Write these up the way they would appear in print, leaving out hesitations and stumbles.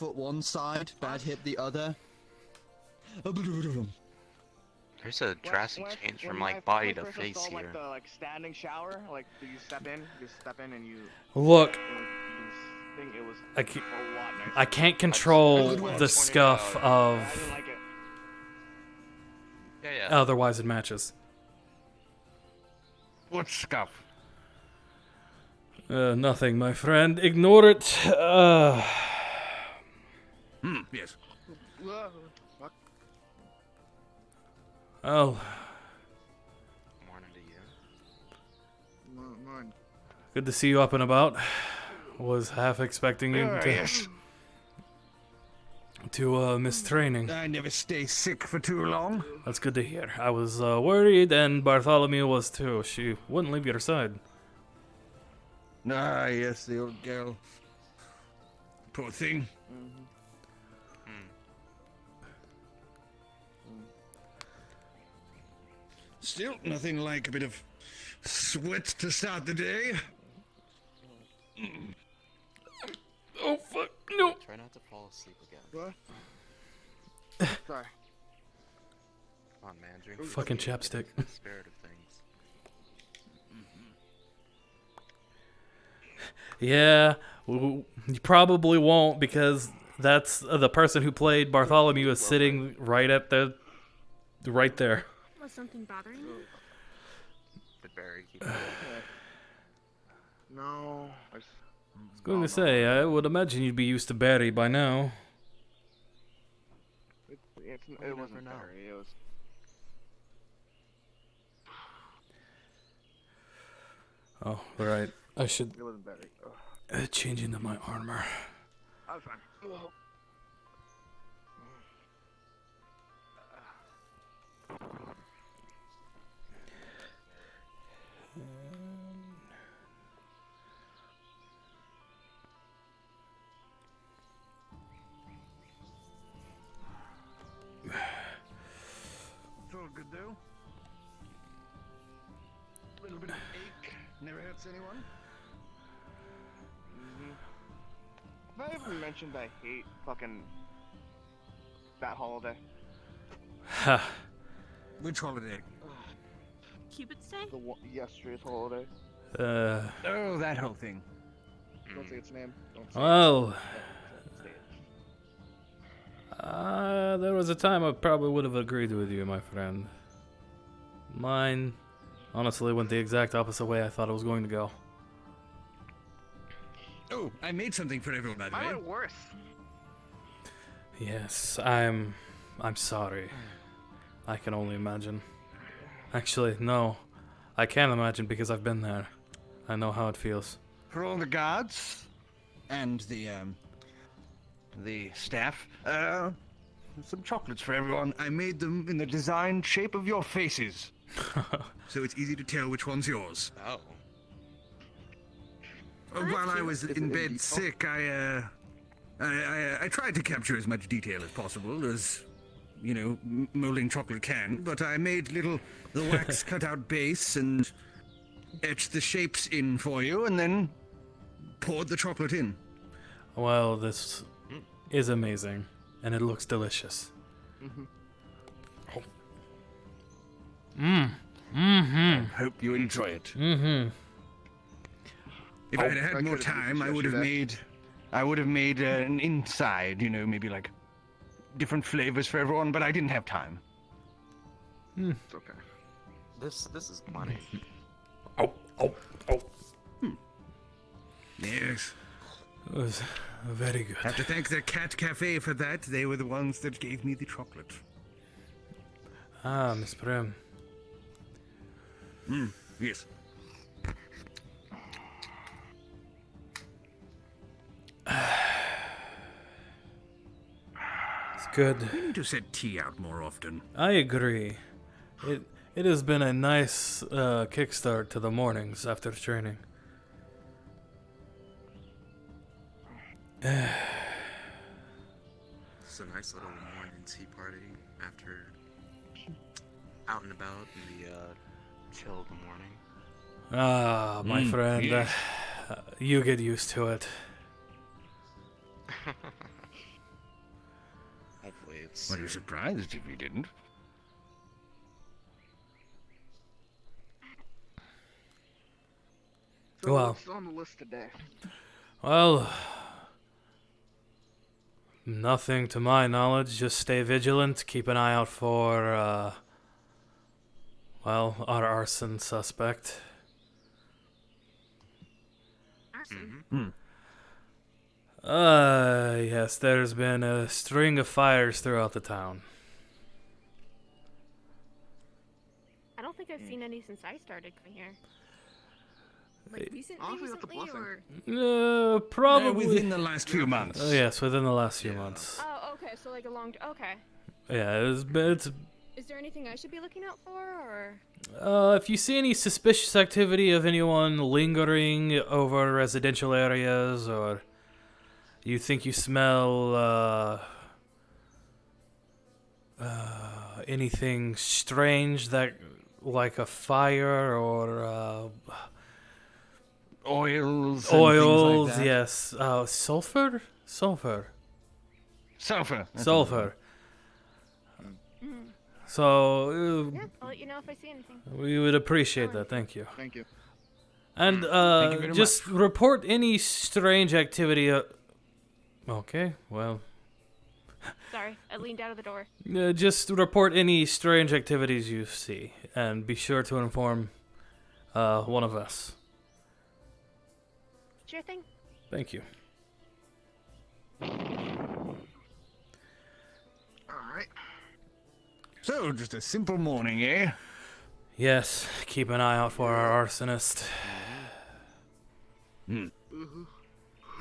foot one side, bad hip the other. There's a drastic change from like body to face here. Like the standing shower, like you step in and you. Look, It was I a lot nicer. I can't control the scuff I of. didn't like it. Yeah. Otherwise, it matches. What scuff? Nothing, my friend. Ignore it. Yes. Fuck. Oh, Morning to you. Mine. good to see you up and about. Was half expecting you Yes. to miss training. I never stay sick for too long. That's good to hear. I was worried, and Bartholomew was too. She wouldn't leave your side. Ah, yes, the old girl. Poor thing. Still, nothing like a bit of sweat to start the day. Oh, fuck, no. Try not to fall asleep again. What? Sorry. Come on, man. Drink Fucking chapstick. the spirit of things. Yeah, you probably won't, because that's the person who played Bartholomew is sitting right there. Was something bothering you? Did Barry keep No. I was going to say, I would imagine you'd be used to Barry by now. It never wasn't know. Barry. It was. Oh, right. I should It wasn't Barry. change into my armor. I was fine. It's all good though. A little bit of ache never hurts anyone. Have I ever mentioned I hate fucking that holiday? Ha. Which holiday? Cupid's Day? Yesterday's holiday. Oh, that whole thing. Don't say its name. Don't say Well, Say it. there was a time I probably would have agreed with you, my friend. Mine, honestly, went the exact opposite way I thought it was going to go. Oh, I made something for everyone, by the Mine way. went worse. Yes, I'm sorry. I can only imagine. Actually, no. I can't imagine because I've been there. I know how it feels. For all the guards and the staff, some chocolates for everyone. I made them in the designed shape of your faces, so it's easy to tell which one's yours. Oh. While I was in bed sick, I tried to capture as much detail as possible, as, you know, molding chocolate can, but I made the wax cutout base and etched the shapes in for you, and then poured the chocolate in. Well, this is amazing, and it looks delicious. Hope you enjoy it. Mm-hmm. If I had had more time, I would have made an inside, you know, maybe like different flavors for everyone, but I didn't have time. It's okay. This is money. Oh. Yes. It was very good. Have to thank the Cat Cafe for that. They were the ones that gave me the chocolate. Ah, Miss Prem. Yes. It's good. We need to set tea out more often. I agree. It has been a nice kickstart to the mornings after training. It's a nice little morning tea party after out and about in the chill of the morning. Ah, my friend. yes. You get used to it. It's Were you surprised if he didn't? So Well. what's on the list today? Well, nothing to my knowledge. Just stay vigilant. Keep an eye out for, well, our arson suspect. Arson. Yes, there's been a string of fires throughout the town. I don't think I've seen any since I started coming here. Like recently, Honestly, that's a blessing. or Probably. Within the last few months. Yes, within the last few months. oh, okay, so like a long. Okay. Yeah, it's Is there anything I should be looking out for, or? if you see any suspicious activity of anyone lingering over residential areas, or you think you smell anything strange that like a fire or Oils. And oils, things like that. yes, sulfur. Sulfur. So Yeah, I'll let you know if I see anything. we would appreciate that. Thank you. Thank you. And Thank you very just report any strange activity. Okay, well, Sorry, I leaned out of the door. just report any strange activities you see, and be sure to inform one of us. Sure thing. Thank you. Alright. So, just a simple morning, eh? Yes, keep an eye out for our arsonist.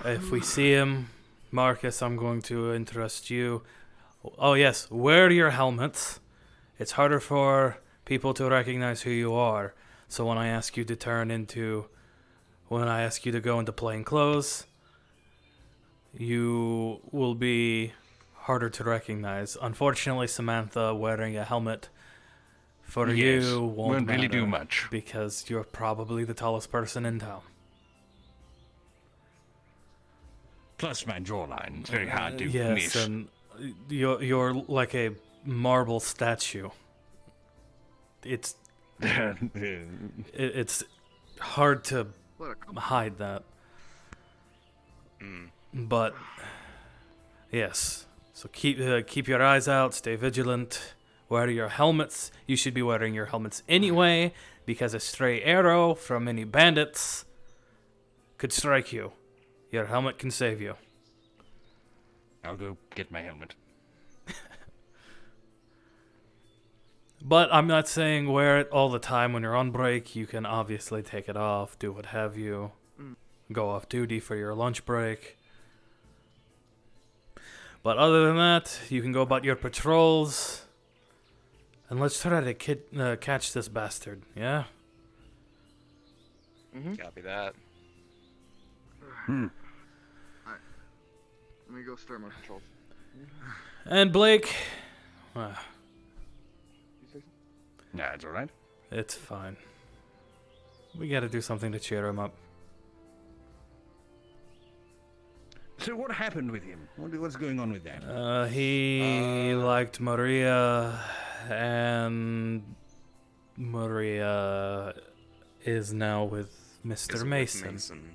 If we see him, Marcus, I'm going to interest you. Oh yes, wear your helmets. It's harder for people to recognize who you are. So when I ask you to go into plain clothes, you will be harder to recognize. Unfortunately, Samantha, wearing a helmet for Yes, you won't really do matter, much. because you're probably the tallest person in town. Plus my jawline. It's very hard to Yes, miss. and you're like a marble statue. It's it's hard to What a compliment. hide that. But yes, so keep your eyes out, stay vigilant, wear your helmets. You should be wearing your helmets anyway, because a stray arrow from any bandits could strike you. Your helmet can save you. I'll go get my helmet. But I'm not saying wear it all the time when you're on break. You can obviously take it off, do what have you. Go off duty for your lunch break. But other than that, you can go about your patrols. And let's try to catch this bastard, yeah? Copy that. Let me go start my patrols. And Blake, You say something? Nah, it's alright. it's fine. We gotta do something to cheer him up. So what happened with him? What's going on with that? He liked Maria, and Maria is now with Mr. Is it with Mason.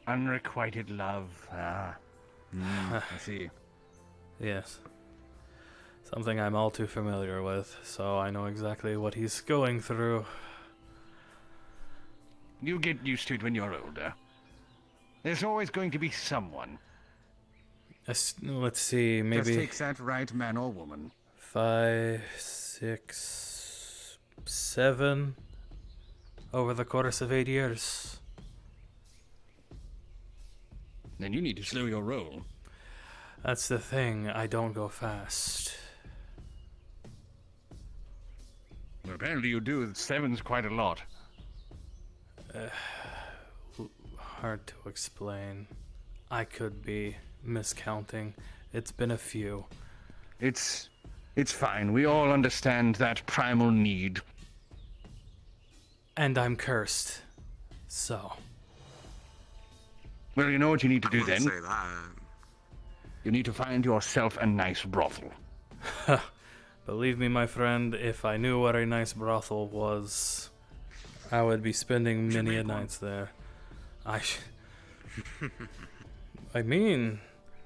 Unrequited love. Ah. I see. Yes. Something I'm all too familiar with, so I know exactly what he's going through. You get used to it when you're older. There's always going to be someone. Let's see, Just maybe takes that right man or woman. 5, 6, 7 over the course of 8 years. Then you need to slow your roll. That's the thing, I don't go fast. Well, apparently you do. 7's quite a lot. Hard to explain. I could be miscounting. It's been a few. It's fine. We all understand that primal need. And I'm cursed. So. Well, you know what you need to do I wouldn't then? say that. You need to find yourself a nice brothel. Believe me, my friend, if I knew what a nice brothel was, I would be spending many a nights there. I mean,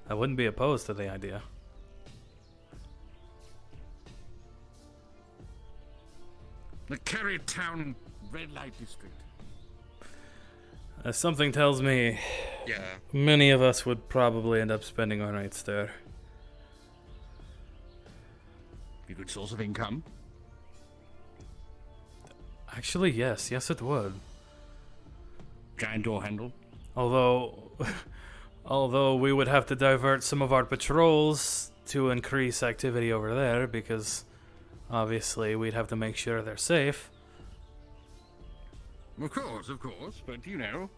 I wouldn't be opposed to the idea. The Cari Town Red Light District. Something tells me Yeah. many of us would probably end up spending our nights there. Be a good source of income. Actually, yes it would. Giant door handle. Although we would have to divert some of our patrols to increase activity over there, because obviously we'd have to make sure they're safe. Of course, but you know.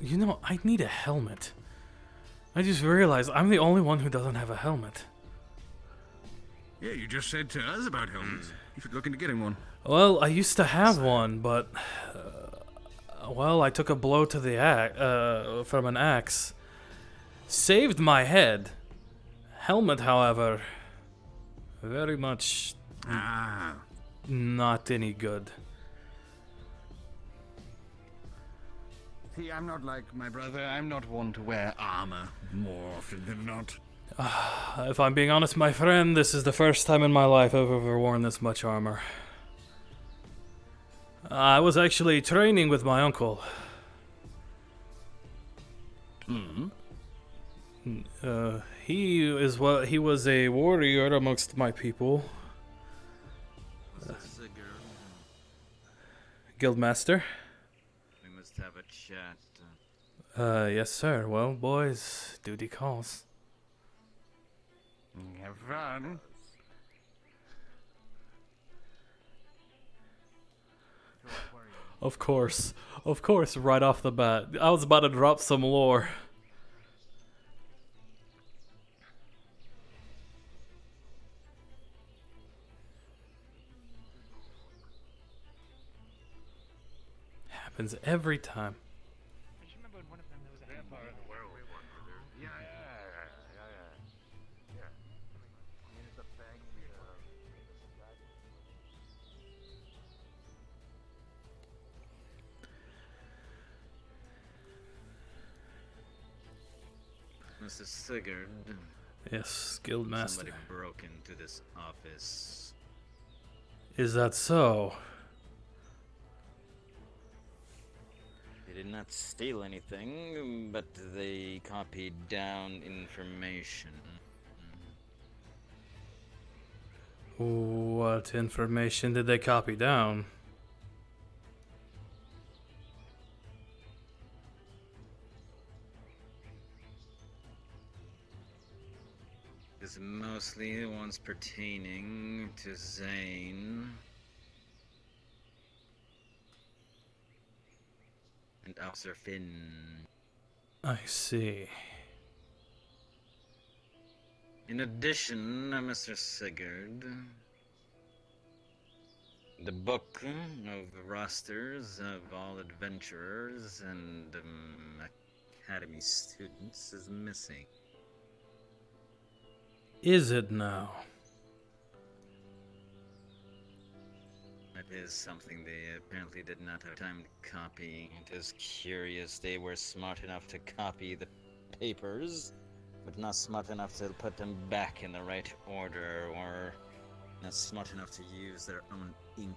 You know, I need a helmet. I just realized I'm the only one who doesn't have a helmet. Yeah, you just said to us about helmets. You should look into getting one. Well, I used to have one, but well, I took a blow to the from an axe. Saved my head. Helmet, however, very much not any good. See, I'm not like my brother. I'm not one to wear armor more often than not. If I'm being honest, my friend, this is the first time in my life I've ever worn this much armor. I was actually training with my uncle. He was a warrior amongst my people. Sigurd, Guildmaster. we must have a chat. Yes, sir. Well, boys, duty calls. Have fun. Of course, right off the bat. I was about to drop some lore. Happens every time. I just remember in one of them there was a vampire in the werewolf. Yeah. Mr. Sigurd, Yes, Guildmaster. somebody broke into this office. Is that so? They did not steal anything, but they copied down information. What information did they copy down? It's mostly the ones pertaining to Zane and Officer Finn. I see. In addition, Mr. Sigurd, the book of rosters of all adventurers and academy students is missing. Is it now? It is something they apparently did not have time to copy. It is curious they were smart enough to copy the papers, but not smart enough to put them back in the right order, or not smart enough to use their own ink.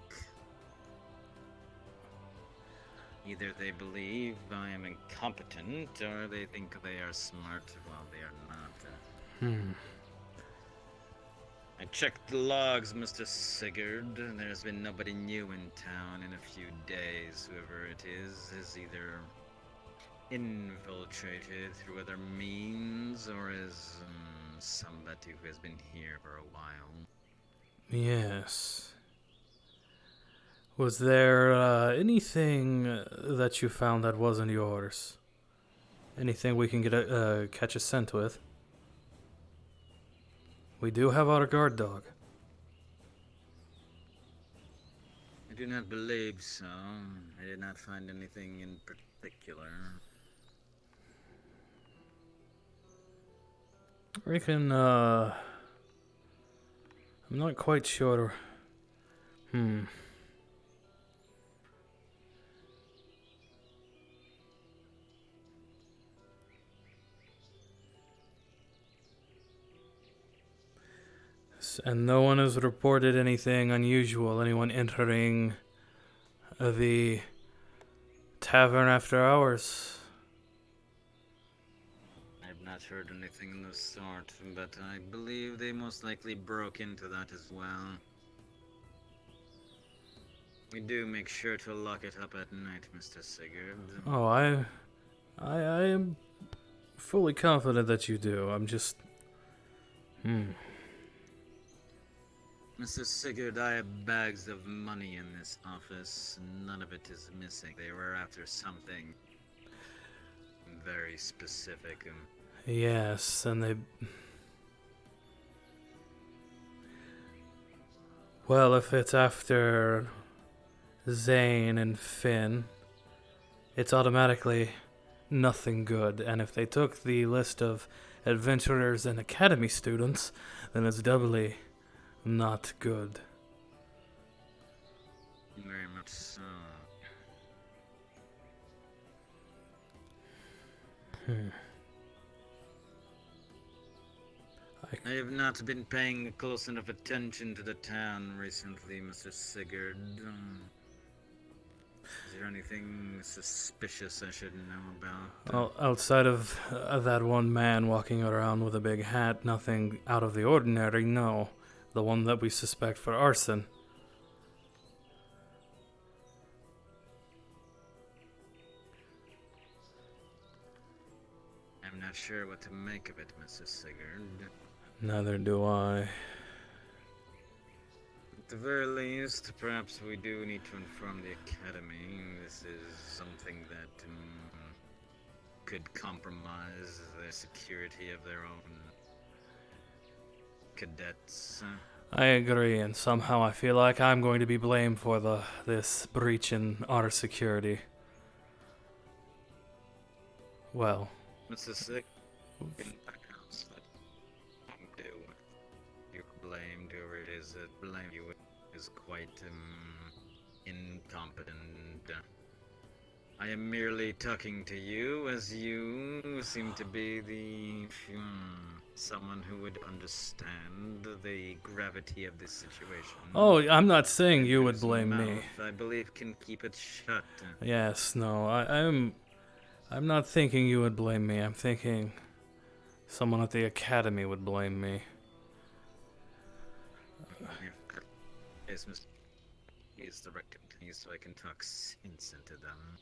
Either they believe I am incompetent, or they think they are smart while they are not. I checked the logs, Mr. Sigurd. There's been nobody new in town in a few days. Whoever it is either infiltrated through other means, or is somebody who has been here for a while. Yes. Was there anything that you found that wasn't yours? Anything we can get catch a scent with? We do have our guard dog. I do not believe so. I did not find anything in particular. We can, I'm not quite sure. And no one has reported anything unusual, anyone entering the tavern after hours. I've not heard anything of the sort, but I believe they most likely broke into that as well. We do make sure to lock it up at night, Mr. Sigurd. Oh, I am fully confident that you do. I'm just... Mr. Sigurd, I have bags of money in this office. None of it is missing. They were after something very specific. Yes, and they... Well, if it's after Zane and Finn, it's automatically nothing good. And if they took the list of adventurers and academy students, then it's doubly not good. Very much so. I have not been paying close enough attention to the town recently, Mr. Sigurd. Is there anything suspicious I should know about? Well, outside of that one man walking around with a big hat, nothing out of the ordinary, no. The one that we suspect for arson. I'm not sure what to make of it, Mr. Sigurd. Neither do I. At the very least, perhaps we do need to inform the Academy. This is something that could compromise the security of their own cadets. I agree, and somehow I feel like I'm going to be blamed for this breach in our security. Well... Mr. Sigurd, perhaps that do. You're blamed, whoever it is that blamed you is quite incompetent. I am merely talking to you as you seem to be the someone who would understand the gravity of this situation. Oh, I'm not saying you would Whose blame mouth, me. I believe can keep it shut. Yes, no, I'm not thinking you would blame me. I'm thinking someone at the academy would blame me. Yes, Mr. He's directed to me so I can talk sense into them.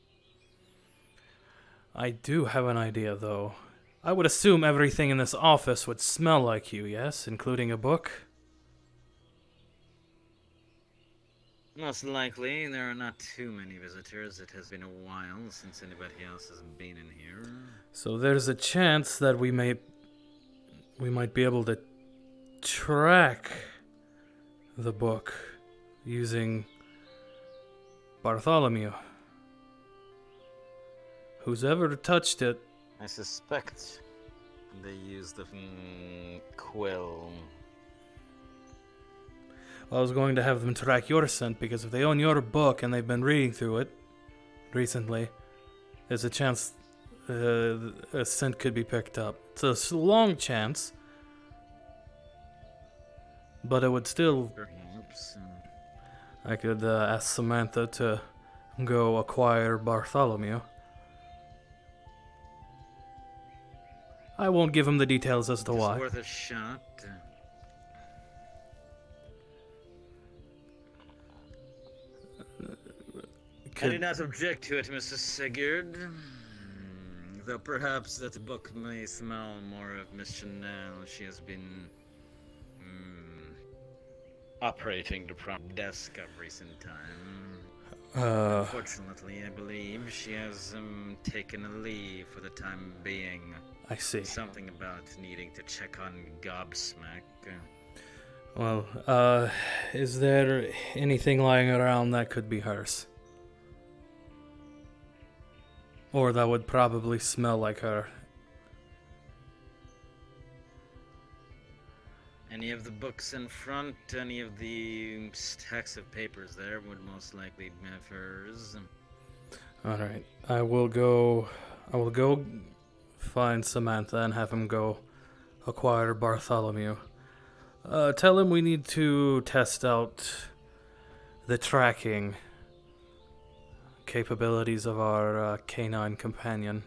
I do have an idea, though. I would assume everything in this office would smell like you, yes? Including a book? Most likely, there are not too many visitors. It has been a while since anybody else has been in here. So there's a chance that we might be able to track the book using Bartholomew. Who's ever touched it? I suspect they used the quill. I was going to have them track your scent because if they own your book and they've been reading through it recently, there's a chance a scent could be picked up. It's a long chance, but it would still... Perhaps. I could ask Samantha to go acquire Bartholomew. I won't give him the details as to It's why. worth a shot. I do not object to it, Mr. Sigurd. Though perhaps that book may smell more of Miss Chanel. She has been operating the front desk of recent time. Unfortunately, I believe she has taken a leave for the time being. I see. Something about needing to check on Gobsmack. Well, is there anything lying around that could be hers? Or that would probably smell like her? Any of the books in front, any of the stacks of papers there would most likely be hers. All right, I will go find Samantha and have him go acquire Bartholomew. Tell him we need to test out the tracking capabilities of our canine companion.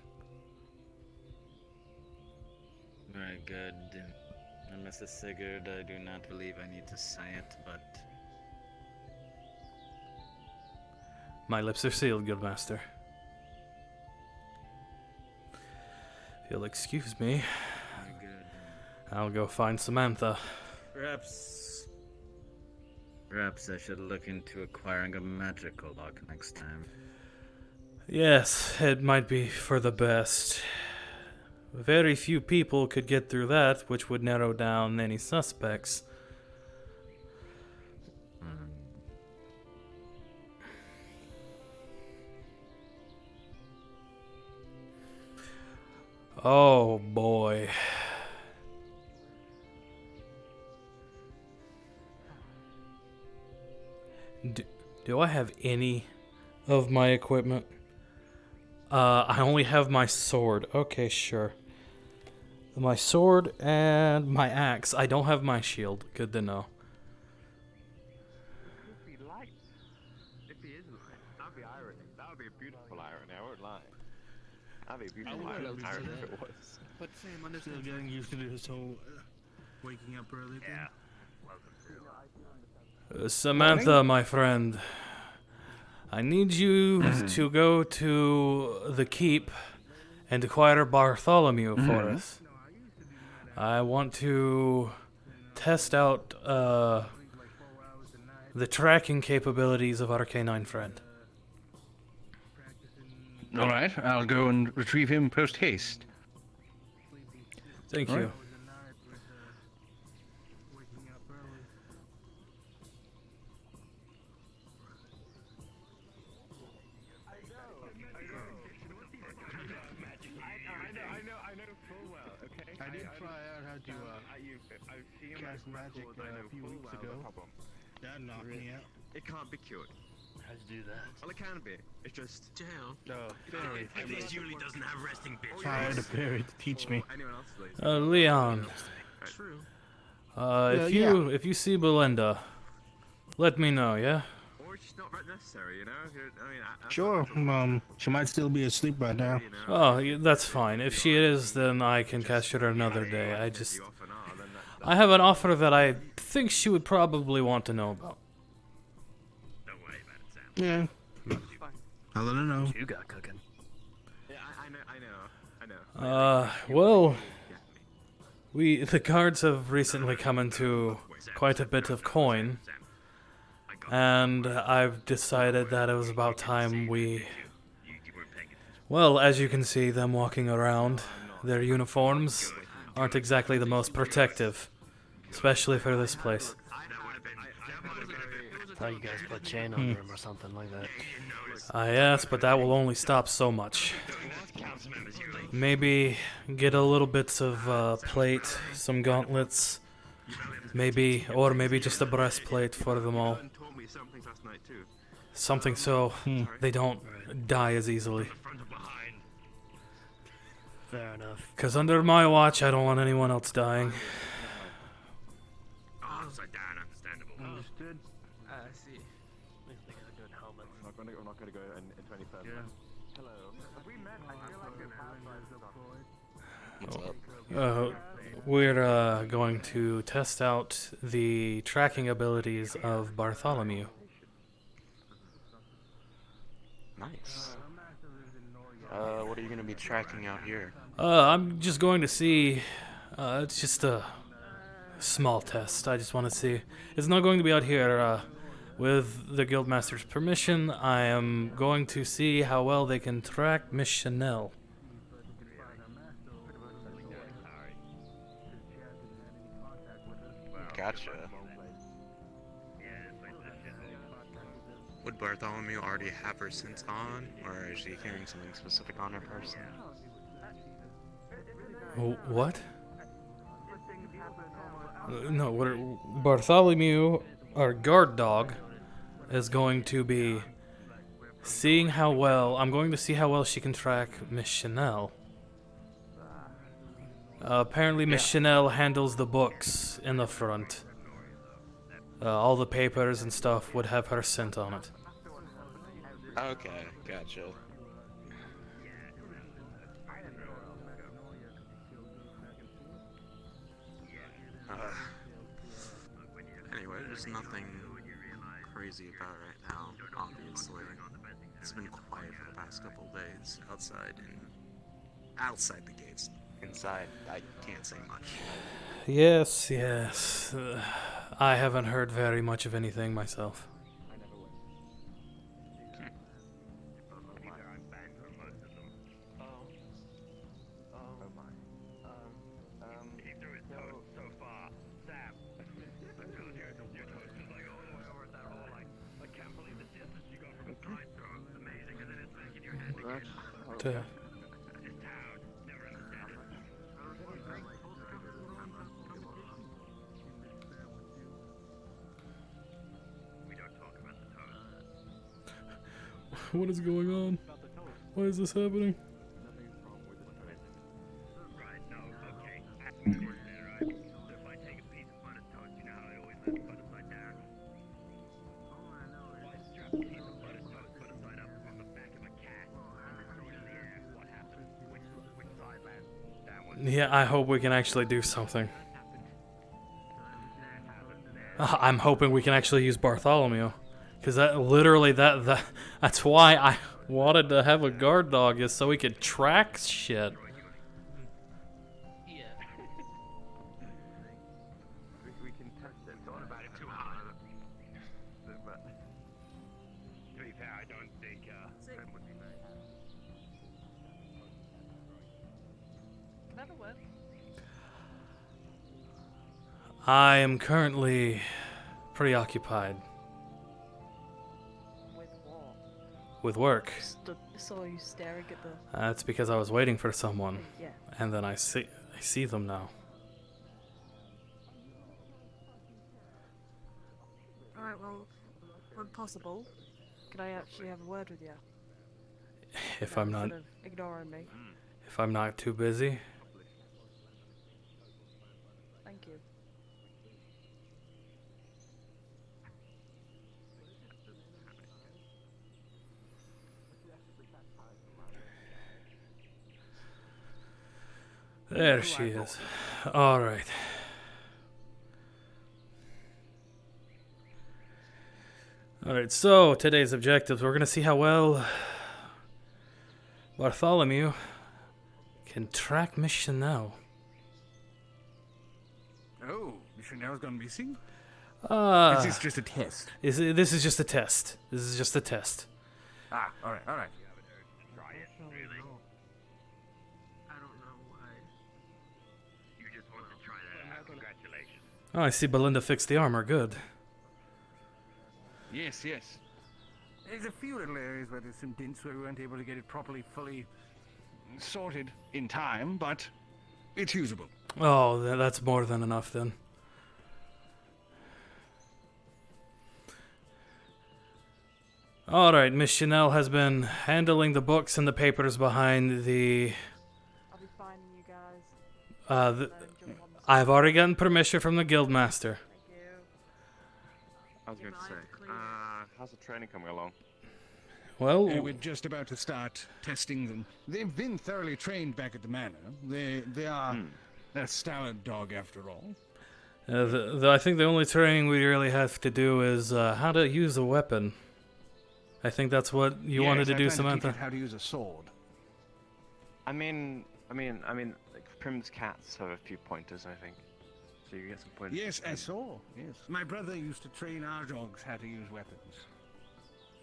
Very good. And Mrs. Sigurd, I do not believe I need to say it, but My lips are sealed, Guildmaster. If you'll excuse me, very good. I'll go find Samantha. Perhaps I should look into acquiring a magical lock next time. Yes, it might be for the best. Very few people could get through that, which would narrow down any suspects. Oh boy. Do I have any of my equipment? I only have my sword. Okay, sure. My sword and my axe. I don't have my shield. Good to know. Could be light. If he is light, that'd be irony. That would be a beautiful irony. I won't lie. That'd be a beautiful irony if it was. But Sam, I'm still getting used to this whole waking up early thing. Yeah. Samantha, my friend. I need you to go to the keep and acquire Bartholomew for us. I want to test out the tracking capabilities of our canine friend. All right, I'll go and retrieve him post haste. Thank All you. right. I know full well, okay? I did try out how to I've seen cast magic a few weeks ago. That knocked me out. It can't be cured. How'd you do that? Well, it can be. It's just jail. No, fairy. At least Julie doesn't have resting bitch. Hired a fairy to teach me. Anyone else, later. Leon, True. if you see Belinda, let me know, yeah? Or it's just not right necessary, you know? I mean, Sure. She might still be asleep by now. You know, Oh, that's fine. If she is, then I can catch her another day. you often are, then I have an offer that I think she would probably want to know about. don't worry about it, Sam. Yeah. I'll let her know. You got cooking. Yeah, I know. Well, the guards have recently come into quite a bit of coin, and I've decided that it was about time we... Well, as you can see, them walking around, their uniforms aren't exactly the most protective, especially for this place. Thought you guys put a chain on him or something like that. Yes, but that will only stop so much. Maybe get a little bits of plate, some gauntlets, maybe just a breastplate for them all. Told me something last night too. Something so they don't die as easily. Fair enough. Because under my watch, I don't want anyone else dying. Oh, upside down, understandable. Understood. I see. At least they got a good helmet. I'm not gonna go into any further. Yeah. Hello. Have we met? I feel like we've We're going to test out the tracking abilities of Bartholomew. Nice. What are you gonna be tracking out here? I'm just going to see. It's just a small test. I just want to see. It's not going to be out here. With the Guildmaster's permission, I am going to see how well they can track Miss Chanel. Gotcha. Would Bartholomew already have her scent on, or is she hearing something specific on her person? What? No, Bartholomew, our guard dog, is going to be seeing how well. I'm going to see how well she can track Miss Chanel. Apparently, Miss Chanel handles the books in the front. All the papers and stuff would have her scent on it. Okay, gotcha. Anyway, there's nothing crazy about right now, obviously. It's been quiet for the past couple of days outside the gates. Inside, I can't say much. Yes. I haven't heard very much of anything myself. What is going on? Why is this happening? Yeah, I hope we can actually do something. I'm hoping we can actually use Bartholomew. Because that's why I wanted to have a guard dog, is so we could track shit. Yeah. we can test it. Thought about it too hard. But to be fair, I don't think Fred would be very happy. That'll work. I am currently preoccupied. With work. Saw you staring at the... That's because I was waiting for someone. Yeah. And then I see them now. Alright, well, when possible, can I actually have a word with you? If I'm not... Sort of ignoring me. If I'm not too busy. Thank you. There she is. Alright. Alright, so today's objectives. We're going to see how well Bartholomew can track Miss Chanel. Oh, Miss Chanel's gone missing? This is just a test. This is just a test. This is just a test. Ah, alright. Try it, really? I don't know why. You just want to try that out. Congratulations. Oh, I see Belinda fixed the armor. Good. Yes. There's a few little areas where there's some dents where we weren't able to get it properly, fully Sorted in time, but it's usable. Oh, that's more than enough then. Alright, Miss Chanel has been handling the books and the papers behind the... I'll be finding you guys. I've already gotten permission from the Guildmaster. Thank you. I was going to say, how's the training coming along? Well, We're just about to start testing them. They've been thoroughly trained back at the manor. They are a stallion dog after all. I think the only training we really have to do is how to use a weapon. I think that's what you wanted to do, Samantha. How to use a sword. I mean, like Prim's cats have a few pointers, I think. So you get some pointers. Yes, I saw. Yes, my brother used to train our dogs how to use weapons.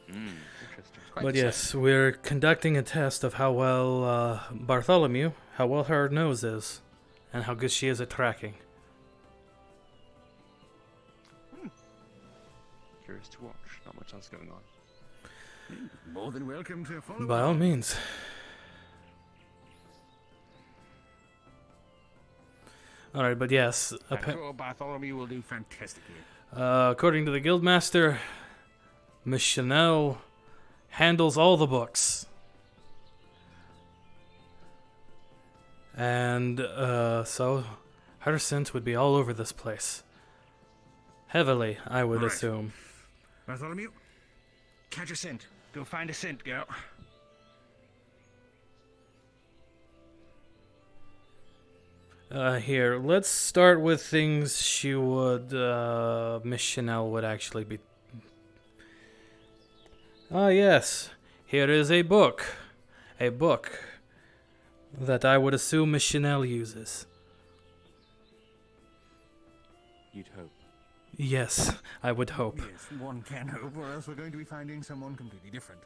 Interesting. But yes, we're conducting a test of how well Bartholomew, how well her nose is, and how good she is at tracking. Curious to watch. Not much else going on. More than welcome to follow. By all means. All right, but yes, I'm sure Bartholomew will do fantastically. according to the guildmaster, Miss Chanel handles all the books. And so her scent would be all over this place. Heavily, I would Right. assume. Bartholomew, catch a scent. Go find a scent, girl. Here, let's start with things she would, Miss Chanel would actually be. Ah, yes. Here is a book. A book that I would assume Miss Chanel uses. You'd hope. Yes, I would hope. Yes, one can hope, or else we're going to be finding someone completely different.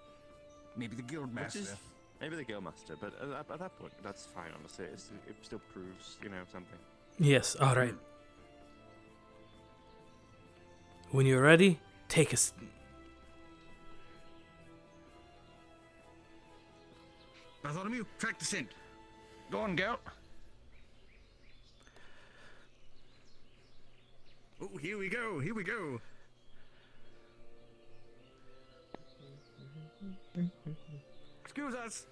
Maybe the guildmaster. Maybe the Guildmaster, but at that point, that's fine, honestly. It still proves, something. Yes, alright. When you're ready, take a. Bartholomew, track the scent. Go on, girl. Oh, here we go, here we go. Excuse us.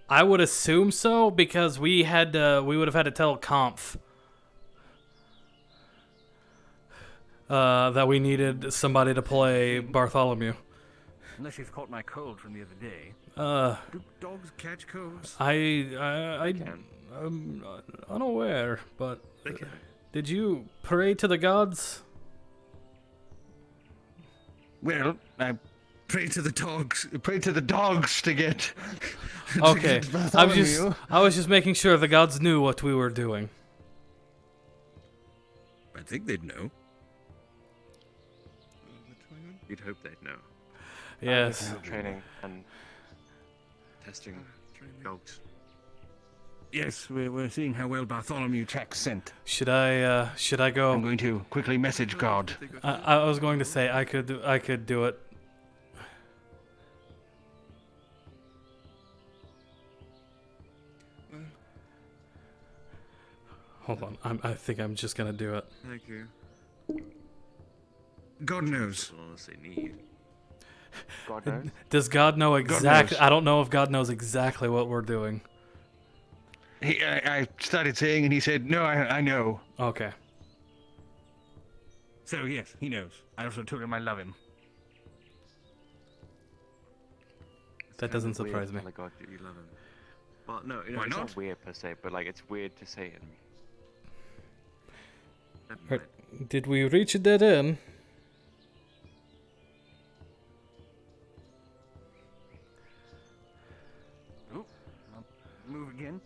I would assume so because we would have had to tell Kampf that we needed somebody to play Bartholomew. Unless you've caught my cold from the other day. Do dogs catch colds? I'm unaware, but did you pray to the gods? Well, I Pray to the dogs. pray to the dogs to get. Okay, Bartholomew. I was just making sure the gods knew what we were doing. I think they'd know. You'd hope they'd know. Yes. Training and testing dogs. Yes, we're seeing how well Bartholomew tracks scent. Should I go? I'm going to quickly message God. I was going to say I could do it. Hold on, I think I'm just gonna do it. Thank you. God knows. That's all they need. God knows. Does God know knows. exactly? I don't know if God knows exactly what we're doing. I started saying, and he said, "No, I know." Okay. So yes, he knows. I also told him I love him. That doesn't surprise me. God, you love him. Well, no, Why it's not? not weird per se, but it's weird to say it. Never Right. mind. Did we reach a dead end? Oh, I'll move again.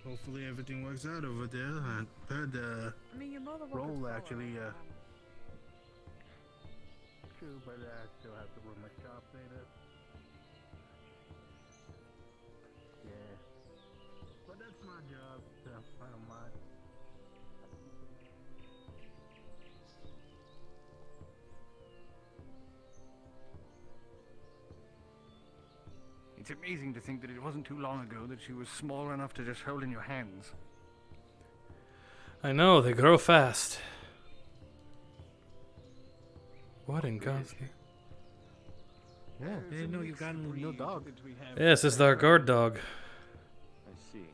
Hopefully everything works out over there. I heard I mean, your mother Roll actually true, but I still have to run my shop later. Yeah. But that's my job, so I don't mind. It's amazing to think that it wasn't too long ago that she was small enough to just hold in your hands. I know they grow fast. What in God's name? Yeah, I didn't know you got a new dog. Yes, it's our guard dog. I see.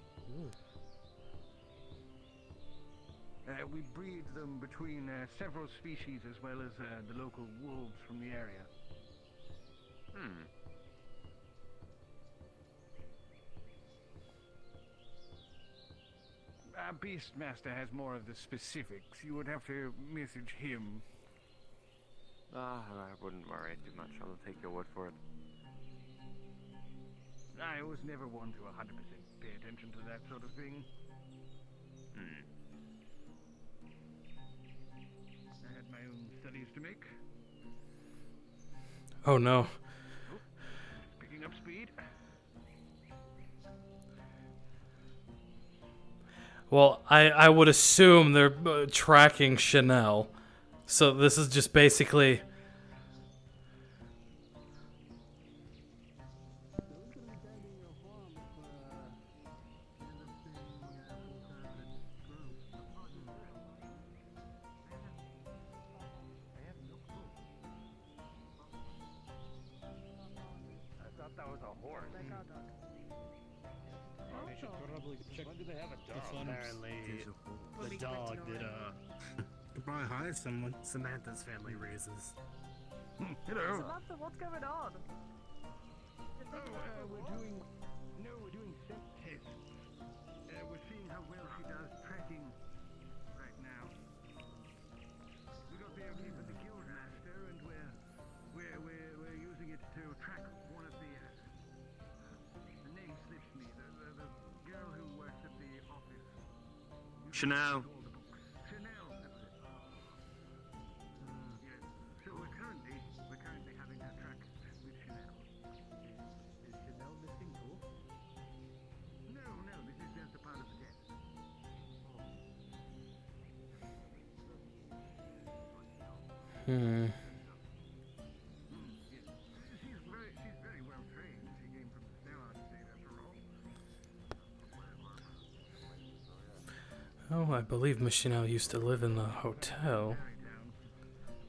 We breed them between several species as well as the local wolves from the area. Our Beastmaster has more of the specifics. You would have to message him. I wouldn't worry too much. I'll take your word for it. I was never one to 100% pay attention to that sort of thing. I had my own studies to make. Oh no. Picking up speed. Well, I would assume they're tracking Chanel. So this is just basically... I thought that was a horse. They should probably check. When do they have a dog? Apparently, the dog that Could probably hire someone. Samantha's family raises. Hello. Samantha, what's going on? We're doing scent tests. We're seeing how well she does tracking right now. We got the okay from the guild master, and we're using it to track one of the name slips me. The girl who works at the office. Chanel. Chanel. That's it. Yes. So we're currently having her track with Chanel. Is Chanel missing too? No, this is just a part of the test. Hmm. Yes. She's very well trained. She came from the Stellar State after all. Oh, I believe Miss Chanel used to live in the hotel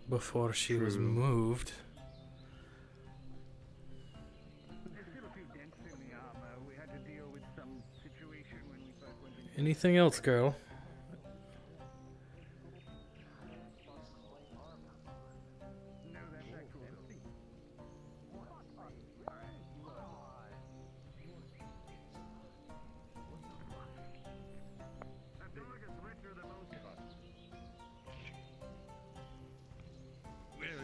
before she was moved. There's still a few dents in the armor. We had to deal with some situation when we first went into. Anything else, girl? No, that's actual empty. That dog is richer than most of us.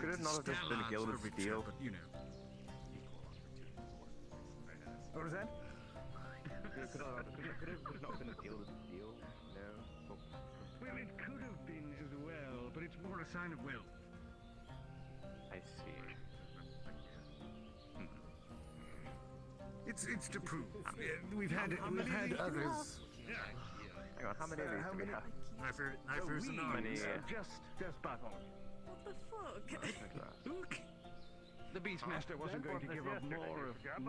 Could it not have just been gilded steel? But you know. What was that? Could it have not been gilded steel? No. Well, it could have been as well, but it's more a sign of wealth. I see. It's to prove. We've had others. Hang on, how many of these do we have? Just Bartholomew. What the fuck? Look, the Beastmaster wasn't going to give up more of them. I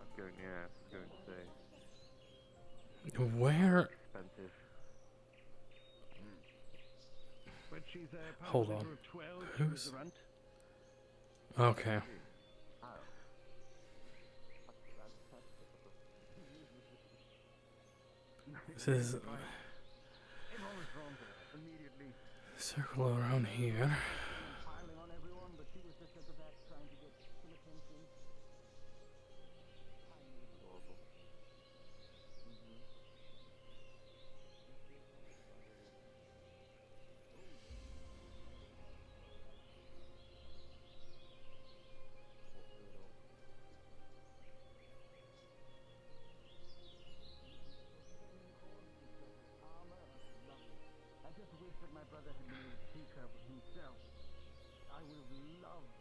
was going to say. Where? Expensive. But she's a Hold on. of 12. Who's- The runt. Okay. This is Everyone was drawn to her immediately. circle around here. Piling on everyone, but she was just at the back trying to get some attention. I just wish that my brother had been able to take her himself. I would have loved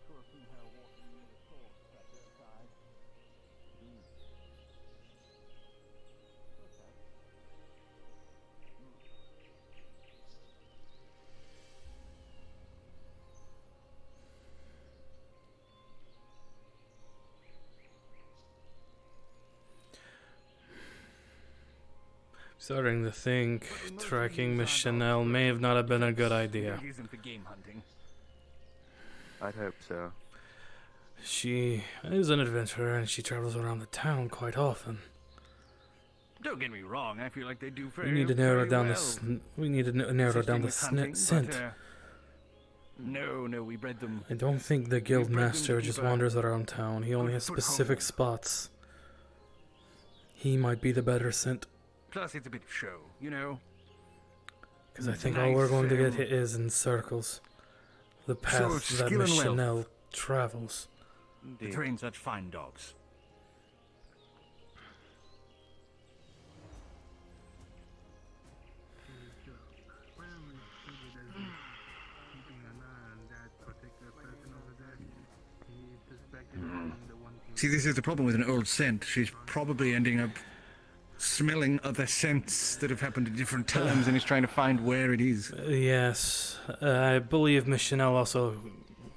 to have seen her walking in the sword at their side. Starting to think tracking Miss Chanel may have not have been a good idea. Isn't the game hunting? I'd hope so. She is an adventurer and she travels around the town quite often. Don't get me wrong. I feel like they do We very, need to narrow very down well. we need to narrow Assisting down the with hunting, scent. but, no, we bred them. I don't think the guild bred them to master keep just a wanders around town. He only has foothold. specific spots. He might be the better scent. Plus, it's a bit of show, you know. Because I It's think all we're nice, going to get is in circles. The path that skill Miss and wealth. Chanel travels. They train such fine dogs. Well, we figured as keeping an eye on that particular See, this is the problem with an old scent. She's probably ending up smelling other scents that have happened at different times and is trying to find where it is. Yes, I believe Miss Chanel also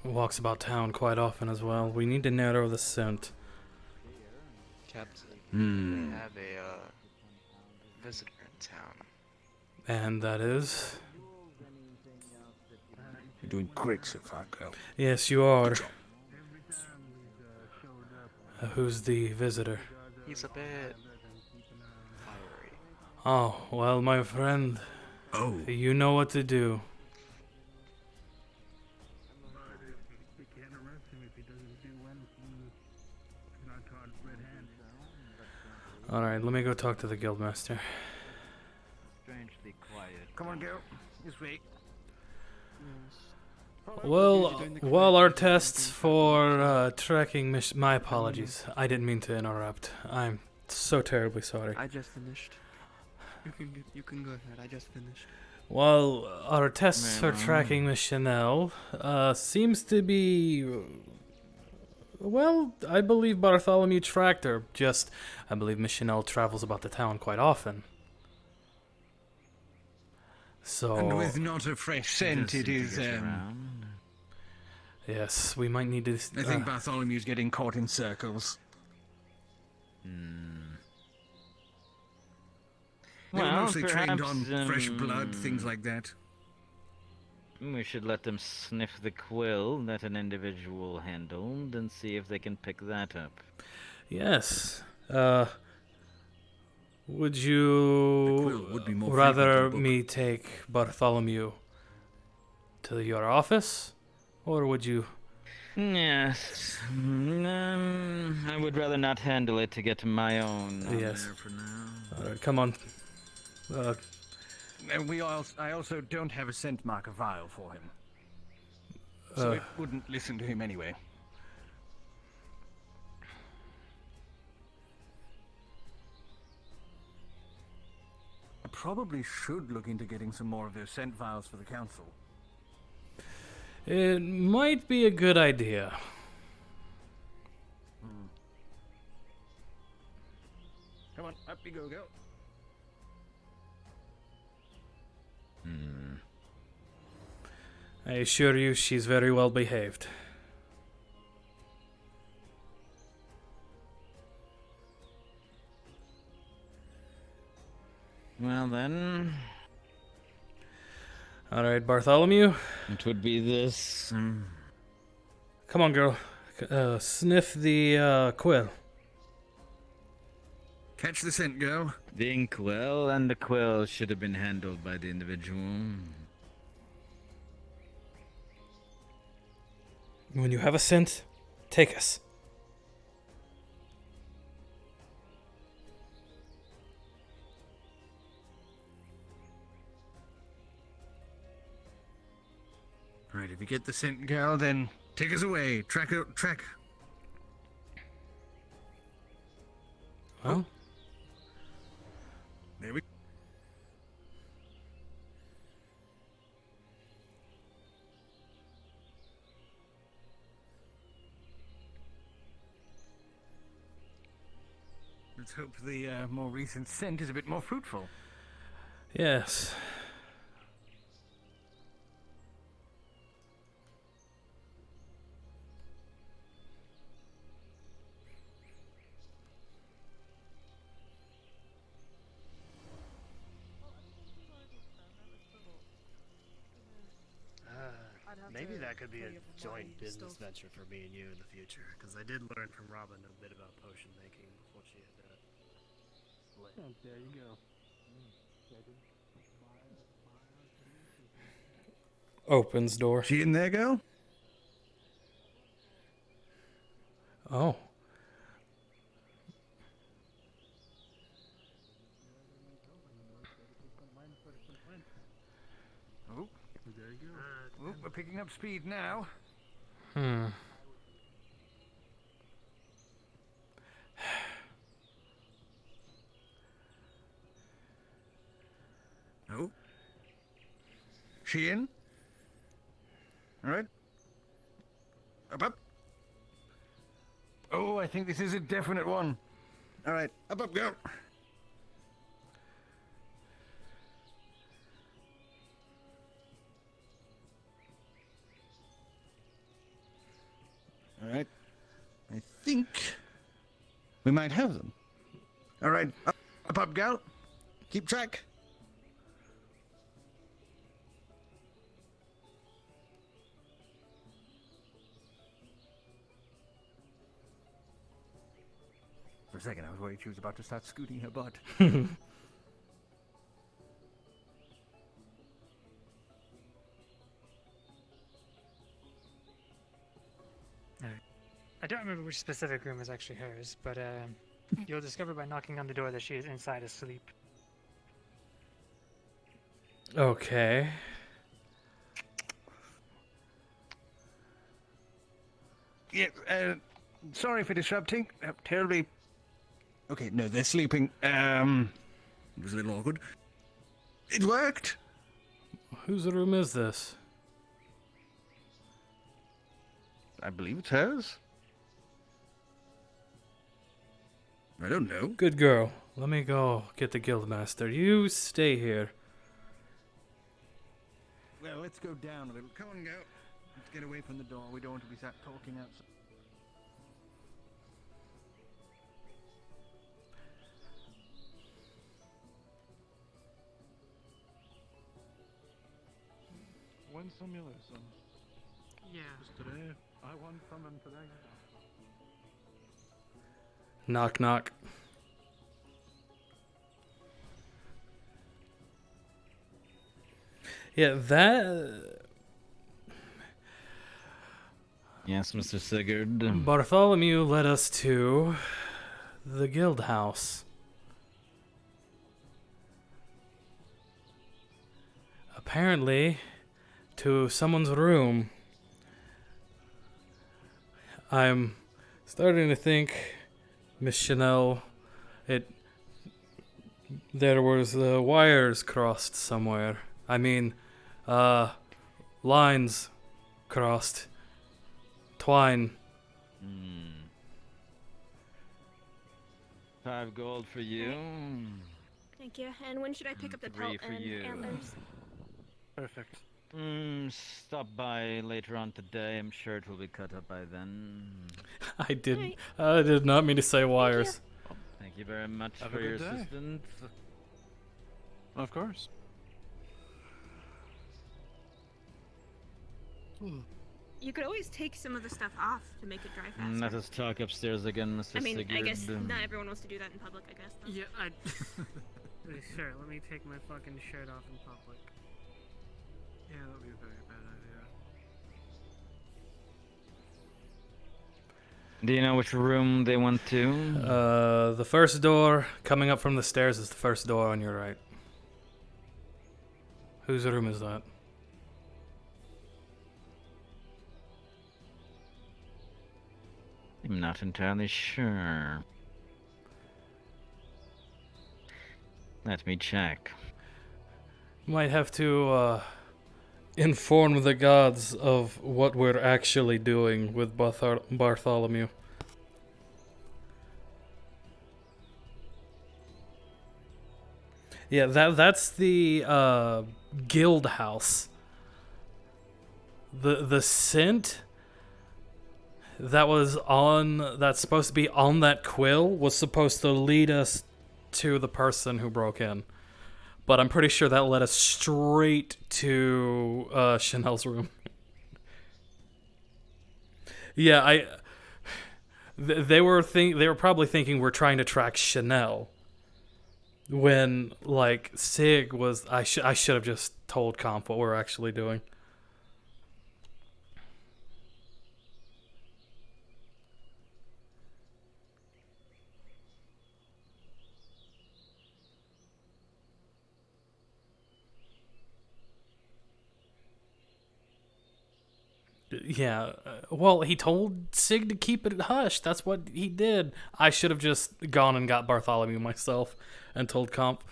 walks about town quite often as well. We need to narrow the scent. Captain, Hmm. we have a visitor in town. And that is? You're doing great so far, girl. Yes, you are. Good job. Who's the visitor? He's a bit fiery. Oh, well, my friend. Oh. You know what to do. We can't arrest him if he doesn't do anything. It's not called red hand. Alright, let me go talk to the guildmaster. Strangely quiet. Come on, girl. This way. Well, while our tests for tracking my apologies. I didn't mean to interrupt. I'm so terribly sorry. I just finished. You can go ahead. I just finished. Well, our tests for tracking Miss Chanel seems to be... Well, I believe Bartholomew tracked her. Just, I believe Miss Chanel travels about the town quite often. So... And with not a fresh scent, it is, Yes, we might need to... I think Bartholomew's getting caught in circles. They were Well, mostly trained on perhaps, fresh blood, things like that. We should let them sniff the quill that an individual handled and see if they can pick that up. Yes. Would you would be more rather frequent than me take Bartholomew to your office? Or would you... Yes. I would rather not handle it to get to my own. Yes. For now. Alright, come on. And I also don't have a scent marker vial for him. So it wouldn't listen to him anyway. I probably should look into getting some more of those scent vials for the council. It might be a good idea. Come on, up you go, girl. I assure you she's very well behaved. Well then, Alright, Bartholomew. it would be this. Come on, girl. Sniff the quill. Catch the scent, girl. The inkwell and the quill should have been handled by the individual. When you have a scent, take us. Right, if you get the scent, girl, then take us away. Track. Well, there we. Let's hope the more recent scent is a bit more fruitful. yes. Maybe that could be a joint business venture for me and you in the future, because I did learn from Robin a bit about potion making before she had split. There you go. Opens door. She in there, girl? Oh. Oh, there you go. Oh, we're picking up speed now. Oh. She in? All right. Up. Oh, I think this is a definite one. All right, up, go. All right. I think we might have them. All right, up, gal. Keep track. For a second, I was worried she was about to start scooting her butt. I don't remember which specific room is actually hers, but you'll discover by knocking on the door that she is inside asleep. Okay. Yeah, sorry for disrupting. Terribly. Okay, no, they're sleeping. It was a little awkward. It worked. Whose room is this? I believe it's hers. I don't know. Good girl. Let me go get the guildmaster. You stay here. Well, let's go down a little. Come on, go. Let's get away from the door. We don't want to be sat talking outside. When's Simulation? Yeah. Just today. I want someone today. Knock, knock. Yeah, that... Yes, Mr. Sigurd. Bartholomew led us to the guild house. Apparently, to someone's room. I'm starting to think, Miss Chanel, there was wires crossed somewhere. I mean, lines crossed. Twine. 5 gold for you. Thank you. And when should I pick up the 3 pelt for and you. antlers? Perfect. Stop by later on today. I'm sure it will be cut up by then. I did not mean to say wires. Thank you very much Have for a your good day. assistance. Of course. You could always take some of the stuff off to make it dry faster. Let us talk upstairs again, Mr. I mean, Sigurd. I guess not everyone wants to do that in public, I guess. Though. Yeah, Sure, let me take my fucking shirt off in public. Yeah, that would be a very bad idea. Do you know which room they went to? The first door coming up from the stairs is the first door on your right. Whose room is that? I'm not entirely sure. Let me check. Might have to inform the gods of what we're actually doing with Bartholomew. Yeah, that's the guild house. The scent that's supposed to be on that quill was supposed to lead us to the person who broke in. But I'm pretty sure that led us straight to Chanel's room. Yeah, they were probably thinking we're trying to track Chanel. When like Sig was, I should have just told Comp what we're actually doing. Yeah, well, he told Sig to keep it hush. That's what he did. I should have just gone and got Bartholomew myself and told Comp.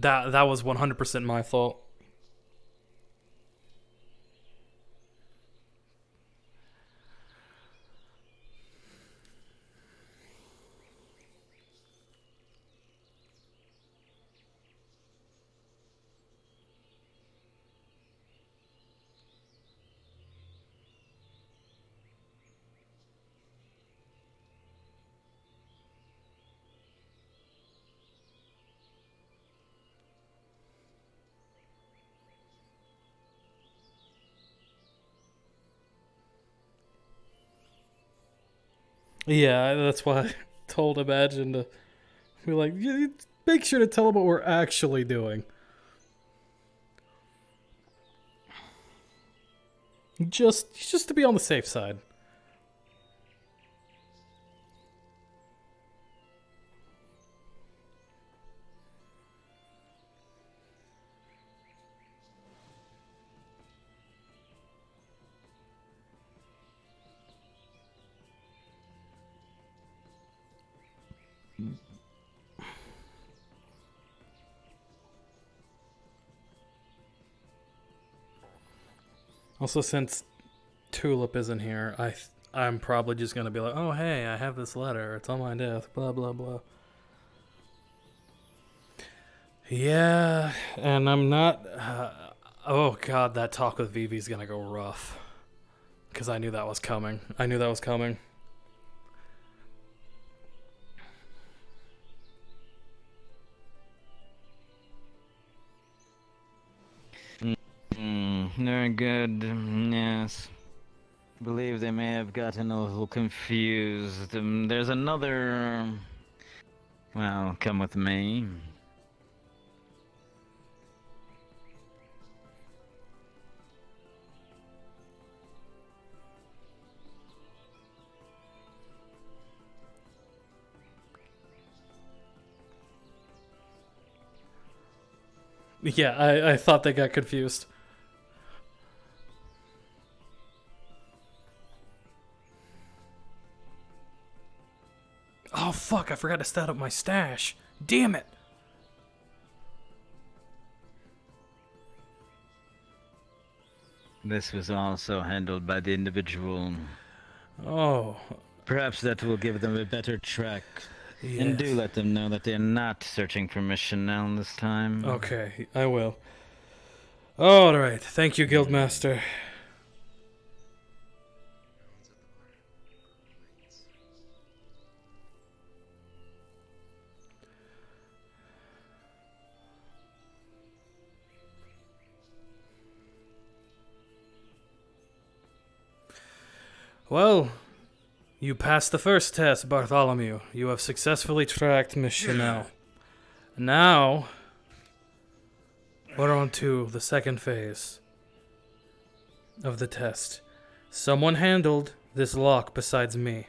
That was 100% my fault. Yeah, that's why I told Imagine to be like, "Yeah, make sure to tell them what we're actually doing. Just to be on the safe side. Also, since Tulip isn't here, I'm probably just gonna be like, oh hey, I have this letter. It's on my desk. Blah blah blah. Yeah, and I'm not. Oh god, that talk with Vivi's gonna go rough. Because I knew that was coming. I knew that was coming. Very good. Yes. Believe they may have gotten a little confused. There's another. Well, come with me. Yeah, I thought they got confused. Oh fuck, I forgot to set up my stash. Damn it. This was also handled by the individual. Oh. Perhaps that will give them a better track. Yes. And do let them know that they're not searching for Miss Chanel this time. Okay, I will. Alright, thank you, Guildmaster. Well, you passed the first test, Bartholomew. You have successfully tracked Miss Chanel. Now, we're on to the second phase of the test. Someone handled this lock besides me.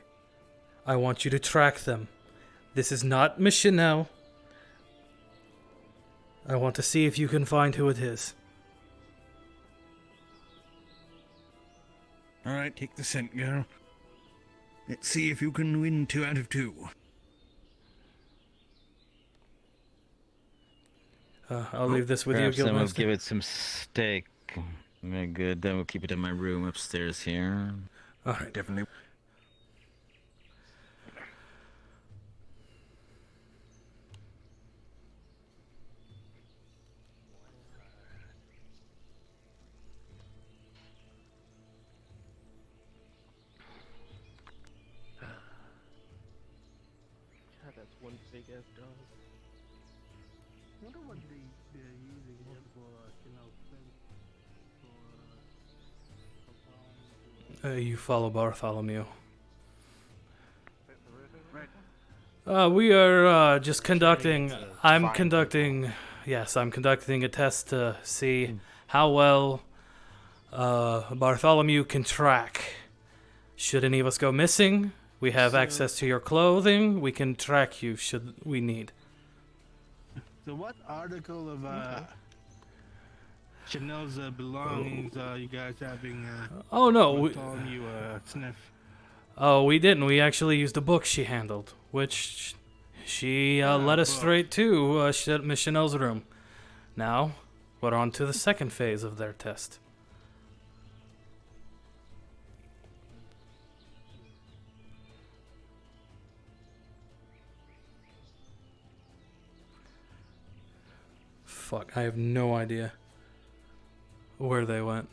I want you to track them. This is not Miss Chanel. I want to see if you can find who it is. All right, take the scent, girl. Let's see if you can win 2 out of 2. I'll leave this with you, Perhaps then we'll Guildmaster. give it some steak. Very good. Then we'll keep it in my room upstairs here. All right, definitely. God, that's one big ass dog. I wonder what they're using him for, You follow Bartholomew. We are just conducting. I'm conducting a test to see how well Bartholomew can track. Should any of us go missing, we have access to your clothing. We can track you should we need. So what article of Chanel's belongings you guys having Oh no, Bartholomew sniff? Oh, we didn't. We actually used a book she handled, which she led us straight to Miss Chanel's room. Now, we're on to the second phase of their test. Fuck, I have no idea where they went.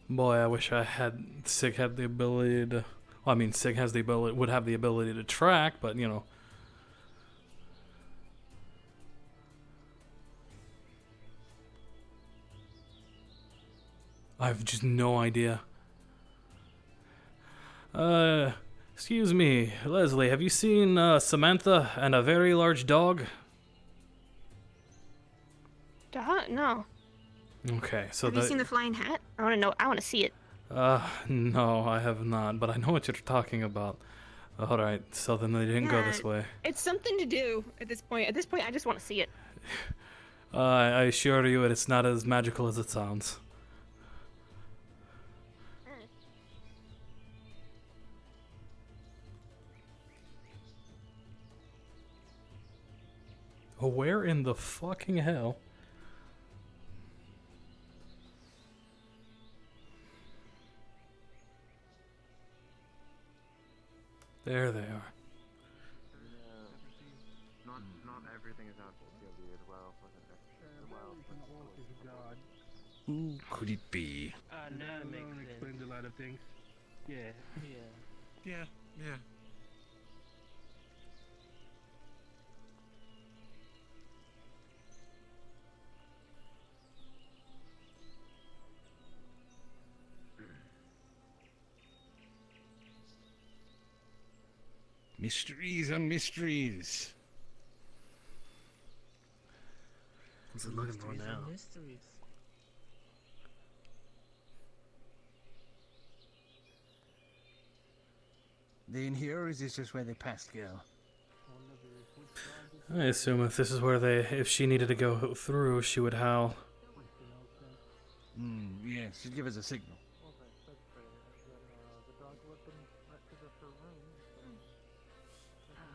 Boy, I wish I had Sig had the ability to. Well, I mean, Sig has the ability, would have the ability to track, but you know. I have just no idea. Excuse me, Leslie, have you seen Samantha and a very large dog? No. Okay, so Have you seen the flying hat? I want to know. I want to see it. No, I have not, but I know what you're talking about. Alright, so then they didn't go this way. It's something to do at this point. At this point, I just want to see it. I assure you it's not as magical as it sounds. Where in the fucking hell? There they are. Not everything is out to steal the wealth, wasn't it? The wealth was the God. Who could it be? That explains a lot of things. Yeah. Yeah. Mysteries on mysteries. What's it looking for now? They in here, or is this just where they passed go? I assume if this is where if she needed to go through, she would howl. Yes, she'd give us a signal.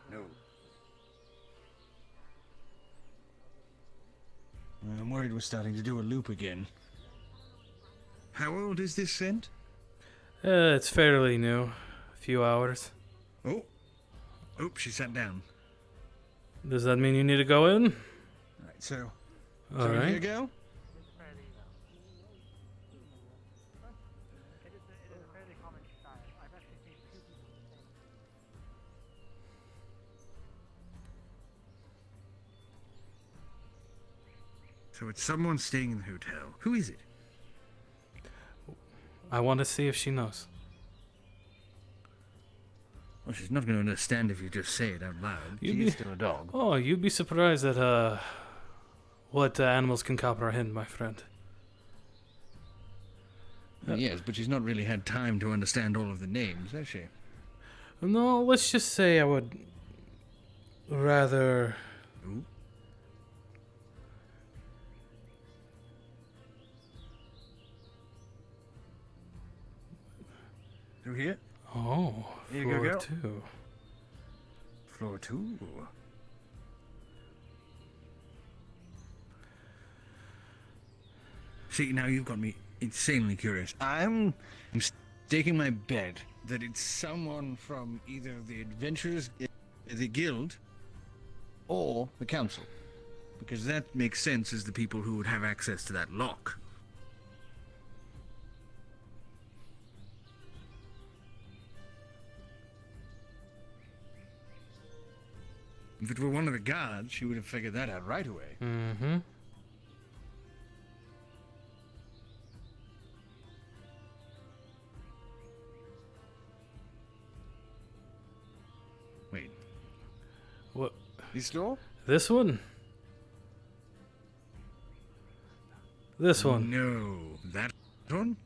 No. I'm worried we're starting to do a loop again. How old is this scent? It's fairly new. A few hours. Oh, she sat down. Does that mean you need to go in? Right, so All here you right. go. So it's someone staying in the hotel. Who is it? I want to see if she knows. Well, she's not going to understand if you just say it out loud. She is still a dog. Oh, you'd be surprised at what animals can comprehend, my friend. Yes, but she's not really had time to understand all of the names, has she? No, let's just say I would rather. Ooh. Through here? Oh, Here you floor go. 2. Floor 2. See, now you've got me insanely curious. I'm staking my bet that it's someone from either the adventurers, the guild, or the council. Because that makes sense as the people who would have access to that lock. If it were one of the guards, she would have figured that out right away. Mm-hmm. Wait. What? This door? This one? This one? No. That one?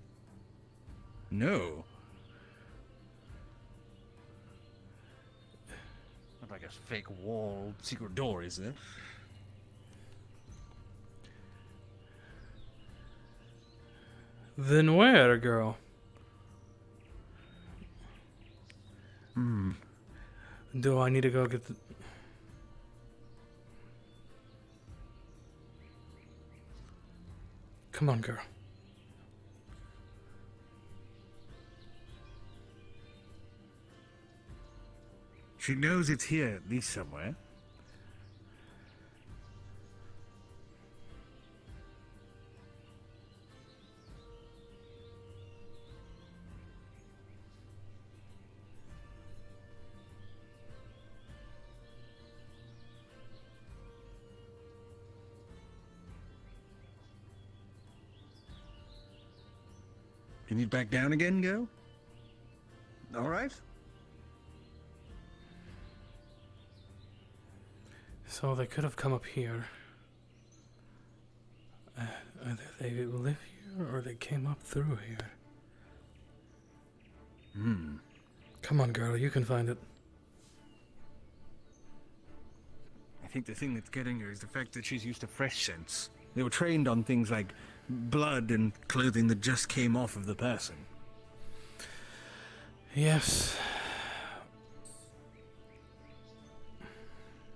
No. Not like a fake wall secret door, is there? Then where, girl? Do I need to go get the... Come on, girl. She knows it's here, at least somewhere. You need back down again, girl? All right. So they could have come up here. Either they live here or they came up through here. Come on, girl, you can find it. I think the thing that's getting her is the fact that she's used to fresh scents. They were trained on things like blood and clothing that just came off of the person. Yes.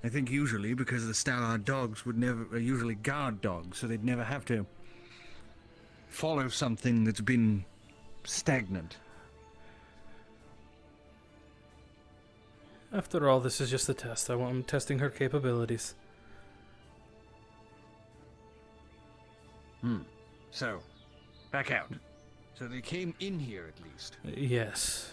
I think usually because the Stallard dogs are usually guard dogs, so they'd never have to follow something that's been stagnant. After all, this is just a test. I'm testing her capabilities. So, back out. So they came in here at least. Yes.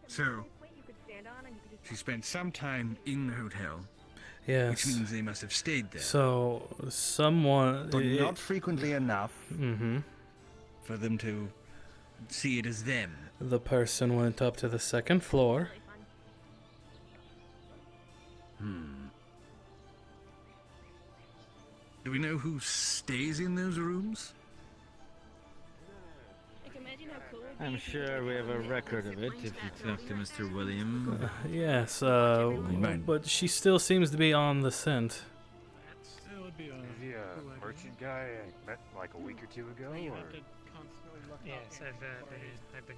So, she spent some time in the hotel. Yes. Which means they must have stayed there. So, someone... But not frequently enough for them to see it as them. The person went up to the second floor. Do we know who stays in those rooms? I'm sure we have a record of it if you talk to Mr. William. Yes, but she still seems to be on the scent. Is he a merchant guy I met like a week or two ago? Or? Yes, I've been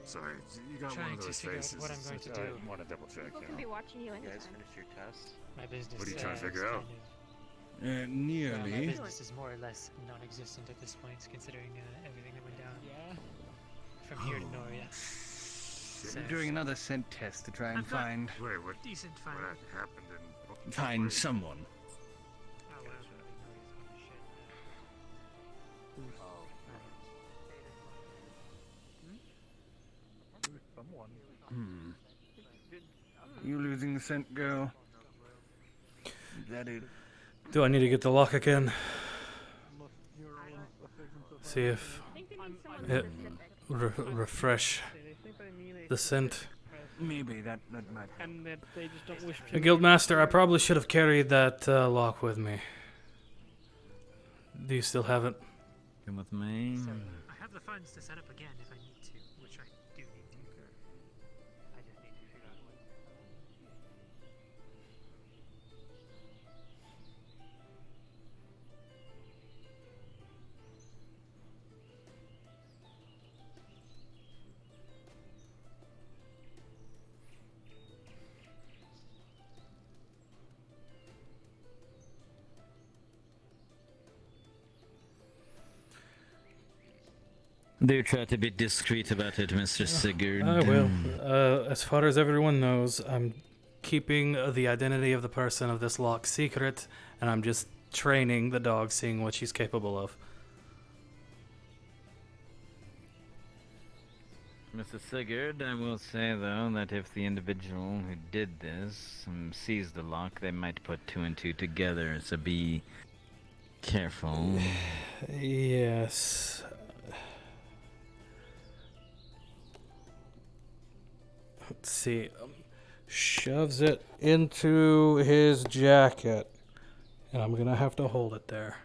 Sorry, you got one trying of to those figure out faces. what I'm going to I do. want to double check. People can be watching you You guys anytime. finished your test? My business. What are you trying to figure out? My Nearly. business is more or less non-existent at this point, considering everything that went down. Yeah. From here to Noria. We're doing another scent test to try and find Decent find. What happened in... find someone. You losing the scent, girl? Is that it? Do I need to get the lock again? See if it refresh the scent. Maybe that might. And that they just don't wish The to. Guildmaster, I probably should have carried that lock with me. Do you still have it? Come with me. I have the funds to set up again if I need to, which I do need to. I just need to figure out what. Do try to be discreet about it, Mr. Sigurd. I will. As far as everyone knows, I'm keeping the identity of the person of this lock secret, and I'm just training the dog, seeing what she's capable of. Mr. Sigurd, I will say, though, that if the individual who did this sees the lock, they might put two and two together, so be careful. Yes. Let's see. Shoves it into his jacket. And I'm gonna have to hold it there.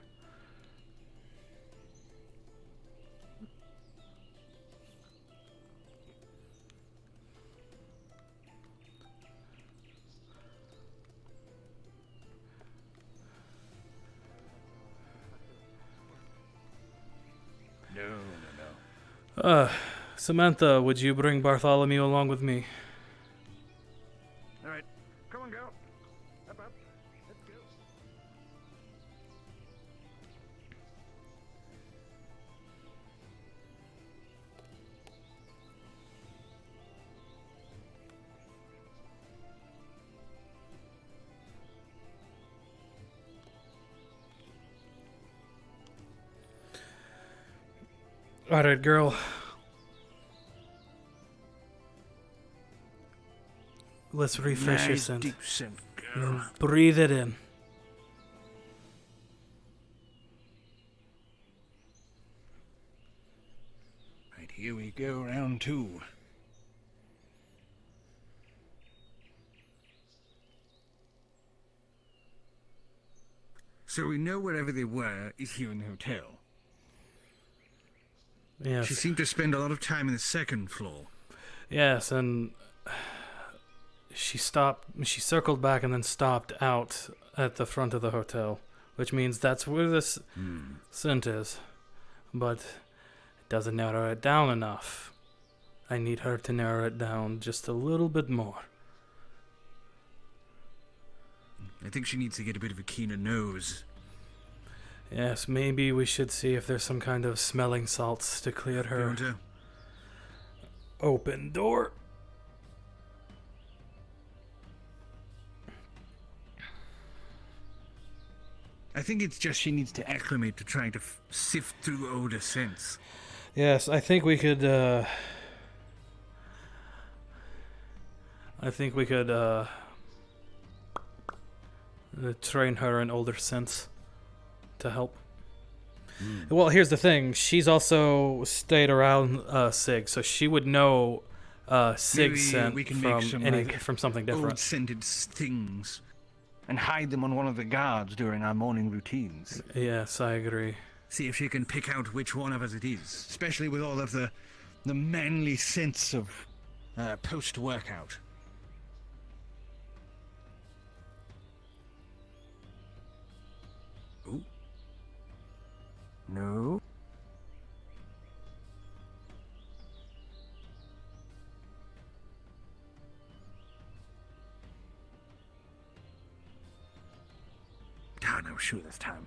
Samantha, would you bring Bartholomew along with me? All right, come on, girl. Up, let's go. Alright, girl. Let's refresh your Nice scent. deep scent, And girl. breathe it in. Right, here we go, round 2. So we know wherever they were is here in the hotel. Yes. She seemed to spend a lot of time in the second floor. Yes, and she circled back and then stopped out at the front of the hotel, which means that's where this scent is. But it doesn't narrow it down enough. I need her to narrow it down just a little bit more. I think she needs to get a bit of a keener nose. Yes, maybe we should see if there's some kind of smelling salts to clear her. Don't you? Open door. I think it's just she needs to acclimate to trying to sift through older scents. Yes, I think we could, train her in older scents to help. Well, here's the thing. She's also stayed around Sig, so she would know Sig's scent we can from make some, from something different. Old scented things. And hide them on one of the guards during our morning routines. Yes, I agree. See if she can pick out which one of us it is. Especially with all of the manly sense of post-workout. Ooh. No. Darn, I was sure this time.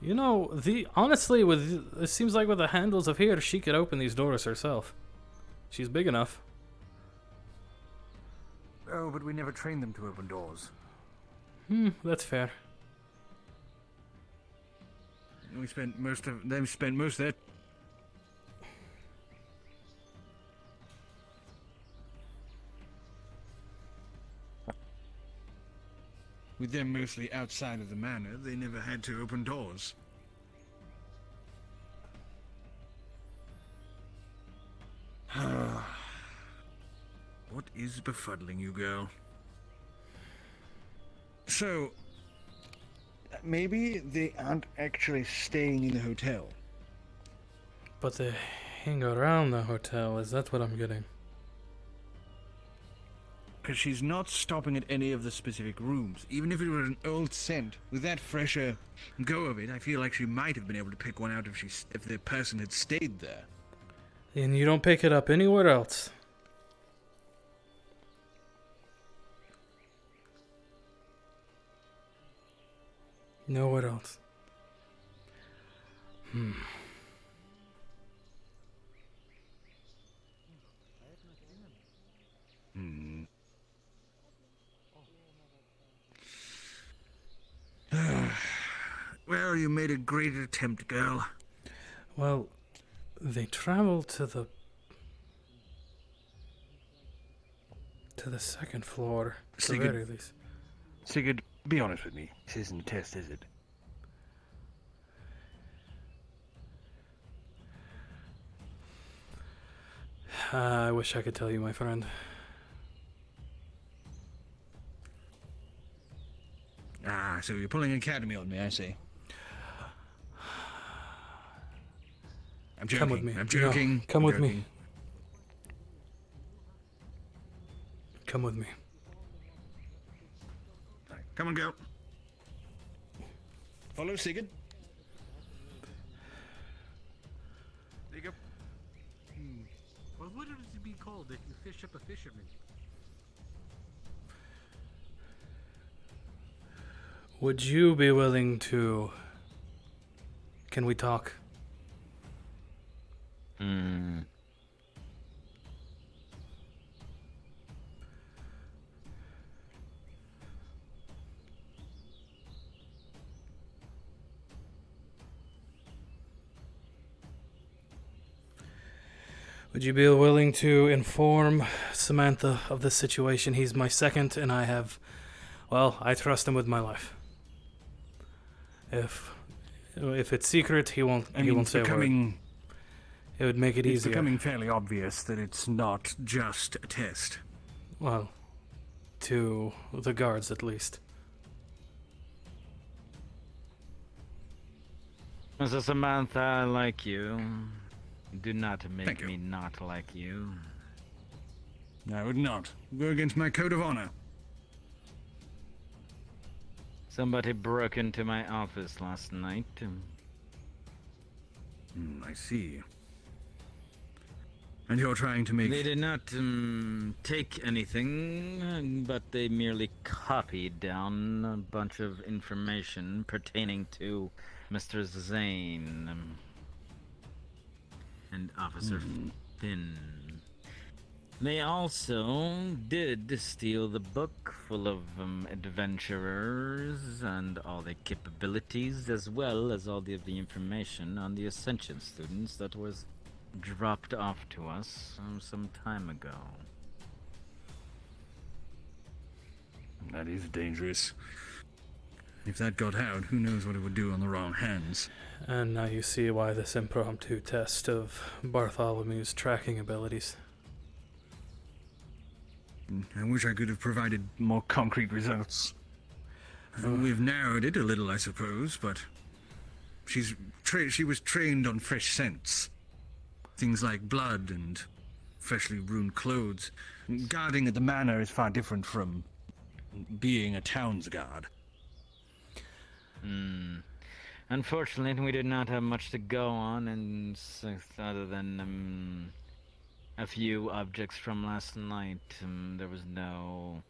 You know, honestly, it seems like with the handles of here, she could open these doors herself. She's big enough. Oh, but we never trained them to open doors. That's fair. We spent most of their with them mostly outside of the manor, they never had to open doors. What is befuddling you, girl? So, maybe they aren't actually staying in the hotel. But they hang around the hotel. Is that what I'm getting? Because she's not stopping at any of the specific rooms. Even if it were an old scent, with that fresher go of it, I feel like she might have been able to pick one out if the person had stayed there. And you don't pick it up anywhere else. Nowhere else. Well, you made a great attempt, girl. Well, they traveled to the second floor. At the very least. Sigurd, be honest with me. This isn't a test, is it? I wish I could tell you, my friend. Ah, so you're pulling academy on me, I see. I'm joking. Come with me. I'm joking. No, come I'm with joking. me. Come with me. Come and go. Follow Sigurd. There you go. Well, what would it be called if you fish up a fisherman? Would you be willing to... Can we talk? Would you be willing to inform Samantha of the situation? He's my second, and I have... Well, I trust him with my life. If it's secret, he won't say a word. It would make it It's easier. becoming fairly obvious that it's not just a test. Well, to the guards at least. Mrs. Samantha, I like you. Do not make me not like you. I would not go against my code of honor. Somebody broke into my office last night. I see. And you're trying to make... They did not take anything, but they merely copied down a bunch of information pertaining to Mr. Zane and Officer Finn. They also did steal the book full of adventurers and all the capabilities, as well as all the information on the Ascension students that was dropped off to us some time ago. That is dangerous. If that got out, who knows what it would do on the wrong hands. And now you see why this impromptu test of Bartholomew's tracking abilities. I wish I could have provided more concrete results. We've narrowed it a little, I suppose, but she was trained on fresh scents. Things like blood and freshly ruined clothes. Guarding at the manor is far different from being a town's guard. Unfortunately, we did not have much to go on, and other than a few objects from last night, there was no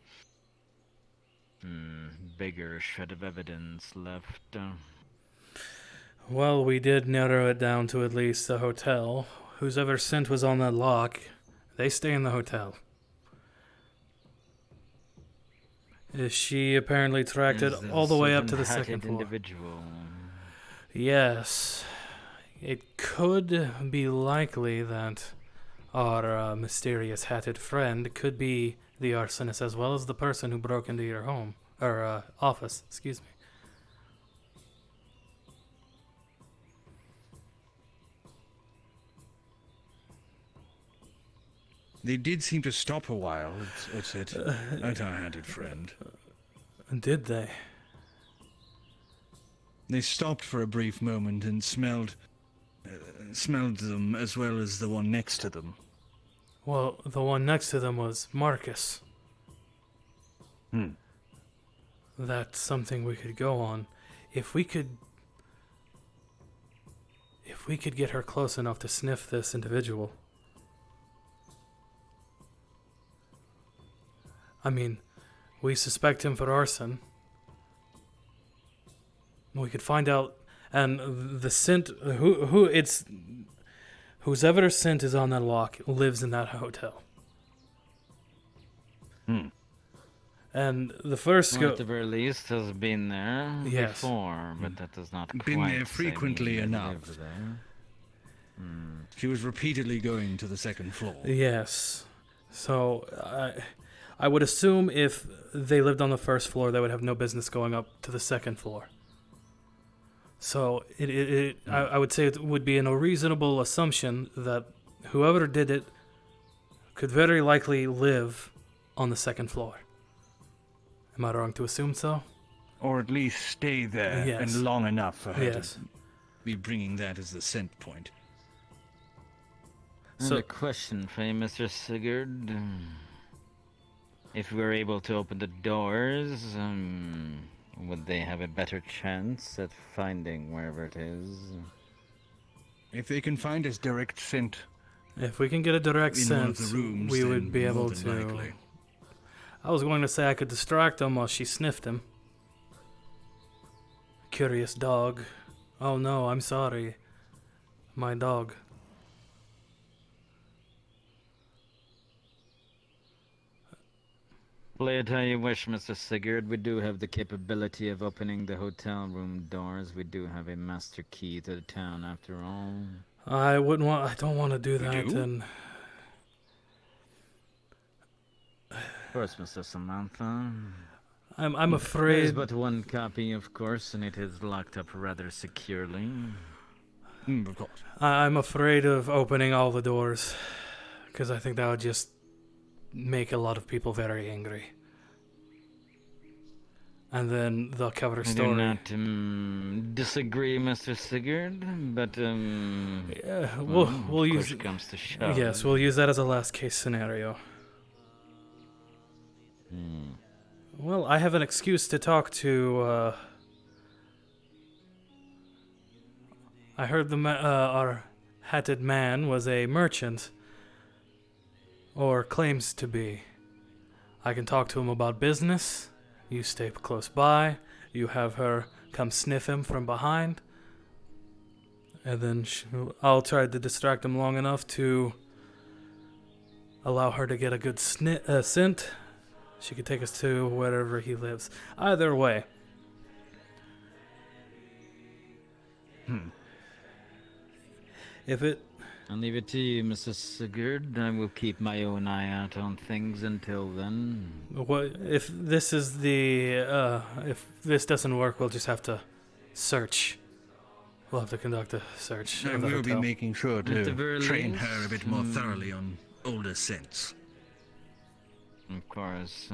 bigger shred of evidence left. Well, we did narrow it down to at least the hotel. Whoever scent was on that lock, they stay in the hotel. She apparently tracked it all the way up to the second floor. Individual. Yes. It could be likely that our mysterious hatted friend could be the arsonist as well as the person who broke into your home, or office, excuse me. They did seem to stop a while at our hatted friend. Did they? They stopped for a brief moment and smelled them as well as the one next to them. Well, the one next to them was Marcus. That's something we could go on. If we could get her close enough to sniff this individual. I mean, we suspect him for arson. We could find out, and the scent, whoever scent is on that lock lives in that hotel. And the first Well, at the very least, has been there before, but that does not been quite there frequently say enough. lived there. She was repeatedly going to the second floor. Yes. So, I would assume if they lived on the first floor, they would have no business going up to the second floor. So, I would say it would be a reasonable assumption that whoever did it could very likely live on the second floor. Am I wrong to assume so? Or at least stay there Yes. and long enough for her Yes. to be bringing that as the scent point. And a question for you, Mr. Sigurd. If we're able to open the doors, would they have a better chance at finding wherever it is? If they can find us direct scent. If we can get a direct In one of sense, the rooms, we then would be more able than to. likely. I was going to say I could distract him while she sniffed him. Curious dog. Oh no, I'm sorry. My dog. Play it how you wish, Mr. Sigurd. We do have the capability of opening the hotel room doors. We do have a master key to the town, after all. I wouldn't want. I don't want to do that. do? And Of course, Mr. Samantha. I'm There's afraid. but one copy, of course, and it is locked up rather securely. Of course. I'm afraid of opening all the doors, because I think that would just make a lot of people very angry. And then they'll cover the I story. do not disagree, Mr. Sigurd, but Yeah, well, we'll if use. push comes to shove. Yes, we'll use that as a last case scenario. Well, I have an excuse to talk to. I heard our hatted man was a merchant, or claims to be. I can talk to him about business. You stay close by. You have her come sniff him from behind, and then I'll try to distract him long enough to allow her to get a good scent. She could take us to wherever he lives. Either way. If it... I'll leave it to you, Mrs. Sigurd. I will keep my own eye out on things until then. What if this is the... if this doesn't work, we'll just have to search. We'll have to conduct a search. I of the will be hotel. making sure At the to very train least, her a bit more thoroughly on older scents. Of course.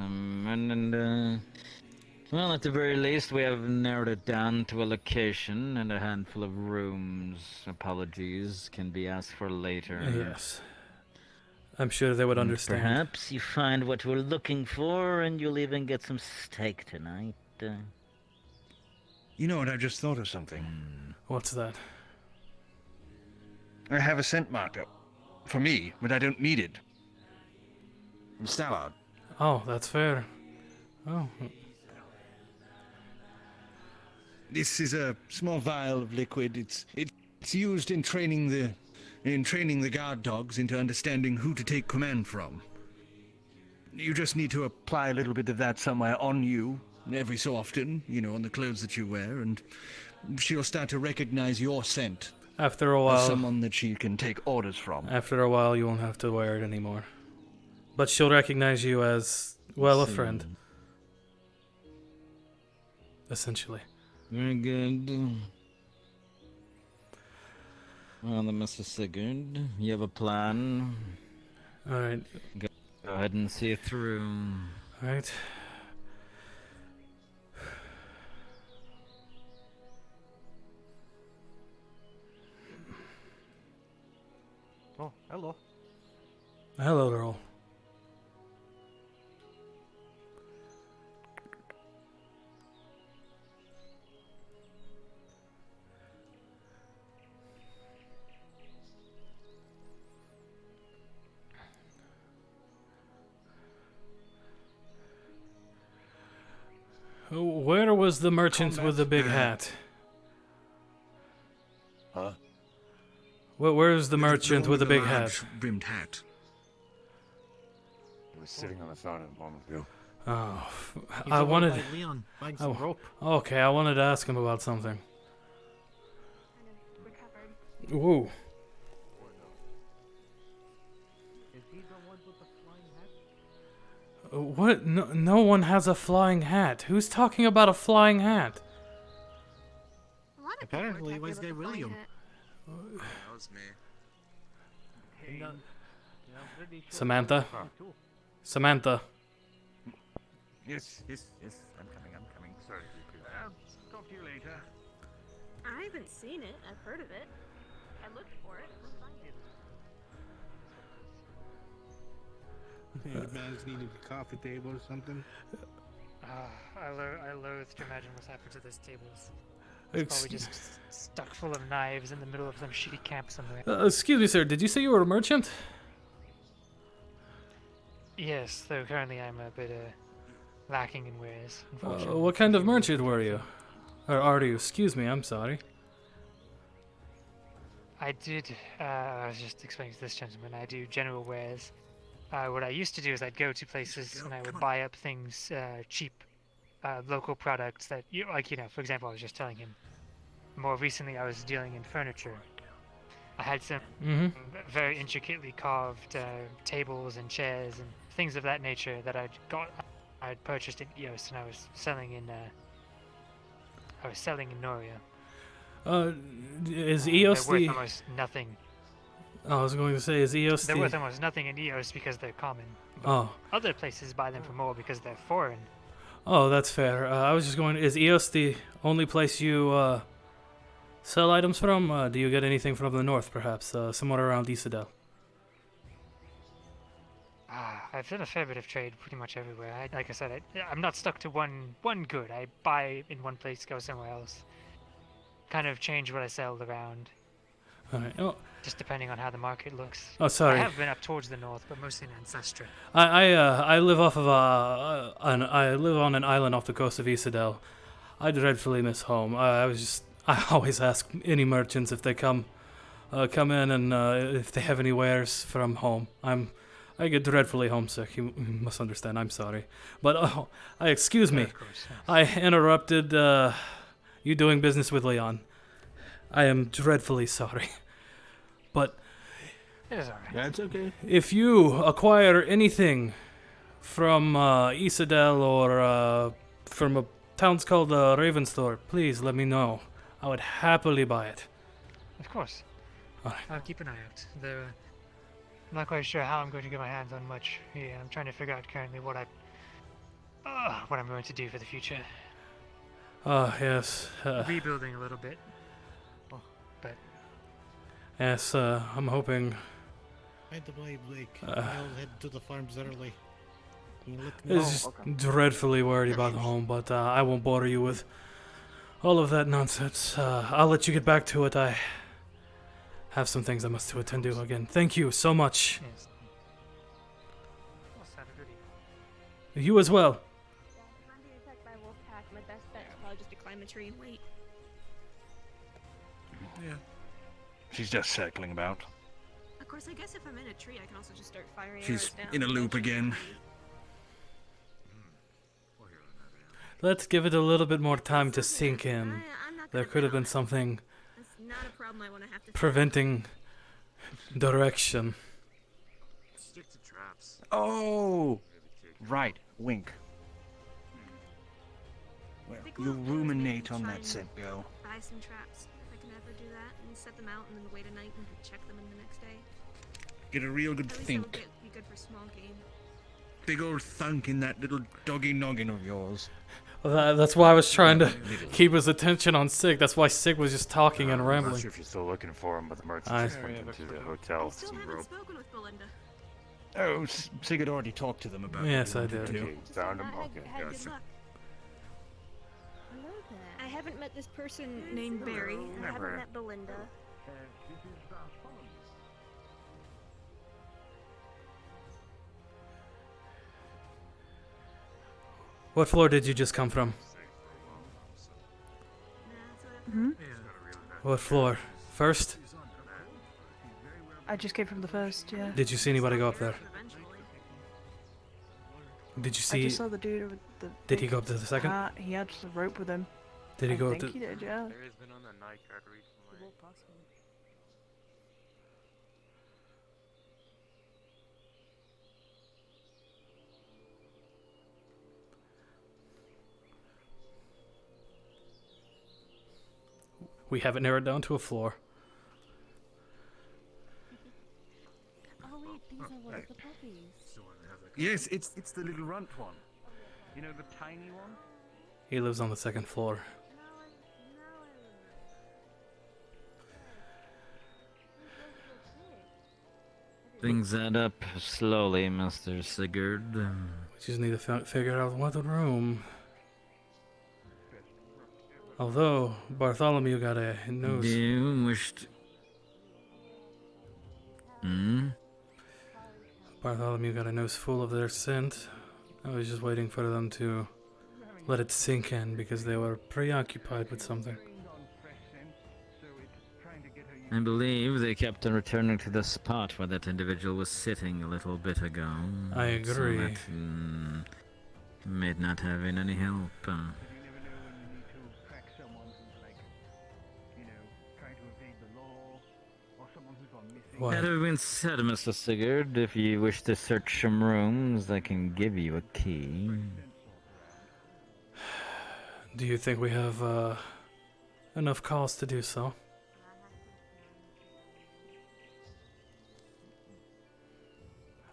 Well, at the very least, we have narrowed it down to a location and a handful of rooms. Apologies can be asked for later. Yes. I'm sure they would And understand. Perhaps you find what we're looking for, and you'll even get some steak tonight. You know what? I just thought of something. What's that? I have a scent marker. For me, but I don't need it. Stallard. Oh, that's fair. Oh. This is a small vial of liquid. It's used in training the guard dogs into understanding who to take command from. You just need to apply a little bit of that somewhere on you every so often, on the clothes that you wear, and she'll start to recognize your scent. After a As while... someone that she can take orders from. After a while, you won't have to wear it anymore. But she'll recognize you as, well, a friend. Essentially. Very good. Well, then, Mr. Sigurd, you have a plan. Alright. Go ahead and see it through. Alright. Oh, hello. Hello, Earl. Where was the merchant with the big hat? Huh? Where's the merchant with the big hat? Brimmed hat. He was sitting on the phone a moment ago. Oh, He's I over wanted. by Leon, buying some rope. Okay, I wanted to ask him about something. Whoa. Is he the one with the flying hat? What? No one has a flying hat. Who's talking about a flying hat? Apparently, it was guy William. That was me. Hey, I'm pretty sure Samantha? too. Samantha. Yes. I'm coming. Sorry. Talk to you later. I haven't seen it. I've heard of it. I looked for it. I couldn't find Maybe the man's needing a coffee table or something. I loathe to imagine what's happened to those tables. Ex- It's probably just stuck full of knives in the middle of some shitty camp somewhere. Excuse me, sir. Did you say you were a merchant? Yes, though currently I'm a bit lacking in wares, unfortunately. What kind of merchant were you? Or are you? Excuse me, I'm sorry. I was just explaining to this gentleman, I do general wares. What I used to do is I'd go to places and I would buy up things, cheap, local products that, for example, I was just telling him. More recently I was dealing in furniture. I had some very intricately carved tables and chairs and things of that nature that I'd purchased in Eos, and I was selling in Noria. Is Eos they're worth the... almost nothing. I was going to say, is Eos They're the... worth almost nothing in Eos because they're common. But Oh. Other places buy them for more because they're foreign. Oh, that's fair. I was just going... Is Eos the only place you sell items from? Do you get anything from the north, perhaps? Somewhere around Isidel? I've done a fair bit of trade pretty much everywhere. Like I said, I'm not stuck to one good. I buy in one place, go somewhere else. Kind of change what I sell around. Alright. Oh. Just depending on how the market looks. Oh, sorry. I have been up towards the north, but mostly in Ancestra. I live off of I live on an island off the coast of Isidel. I dreadfully miss home. I always ask any merchants if they come in and if they have any wares from home. I get dreadfully homesick. You must understand. I'm sorry, but excuse me. Of course, yes. I interrupted you doing business with Leon. I am dreadfully sorry, but it is alright. That's okay. if you acquire anything from Isidel or from a town's called Ravensthorpe, please let me know. I would happily buy it. Of course. Alright. I'll keep an eye out. Though I'm not quite sure how I'm going to get my hands on much. Yeah, I'm trying to figure out currently what I'm going to do for the future. Yes. Rebuilding a little bit. But Yes, I'm hoping. By the way, Blake, I'll head to the farms early. Can you look Is dreadfully worried about home, but I won't bother you with all of that nonsense. I'll let you get back to it. I have some things I must attend to again. Thank you so much. yes. Must have a good evening. You as well. If I'm being attacked by a wolf pack, my best bet is probably just to climb a tree and wait. Yeah. She's just circling about. Of course, I guess if I'm in a tree, I can also just start firing She's arrows down. in a loop again. Let's give it a little bit more time to sink in. I'm not There gonna could have fail been it. something That's not a problem I want to have to preventing direction. Stick to traps. Oh! Right, wink. Well, Think you about those, ruminate maybe on try that and scent, girl. buy some traps if I can ever do that, and set them out, and then wait a night and check them in the next day. Get a real good At least think. that'll be good for small game. Big old thunk in that little doggy noggin of yours. That's why I was trying to keep his attention on Sig. That's why Sig was just talking and I'm not rambling. sure if you're still looking for him, but the merchant I- just went into the hotel I with still some haven't rope. spoken with Belinda. Oh, Sigurd already talked to them about it. Yes, He I wanted did. to. Okay, found him? Had Okay, good gotcha. luck. Hello there. I haven't met this person named Barry. I Never. haven't met Belinda. What floor did you just come from? Hmm? What floor? First? I just came from the first, yeah. Did you see anybody go up there? Did you I see? just saw the dude with the. Did he go up to the second? He had just a rope with him. Did he go I up think to? he did, yeah. Barry's been on that night guard recently. We have it narrowed down to a floor. Oh wait, these are one of the puppies. Yes, it's the little runt one. You know, the tiny one? He lives on the second floor. Things add up slowly, Mr. Sigurd. We just need to figure out what room. Although Bartholomew got a nose. Do you wish to... Bartholomew got a nose full of their scent. I was just waiting for them to let it sink in because they were preoccupied with something. I believe they kept on returning to the spot where that individual was sitting a little bit ago. I agree. So that may not have been any help. That have been said, Mr. Sigurd. If you wish to search some rooms, I can give you a key. Do you think we have enough cause to do so?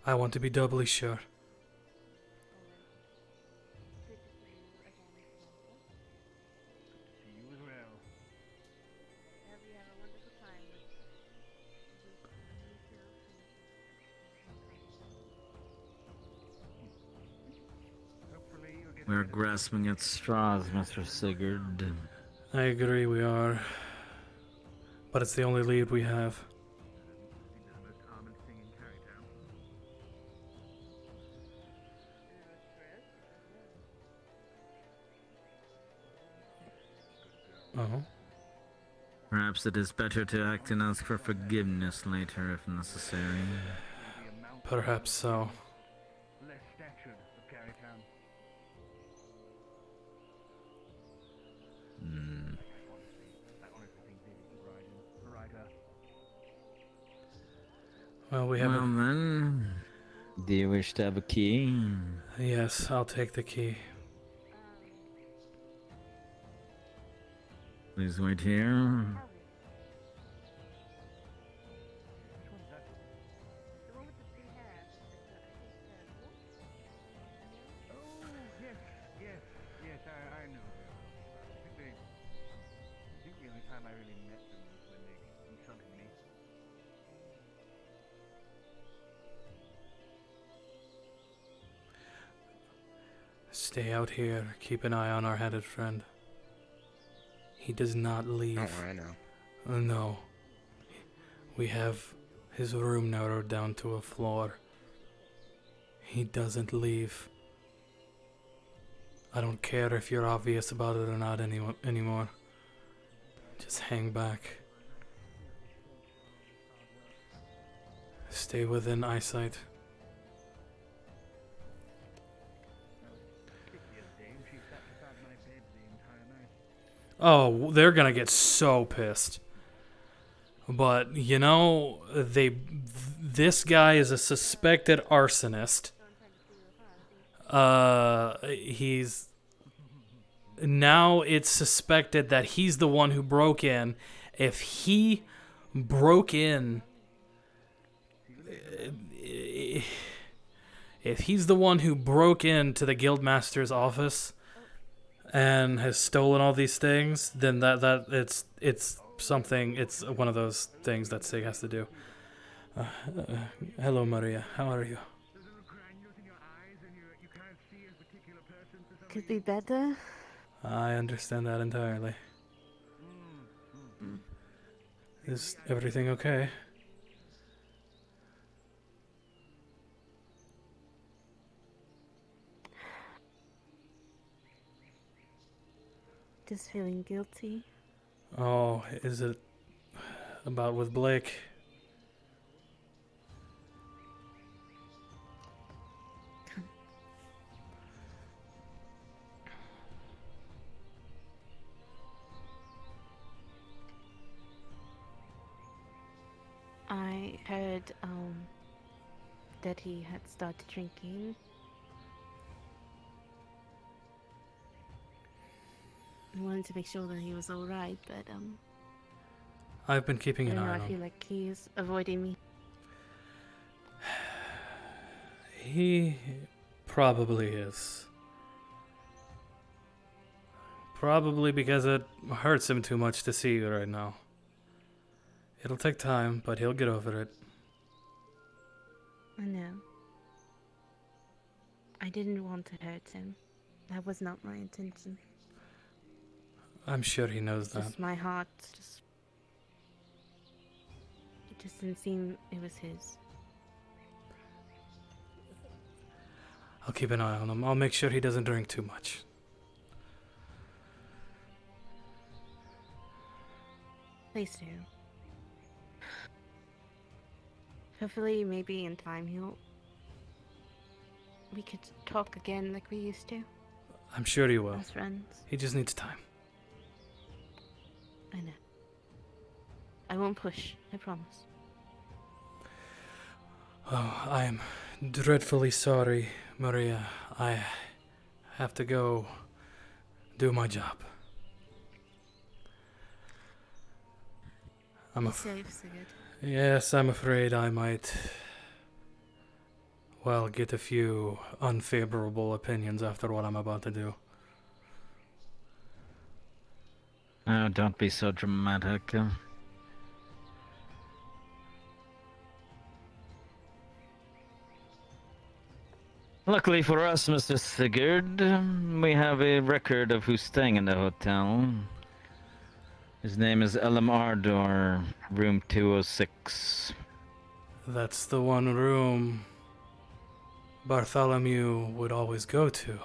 I want to be doubly sure. We're grasping at straws, Mr. Sigurd. I agree we are. But it's the only lead we have. Oh. Perhaps it is better to act and ask for forgiveness later if necessary. Perhaps so. Less stature of Cari Town. Well, we have Well then, do you wish to have a key? Yes, I'll take the key. Please wait here. Yes, I know. I think the only time I really met them was when they insulted me. Stay out here. Keep an eye on our headed friend. He does not leave. Oh, I know. No. We have his room narrowed down to a floor. He doesn't leave. I don't care if you're obvious about it or not anymore. Just hang back. Stay within eyesight. Oh, they're gonna get so pissed. But, you know, this guy is a suspected arsonist. Now it's suspected that he's the one who broke in. If he broke in, if he's the one who broke into the guildmaster's office and has stolen all these things, then it's something. It's one of those things that Sig has to do. Hello, Maria. How are you? Could be better. I understand that entirely. Is everything okay? Just feeling guilty. Oh, is it about with Blake? I heard that he had started drinking. I wanted to make sure that he was all right, but I've been keeping an eye on I feel him. like he is avoiding me. He probably is. Probably because it hurts him too much to see you right now. It'll take time, but he'll get over it. I know. I didn't want to hurt him. That was not my intention. I'm sure he knows that. Just my heart, it just didn't seem it was his. I'll keep an eye on him. I'll make sure he doesn't drink too much. Please do. Hopefully, maybe in time we could talk again like we used to. I'm sure he will. As friends. He just needs time. I know. I won't push, I promise. Oh, I am dreadfully sorry, Maria. I have to go do my job. Be safe, Sigurd. Yes, I'm afraid I might, well, get a few unfavorable opinions after what I'm about to do. Oh, don't be so dramatic. Luckily for us, Mr. Sigurd, we have a record of who's staying in the hotel. His name is Elam Ardor, room 206. That's the one room Bartholomew would always go to.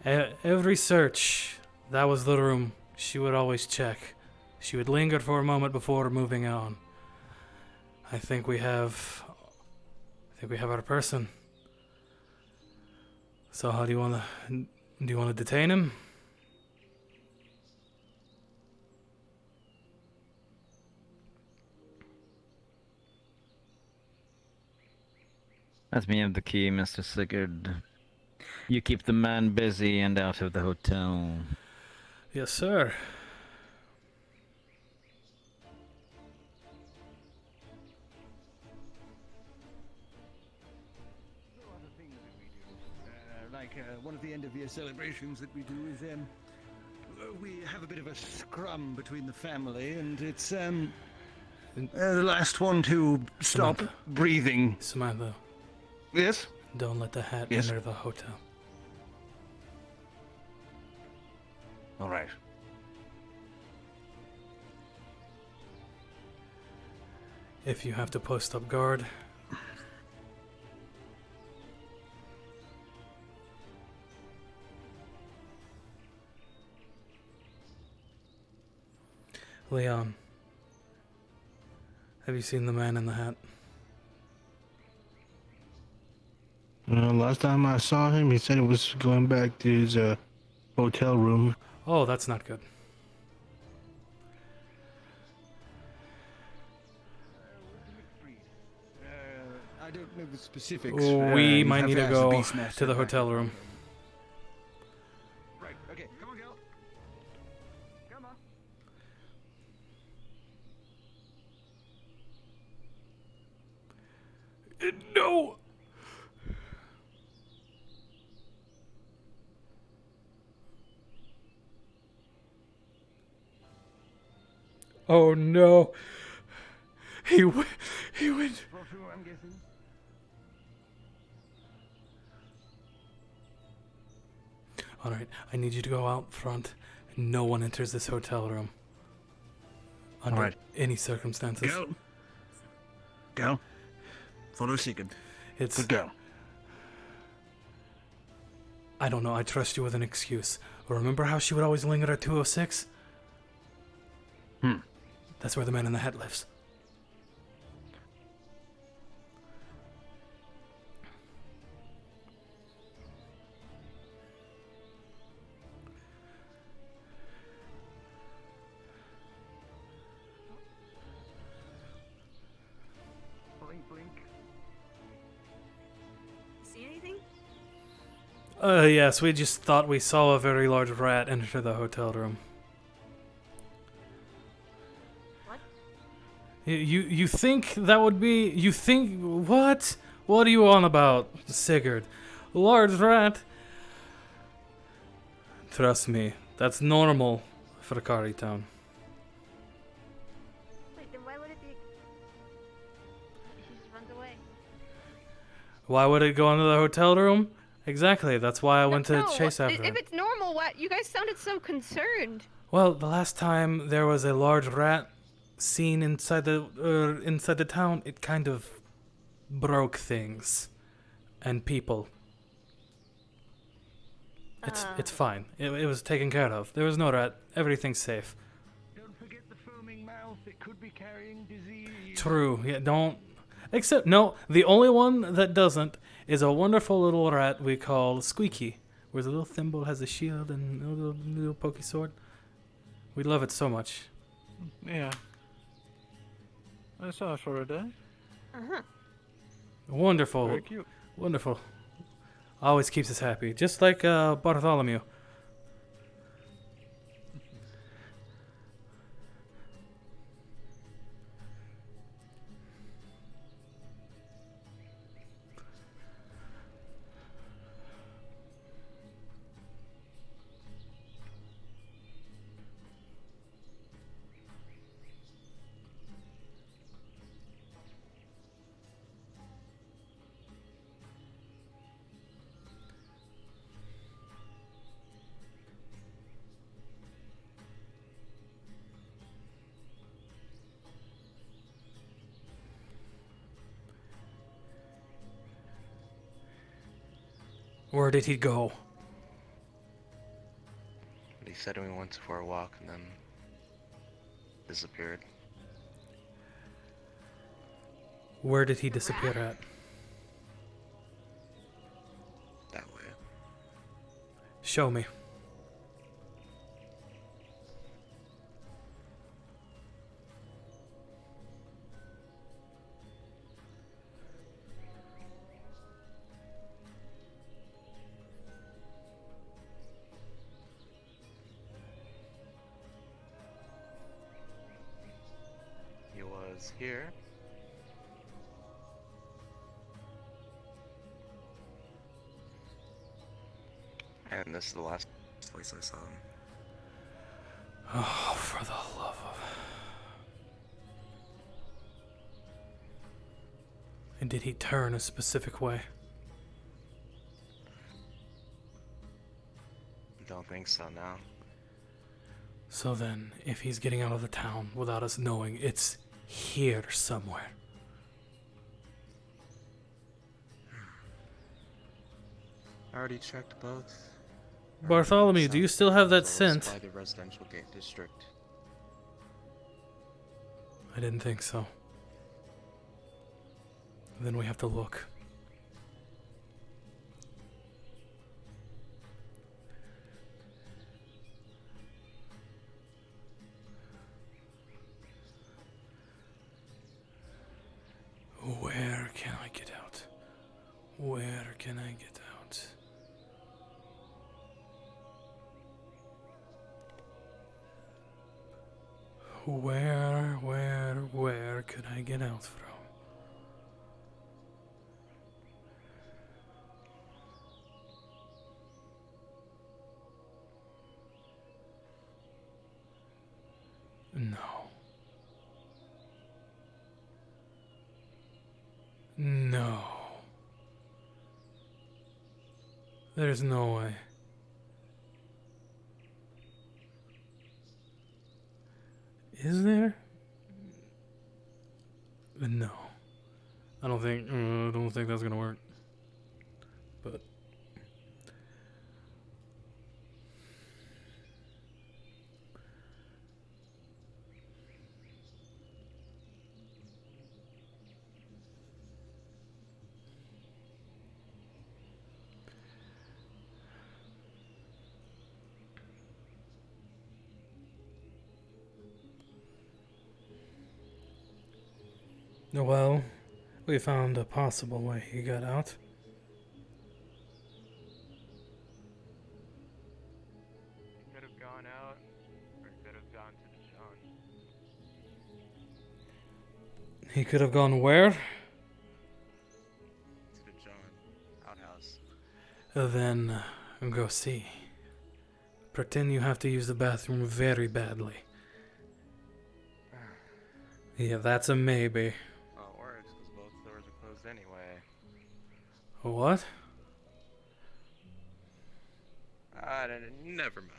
Every search, that was the room she would always check. She would linger for a moment before moving on. I think we have our person. So how do you want to detain him? Let me have the key, Mr. Sigurd. You keep the man busy and out of the hotel. Yes, sir. One of the end-of-year celebrations that we do is, we have a bit of a scrum between the family, and it's, the last one to stop Samantha. breathing. Samantha. Yes? Don't let the hat Yes. enter the hotel. All right. If you have to post up guard, Leon, have you seen the man in the hat? Last time I saw him, he said he was going back to his hotel room. Oh, that's not good. I don't know the specifics. We You'd might have need to ask the go Beastmaster to the back. hotel room. Right, okay, come on, girl. Come on. No! Oh no! He went. I'm guessing. All right, I need you to go out front. No one enters this hotel room. Under All right. any circumstances. Go. Go. Follow Sigurd. It's Good girl. I don't know. I trust you with an excuse. Remember how she would always linger at 206? That's where the man in the hat lives. Blink, blink. See anything? Yes, we just thought we saw a very large rat enter the hotel room. What? You think that would be... You think... What? What are you on about, Sigurd? Large rat? Trust me, that's normal for Cari town. Why would it go into the hotel room? Exactly. That's why I went to No, chase after if it. it's normal, what? You guys sounded so concerned. Well, the last time there was a large rat seen inside the town, it kind of broke things and people. It's fine. It was taken care of. There was no rat. Everything's safe. Don't forget the foaming mouth. It could be carrying disease. True. Yeah, don't. Except, no, the only one that doesn't is a wonderful little rat we call Squeaky, where the little thimble has a shield and a little pokey sword. We love it so much. Yeah. I saw it for a day. Uh-huh. Wonderful. Very cute. Wonderful. Always keeps us happy. Just like Bartholomew. Where did he go? He said we went for a walk and then disappeared. Where did he disappear at? That way. Show me. He was here. And this is the last place I saw him. Oh, for the love of... And did he turn a specific way? Don't think so now. So then, if he's getting out of the town without us knowing, it's here somewhere. I already checked both. Bartholomew, do you still have that as well as scent? by the residential gate district. I didn't think so. Then we have to look. Where can I get out? Where can I get out? Where could I get out from? No. No. There's no way. Is there? No. I don't think that's gonna work. But well, we found a possible way he got out. He could have gone out, or he could have gone to the John. He could have gone where? To the John outhouse. Then go see. Pretend you have to use the bathroom very badly. Yeah, that's a maybe. Oh, it works, because both doors are closed anyway. What? Never mind.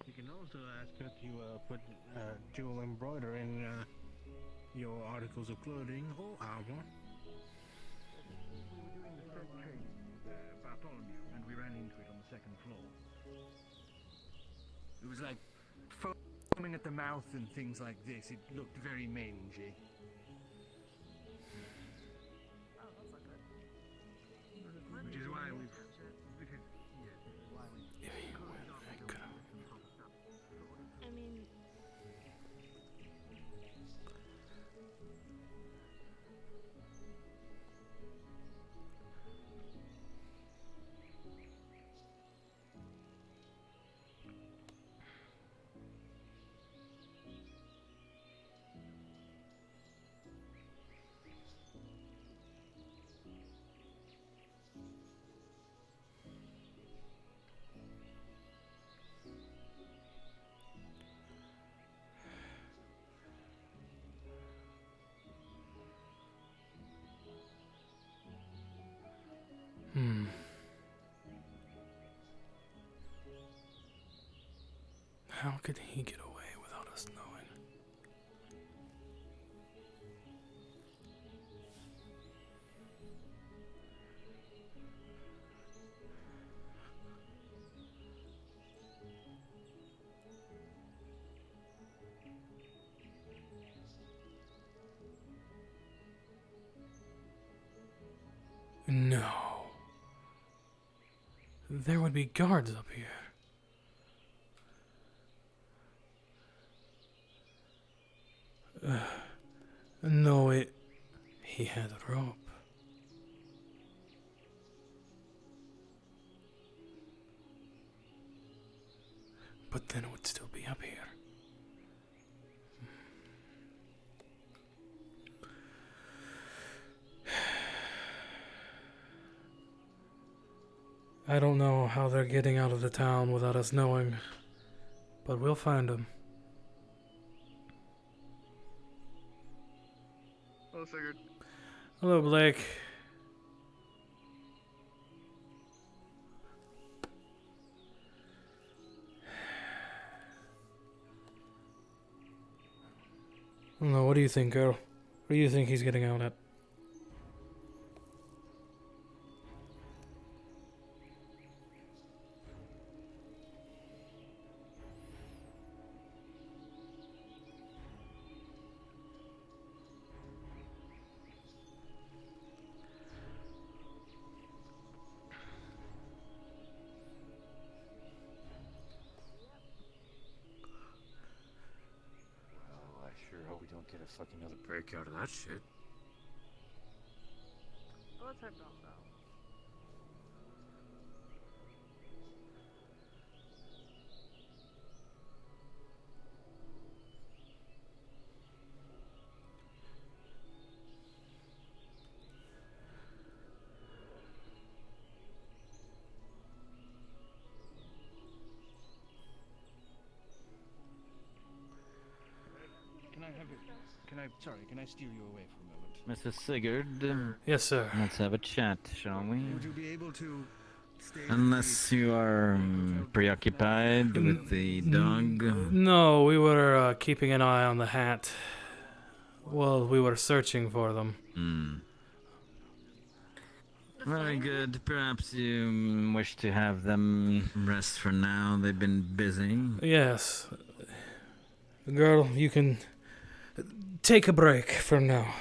You can also ask that you put jewel embroider in your articles of clothing or armor. We were doing the set trade with Bartholomew, and we ran into it on the second floor. It was like foaming at the mouth and things like this. It looked very mangy. Which is why we've... I mean, How could he get away without us knowing? No. There would be guards up here. No, he had a rope. But then it would still be up here. I don't know how they're getting out of the town without us knowing, but we'll find them. Hello, Sigurd. Hello, Blake. No, what do you think, girl? What do you think he's getting out at? Well, I sure hope we don't get a fucking another break out of that shit. Let's hope not, though. Can I steer you away for a moment? Mr. Sigurd. Yes, sir. Let's have a chat, shall we? Would you be able to stay... Unless you are preoccupied with the dog. No, we were keeping an eye on the hat. Well, we were searching for them. Very good. Perhaps you wish to have them rest for now. They've been busy. Yes. Girl, you can take a break for now.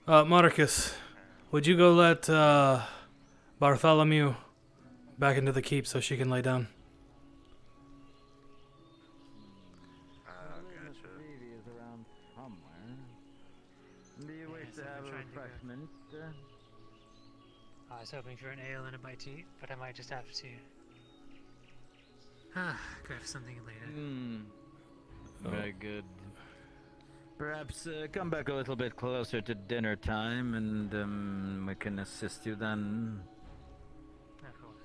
Marcus, would you go let Bartholomew back into the keep so she can lay down? Gotcha. Is around somewhere. Do you wish to have a refreshment? I was hoping for an ale and a bite to eat, but I might just have to grab something later. Very good. Perhaps come back a little bit closer to dinner time, and we can assist you then. Of course.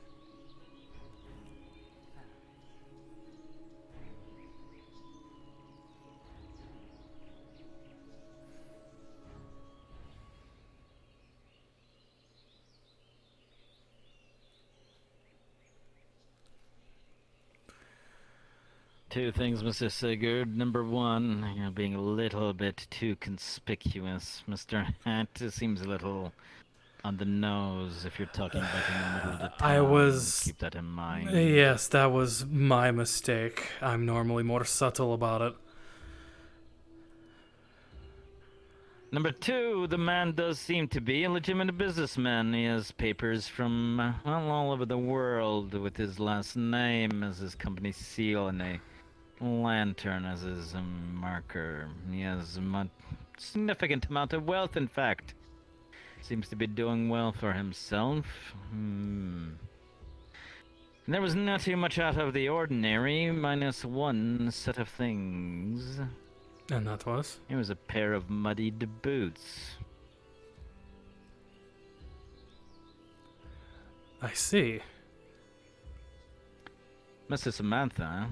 Two things, Mr. Sigurd. Number one, you're being a little bit too conspicuous. Mr. Hat seems a little on the nose if you're talking back in the middle of the town. I was... Keep that in mind. Yes, that was my mistake. I'm normally more subtle about it. Number two, the man does seem to be a legitimate businessman. He has papers from, well, all over the world with his last name as his company seal and a lantern as his marker. He has a significant amount of wealth, in fact. Seems to be doing well for himself. There was not too much out of the ordinary, minus one set of things. And that was? It was a pair of muddied boots. I see. Mrs. Samantha,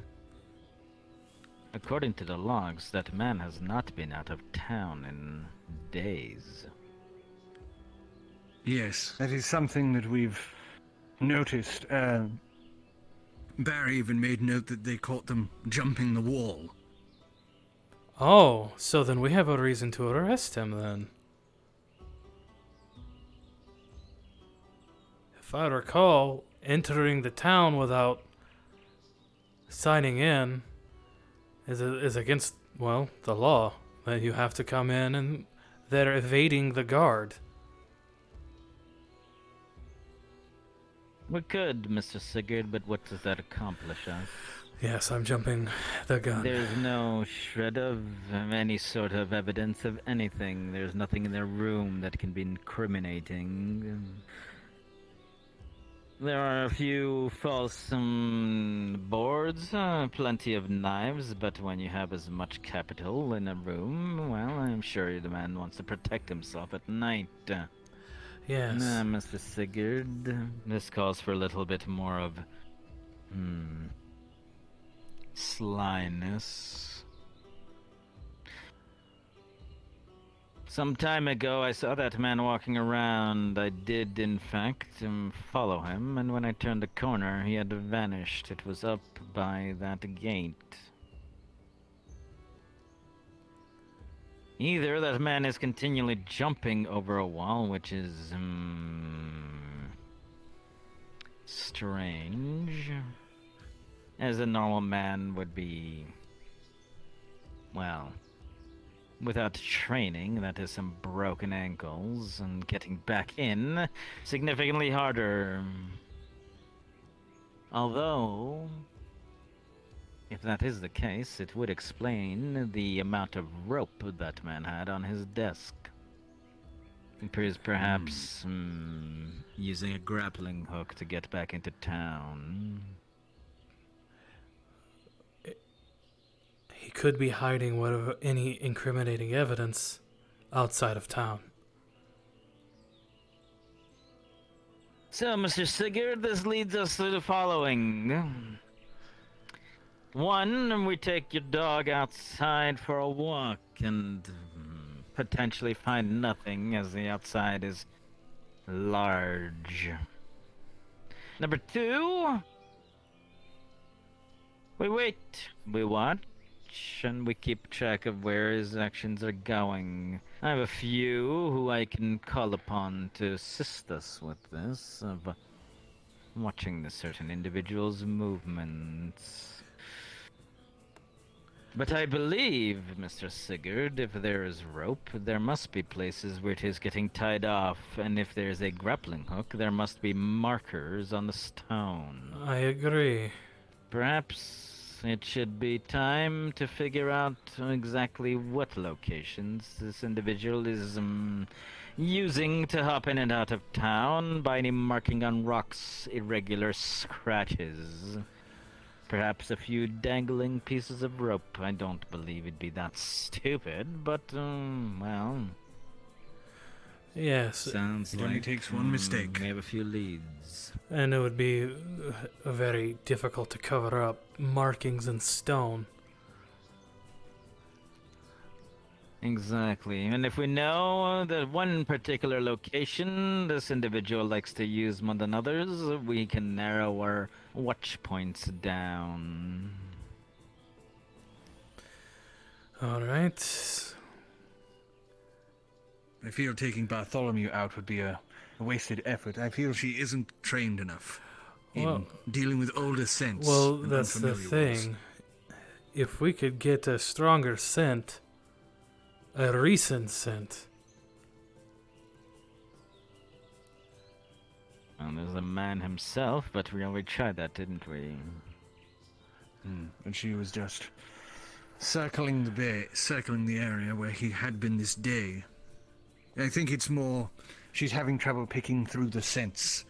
according to the logs, that man has not been out of town in days. Yes, that is something that we've noticed. Barry even made note that they caught them jumping the wall. Oh, so then we have a reason to arrest him then. If I recall, entering the town without signing in is against, well, the law. That you have to come in and they're evading the guard. We could, Mr. Sigurd, but what does that accomplish us? Yes, I'm jumping the gun. There's no shred of any sort of evidence of anything. There's nothing in their room that can be incriminating. There are a few false boards, plenty of knives, but when you have as much capital in a room, well, I'm sure the man wants to protect himself at night. Yes. Mr. Sigurd, this calls for a little bit more of, slyness. Some time ago, I saw that man walking around. I did, in fact, follow him, and when I turned the corner, he had vanished. It was up by that gate. Either that man is continually jumping over a wall, which is, strange, as a normal man would be, well, without training, that is some broken ankles, and getting back in significantly harder. Although, if that is the case, it would explain the amount of rope that man had on his desk. He appears perhaps using a grappling hook to get back into town. He could be hiding whatever any incriminating evidence outside of town. So, Mr. Sigurd, this leads us to the following. One, we take your dog outside for a walk and potentially find nothing, as the outside is large. Number two, we wait, we watch, and we keep track of where his actions are going. I have a few who I can call upon to assist us with this, of watching the certain individual's movements. But I believe, Mr. Sigurd, if there is rope, there must be places where it is getting tied off, and if there's a grappling hook, there must be markers on the stone. I agree. Perhaps it should be time to figure out exactly what locations this individual is using to hop in and out of town by any marking on rocks, irregular scratches. perhaps a few dangling pieces of rope. I don't believe it'd be that stupid, but, well... Yes. Sounds It like only takes one mistake. we have a few leads. And it would be very difficult to cover up markings in stone. Exactly. And if we know that one particular location this individual likes to use more than others, we can narrow our watch points down. Alright. I feel taking Bartholomew out would be a wasted effort. I feel She isn't trained enough in Well- dealing with older scents. Well, and that's the unfamiliar ones. thing. If we could get a stronger scent, a recent scent. Well, there's the man himself, but we already tried that, didn't we? And she was just Circling the area where he had been this day. I think it's more... She's having trouble picking through the scents.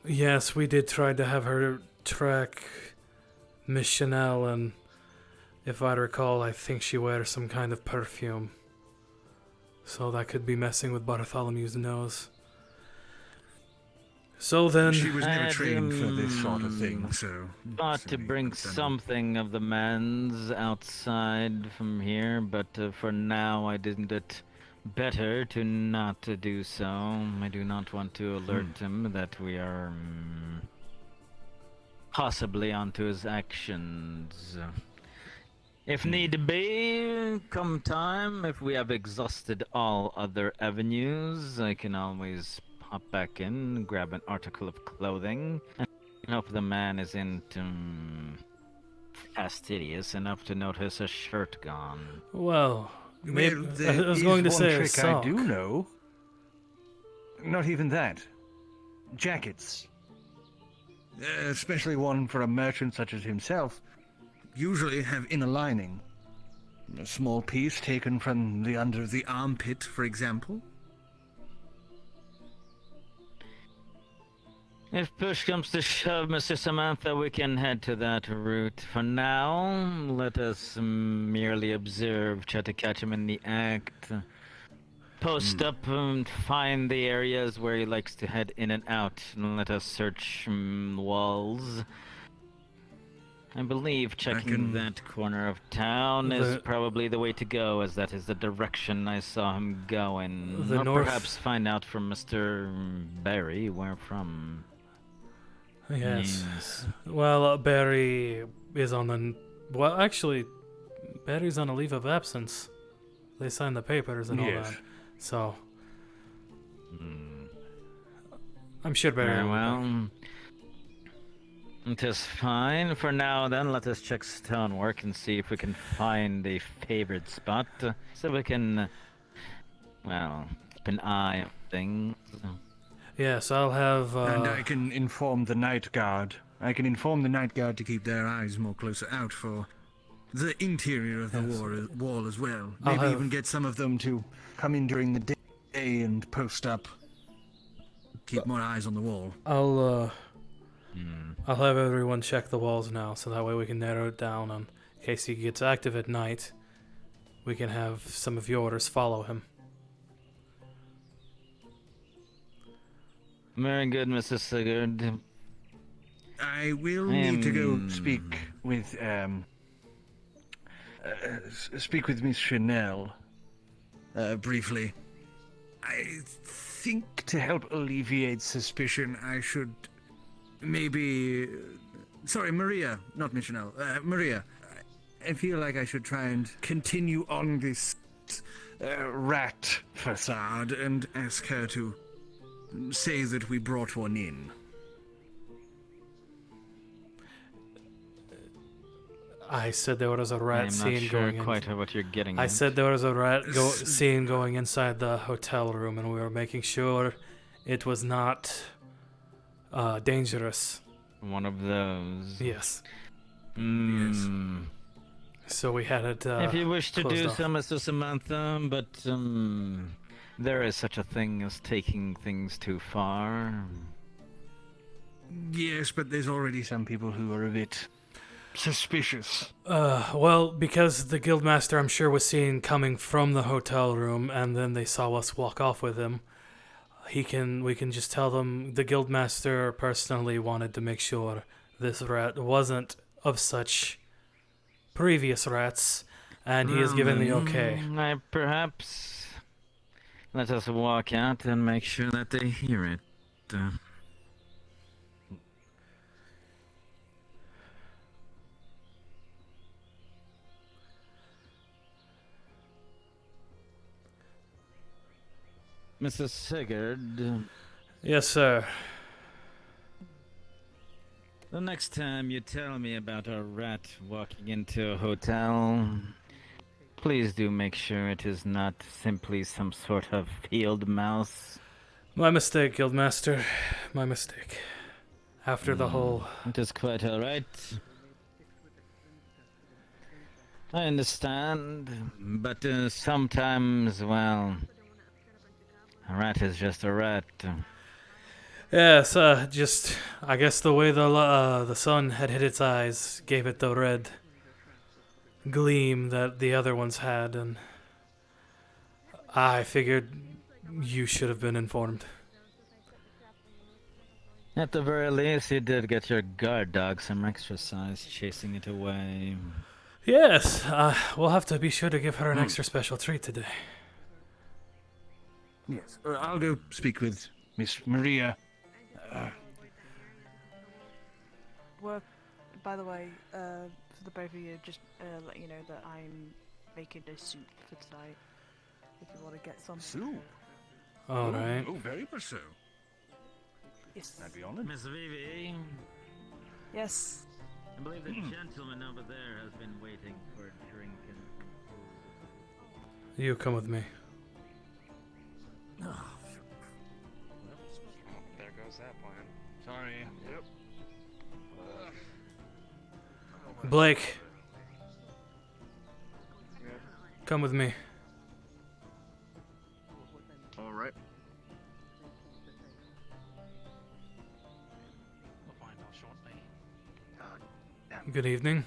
Yes, we did try to have her track Miss Chanel, and if I recall, I think she wears some kind of perfume. So that could be messing with Bartholomew's nose. So then... She was never I'd, trained for this sort of thing, so... Thought to bring something of the man's outside from here, but for now I deemed it better to not to do so. I do not want to alert him that we are possibly onto his actions. If need be, come time, if we have exhausted all other avenues, I can always hop back in, grab an article of clothing, and hope the man isn't fastidious enough to notice a shirt gone. Well, maybe, I was is going to one say a trick I sock. do know. Not even that. Jackets. Especially one for a merchant such as himself. Usually have In a lining. A small piece taken from the under of the armpit, for example. If push comes to shove, Mr. Samantha, we can head to that route. For now, let us merely observe, try to catch him in the act. Post up and find the areas where he likes to head in and out, and let us search walls. I believe checking that corner of town is probably the way to go, as that is the direction I saw him going. The or north- perhaps find out from Mr. Barry where from. Yes. Well, Barry is on the... Well, actually, Barry's on a leave of absence. They signed the papers and all Yes. that. So... I'm sure Barry... Very will be back. well. It is fine. For now, then, let us check stonework and see if we can find a favored spot, so we can, well, keep an eye on things. Yes, I'll have... and I can inform the night guard. I can inform the night guard to keep Their eyes more closer out for the interior of the wall as well. I'll Maybe have- even get some of them them to come in during the day and post up. keep more eyes on the wall. I'll have everyone check the walls now, so that way we can narrow it down, and in case he gets active at night, we can have some of yours follow him. Very good, Mrs. Sigurd. I will need to go Speak with speak with Miss Chanel. Briefly. I think to help alleviate suspicion, I should maybe... Sorry, Maria, not Miss Chanel. Maria, I feel like I should try and continue on this rat facade and ask her to say that we brought one in. I said there was a rat I'm not scene sure going in. quite what you're getting I at. said there was a rat scene going inside the hotel room, and we were making sure it was not dangerous. One of those. Yes. Yes. So we had it. If you wish to closed do off. so, Mr. Samantha, but there is such a thing as taking things too far. Yes, but there's already some people who are a bit suspicious. Well, because the guildmaster, I'm sure, was seen coming from the hotel room, and then they saw us walk off with him. We can just tell them the guildmaster personally wanted to make sure this rat wasn't of such previous rats, and he has given the okay. Perhaps let us walk out and make sure that they hear it. Mr. Sigurd. Yes, sir. The next time you tell me about a rat walking into a hotel, please do make sure it is not simply some sort of field mouse. My mistake, Guildmaster. My mistake. After the whole... It is quite alright. I understand, but sometimes, well, a rat is just a rat. Yes, just... I guess the way the sun had hit its eyes gave it the red gleam that the other ones had, and I figured you should have been informed. At the very least, you did get your guard dog some exercise chasing it away. Yes, we'll have to be sure to give her an extra special treat today. Yes, I'll go speak with Miss Maria. Work. By the way, for the both of you, just let you know that I'm making a soup for tonight. If you want to get some soup. All right. Oh, very much so. Yes. I'd be honored. Miss Vivi, Yes. I believe the gentleman over there has been waiting for a drink and some food. You come with me. There goes that plan. Sorry. Yep. Blake. Come with me. All right. We'll find out shortly. Good evening.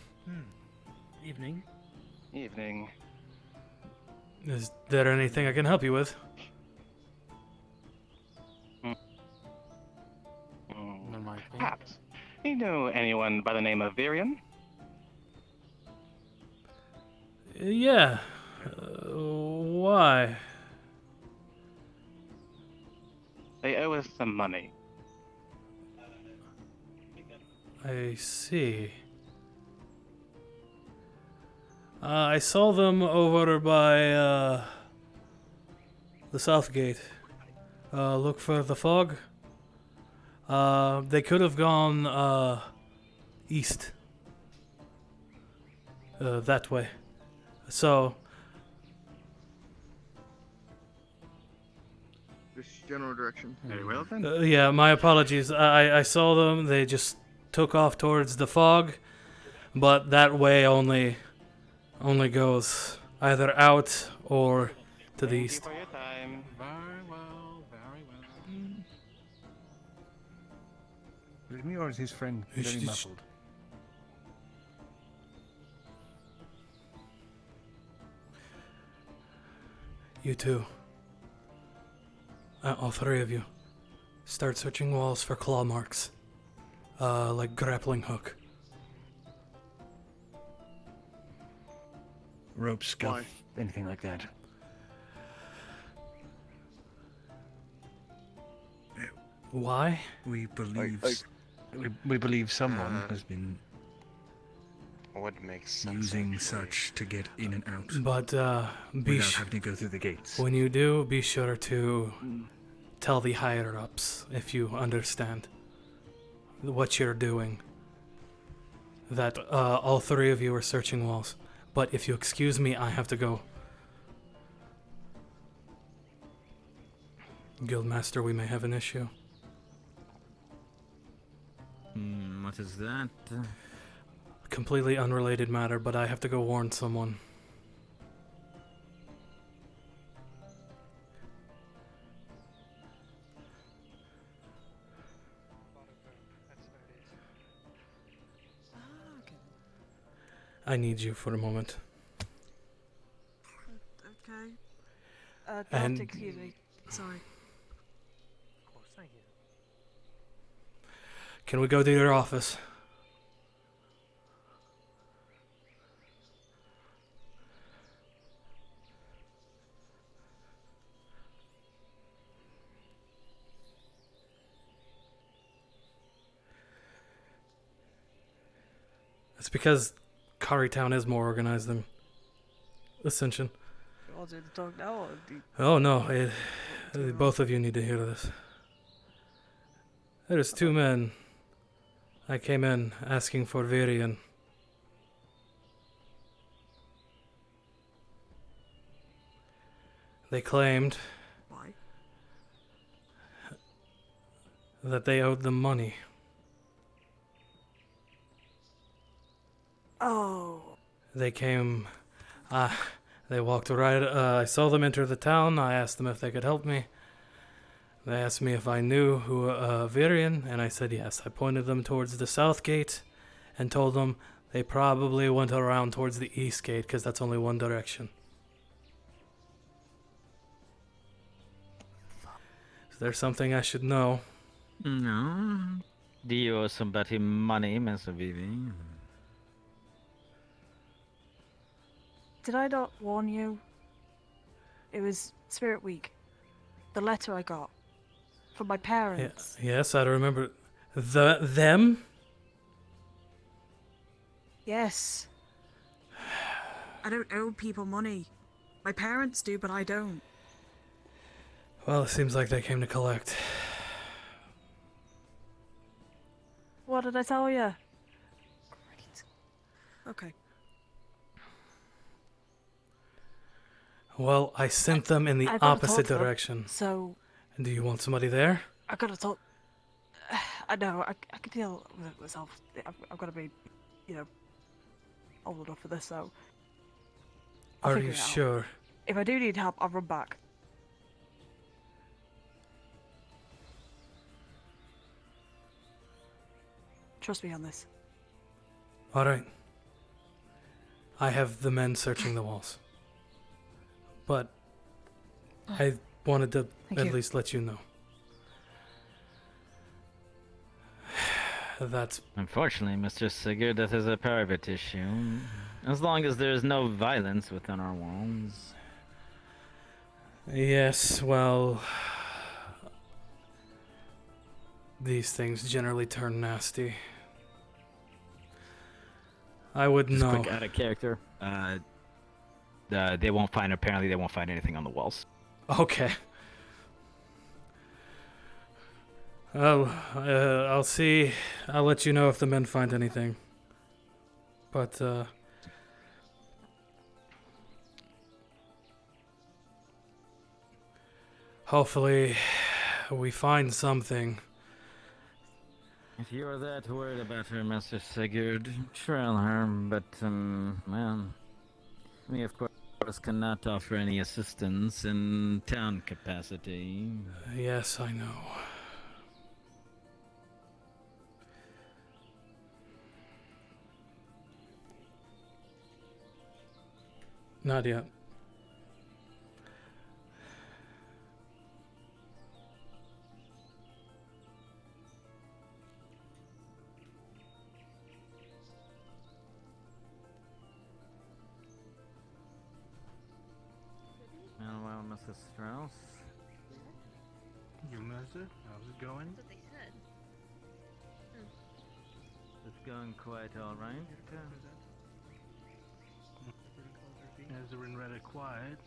Evening. Evening. Is there anything I can help you with? Perhaps. You know anyone by the name of Virion? Yeah. Why? They owe us some money. I see. I saw them over by the south gate. Look for the fog. They could have gone east. That way. So, Just general direction. Very well then. yeah, my apologies. I saw them. They just took off towards the fog, but that way only goes either out or to the east. Thank you for your time. Very well, very well. Is it me or is his friend very muffled? You two. All three of you. Start searching walls for claw marks. Like grappling hook. Rope, scuff, anything like that. Why? We believe We believe someone has been What makes sense? using such to get in and out. But without having to go through the gates. when you do, be sure to tell the higher ups if you understand what you're doing. That all three of you are searching walls. But if you excuse me, I have to go. Guildmaster, we may have an issue. What is that? Completely unrelated matter, but I have to go warn someone. I need you for a moment. Okay. And- Excuse me. Sorry. Of course, thank you. Can we go to your office? It's because Cari Town is more organized than Ascension. You want to talk now, or do you... Oh no, both of you need to hear this. There's two men. I came in asking for Virion. They claimed Why? that they owed them money. Oh. They came, they walked right, I saw them enter the town. I asked them if they could help me. They asked me if I knew who Virion, and I said yes. I pointed them towards the south gate and told them they probably went around towards the east gate because that's only one direction. Is there something I should know? No. Do you owe somebody money, Mr. Vivi? Did I not warn you? It was Spirit Week. The letter I got from my parents. Yes, I remember. Them? Yes. I don't owe people money. My parents do, but I don't. Well, it seems like they came to collect. What did I tell you? Great. Okay. Well, I sent them in the I gotta opposite talk to them, direction. So And do you want somebody there? I gotta talk. I know. I can deal with it myself. I've got to be, old enough for this. So. I'll Are figure you it out. sure? If I do need help, I'll run back. Trust me on this. All right. I have the men searching the walls. But I wanted to Thank at you. least let you know. That's Unfortunately, Mr. Sigurd, that is a private issue. As long as there is no violence within our walls. yes, well, these things generally turn nasty. I would Just know. quick out of character. They won't find. Apparently, they won't find anything on the walls. Okay. I'll see. I'll let you know if the men find anything. But, hopefully we find something. If you are that worried about her, Mr. Sigurd, trail her. But, well, we of course cannot offer any assistance in town capacity. Yes, I know. Not yet. Well, Mrs. Strauss. You master? How's it going? That's what they said. It's going quite all right. Ezra rather quiet.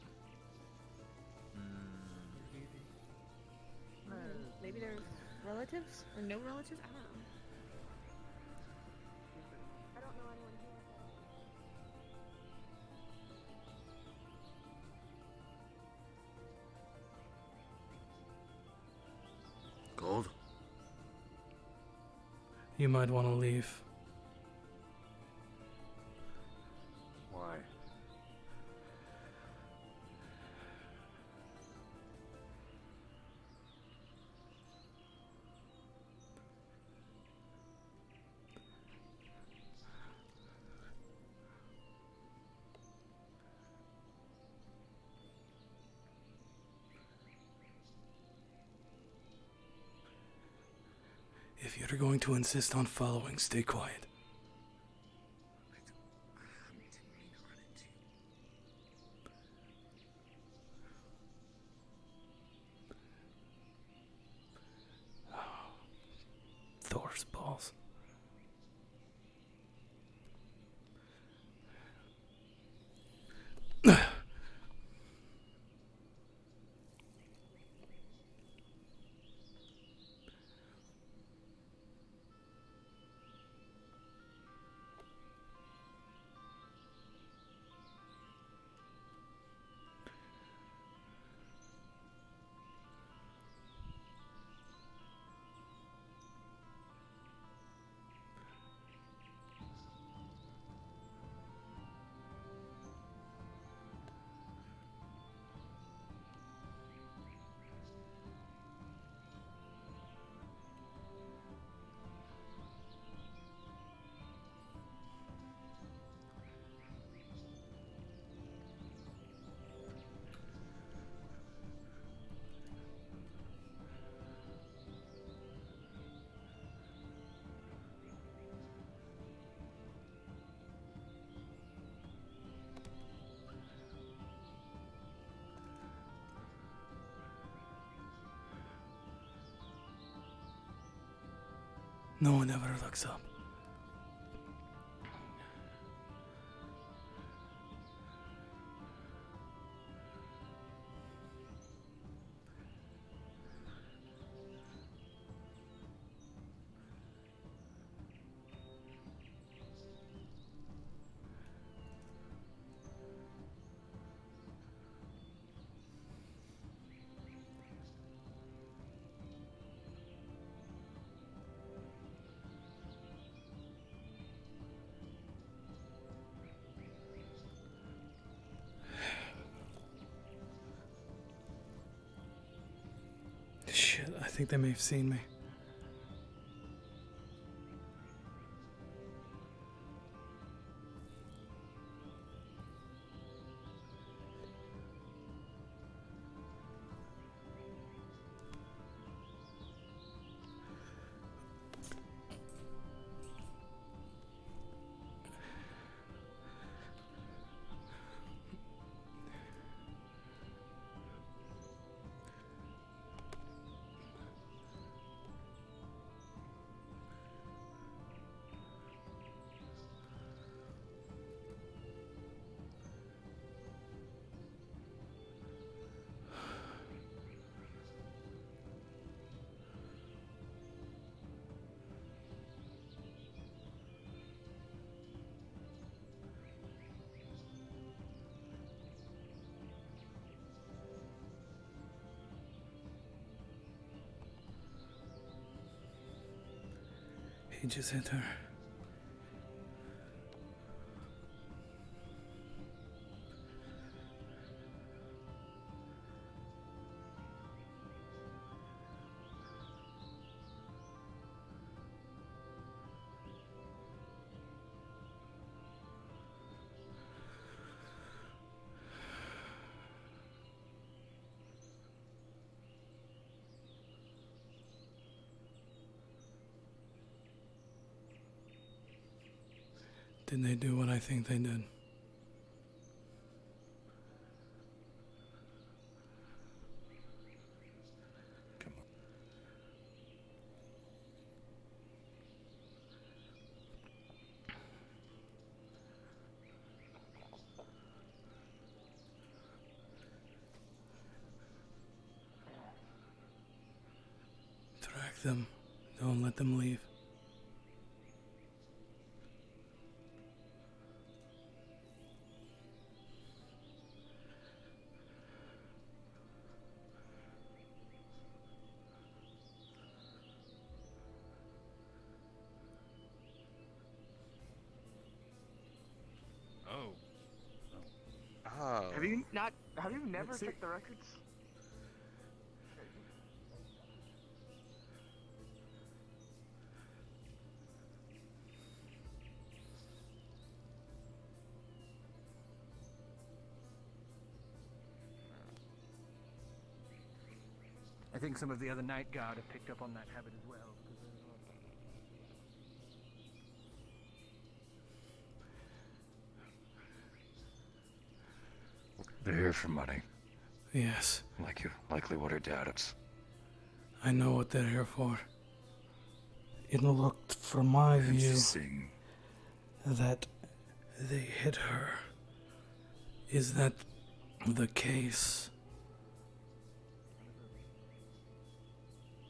Maybe they're relatives or no relatives. I don't know. I don't know anyone here. Gold? You might want to leave. Why? you're going to insist on following, stay quiet. Thor's balls. No one ever looks up. Shit, I think they may have seen me. He just hit her. Did they do what I think they did? Track them. Don't let them leave. Oh. Have you never checked the records? I think some of the other night guard have picked up on that habit as well. They're here for money. Yes, Like you likely would her dads. I know what they're here for. It looked, from my view, Interesting. that they hit her. Is that the case?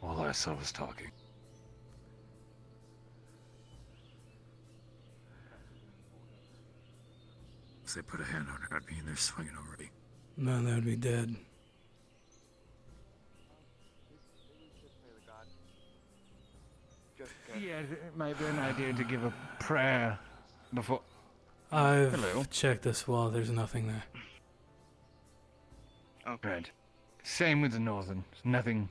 All I saw was talking. If they put a hand on her, I'd mean they're swinging already. Man, they would be dead. Yeah, it might be an idea to give a prayer before. I've Hello. checked this wall, there's nothing there. Right. Same with the northern. Nothing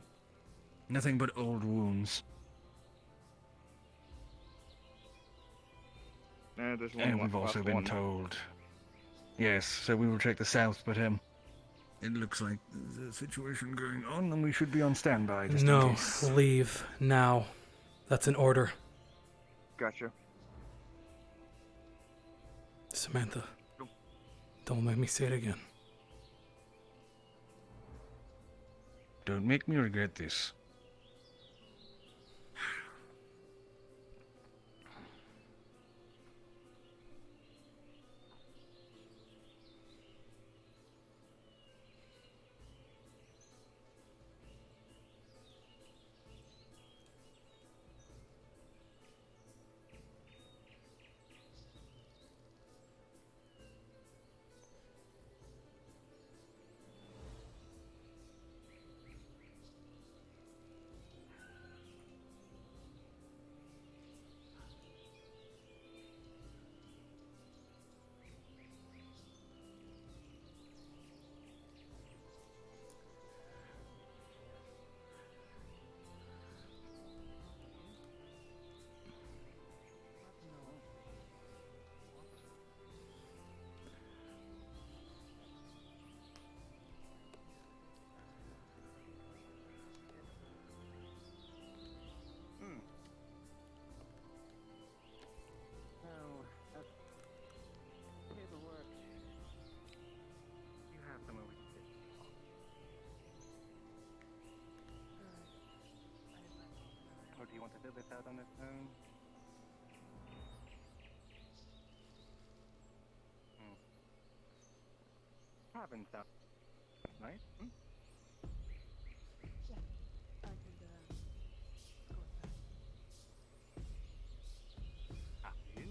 but old wounds. No, there's one. And we've also been told. Yes, so we will check the south, but it looks like there's a situation going on. and we should be on standby just in No, case. leave now. That's an order. Gotcha. Samantha, don't make me say it again. Don't make me regret this. Or do you want to fill this out on its own? Haven't that nice? After you.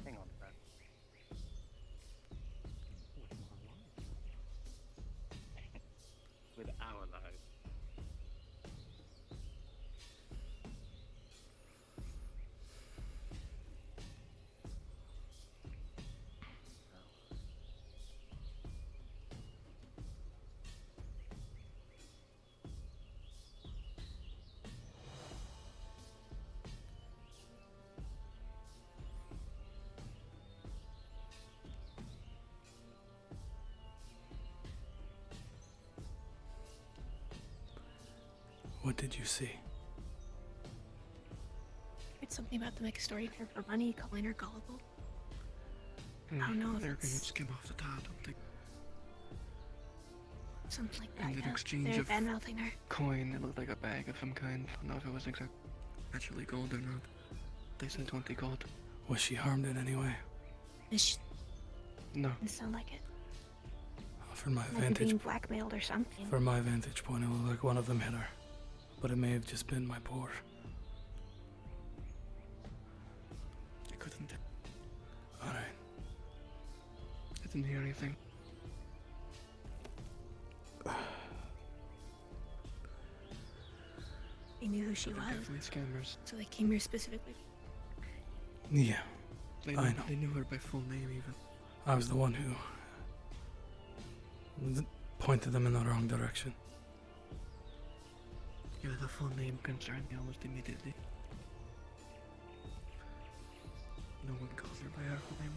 Hang on to that. With our lives. What did you see? It's something about the next story here for money, calling her gullible. I don't know if They're it's- gonna skim off the top. Don't think. Something like that. And in Yeah. exchange They're of bad mouthing her. coin, it looked like a bag of some kind. I don't know if it was actually gold or not. They said 20 gold. Was she harmed in any way? No. It sound like it. From my Like vantage being blackmailed or something. From my vantage point, it looked like one of them hit her. But it may have just been my poor. I couldn't. Alright. I didn't hear anything. They knew who she They're was. definitely scammers. So they came here specifically. Yeah, I know. They knew her by full name even. I was the one who pointed them in the wrong direction. Yeah, the full name concerned me almost immediately. No one calls her by her full name.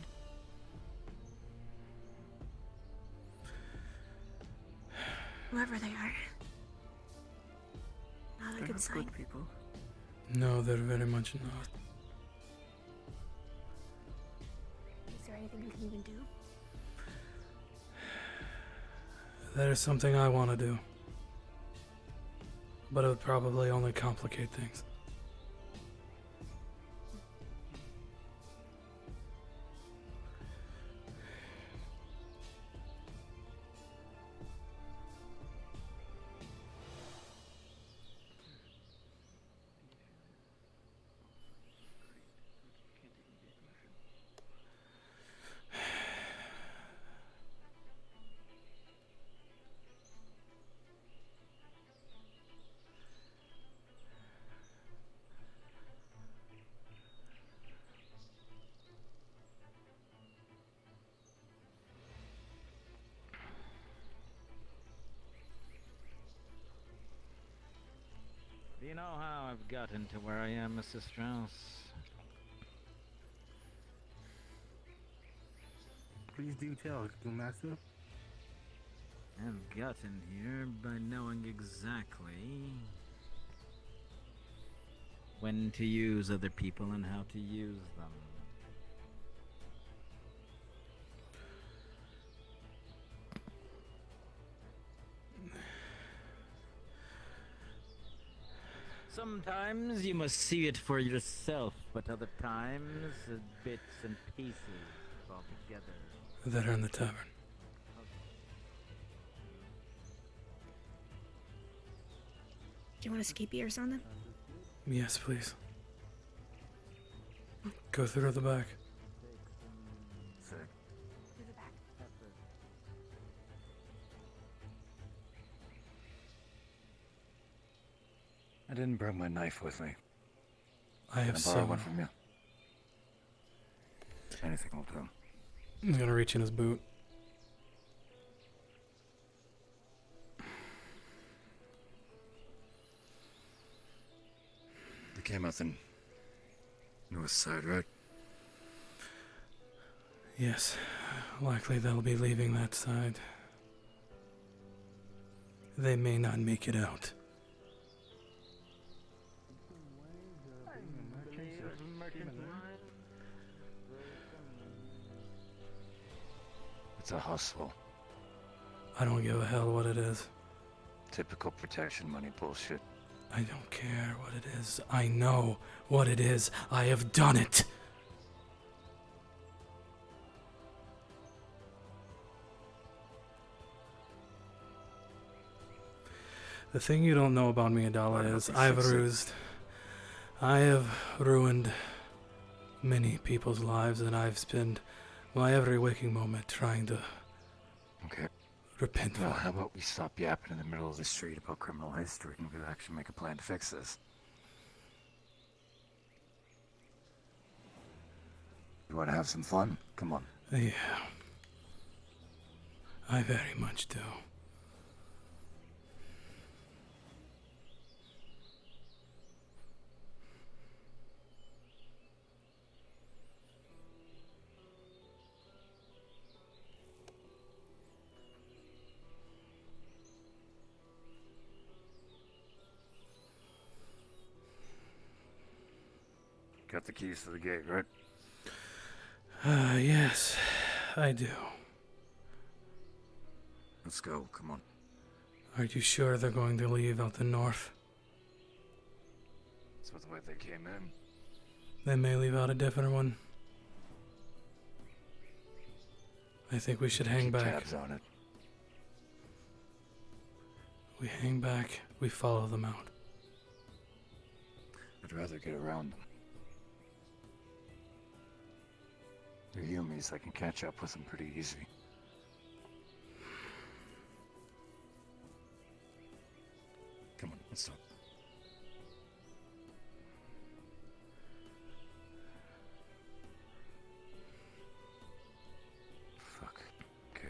Whoever they are. Not a They're good not sign. good people. No, they're very much not. Is there anything we can even do? That is something I want to do. But it would probably only complicate things. Do you know how I've gotten to where I am, Mrs. Strauss? Please do tell, Master. I've gotten here by knowing exactly when to use other people and how to use them. Sometimes you must see it for yourself, but other times, bits and pieces all together. That are in the tavern. Do you want to skip or something? Yes, please. Go through the back. Sick. I didn't bring my knife with me. I have Can I borrow some. one from you. Anything will do. He's gonna reach in his boot. They came out the north side, right? Yes, likely they'll be leaving that side. They may not make it out. It's a hustle. I don't give a hell what it is. Typical protection money bullshit. I don't care what it is. I know what it is. I have done it. The thing you don't know about me, Adala, is I have ruined many people's lives, and I've spent my every waking moment trying to repent. Well, how about we stop yapping in the middle of the street about criminal history and we actually make a plan to fix this? You want to have some fun? Come on. Yeah. I very much do. Got the keys to the gate, right? Yes, I do. Let's go, come on. Are you sure they're going to leave out the north? That's the way they came in. They may leave out a different one. I think we should hang Keep back. tabs on it. We hang back, we follow them out. I'd rather get around them. They're humans, I can catch up with them pretty easy. Come on, let's talk. Fuck. Okay.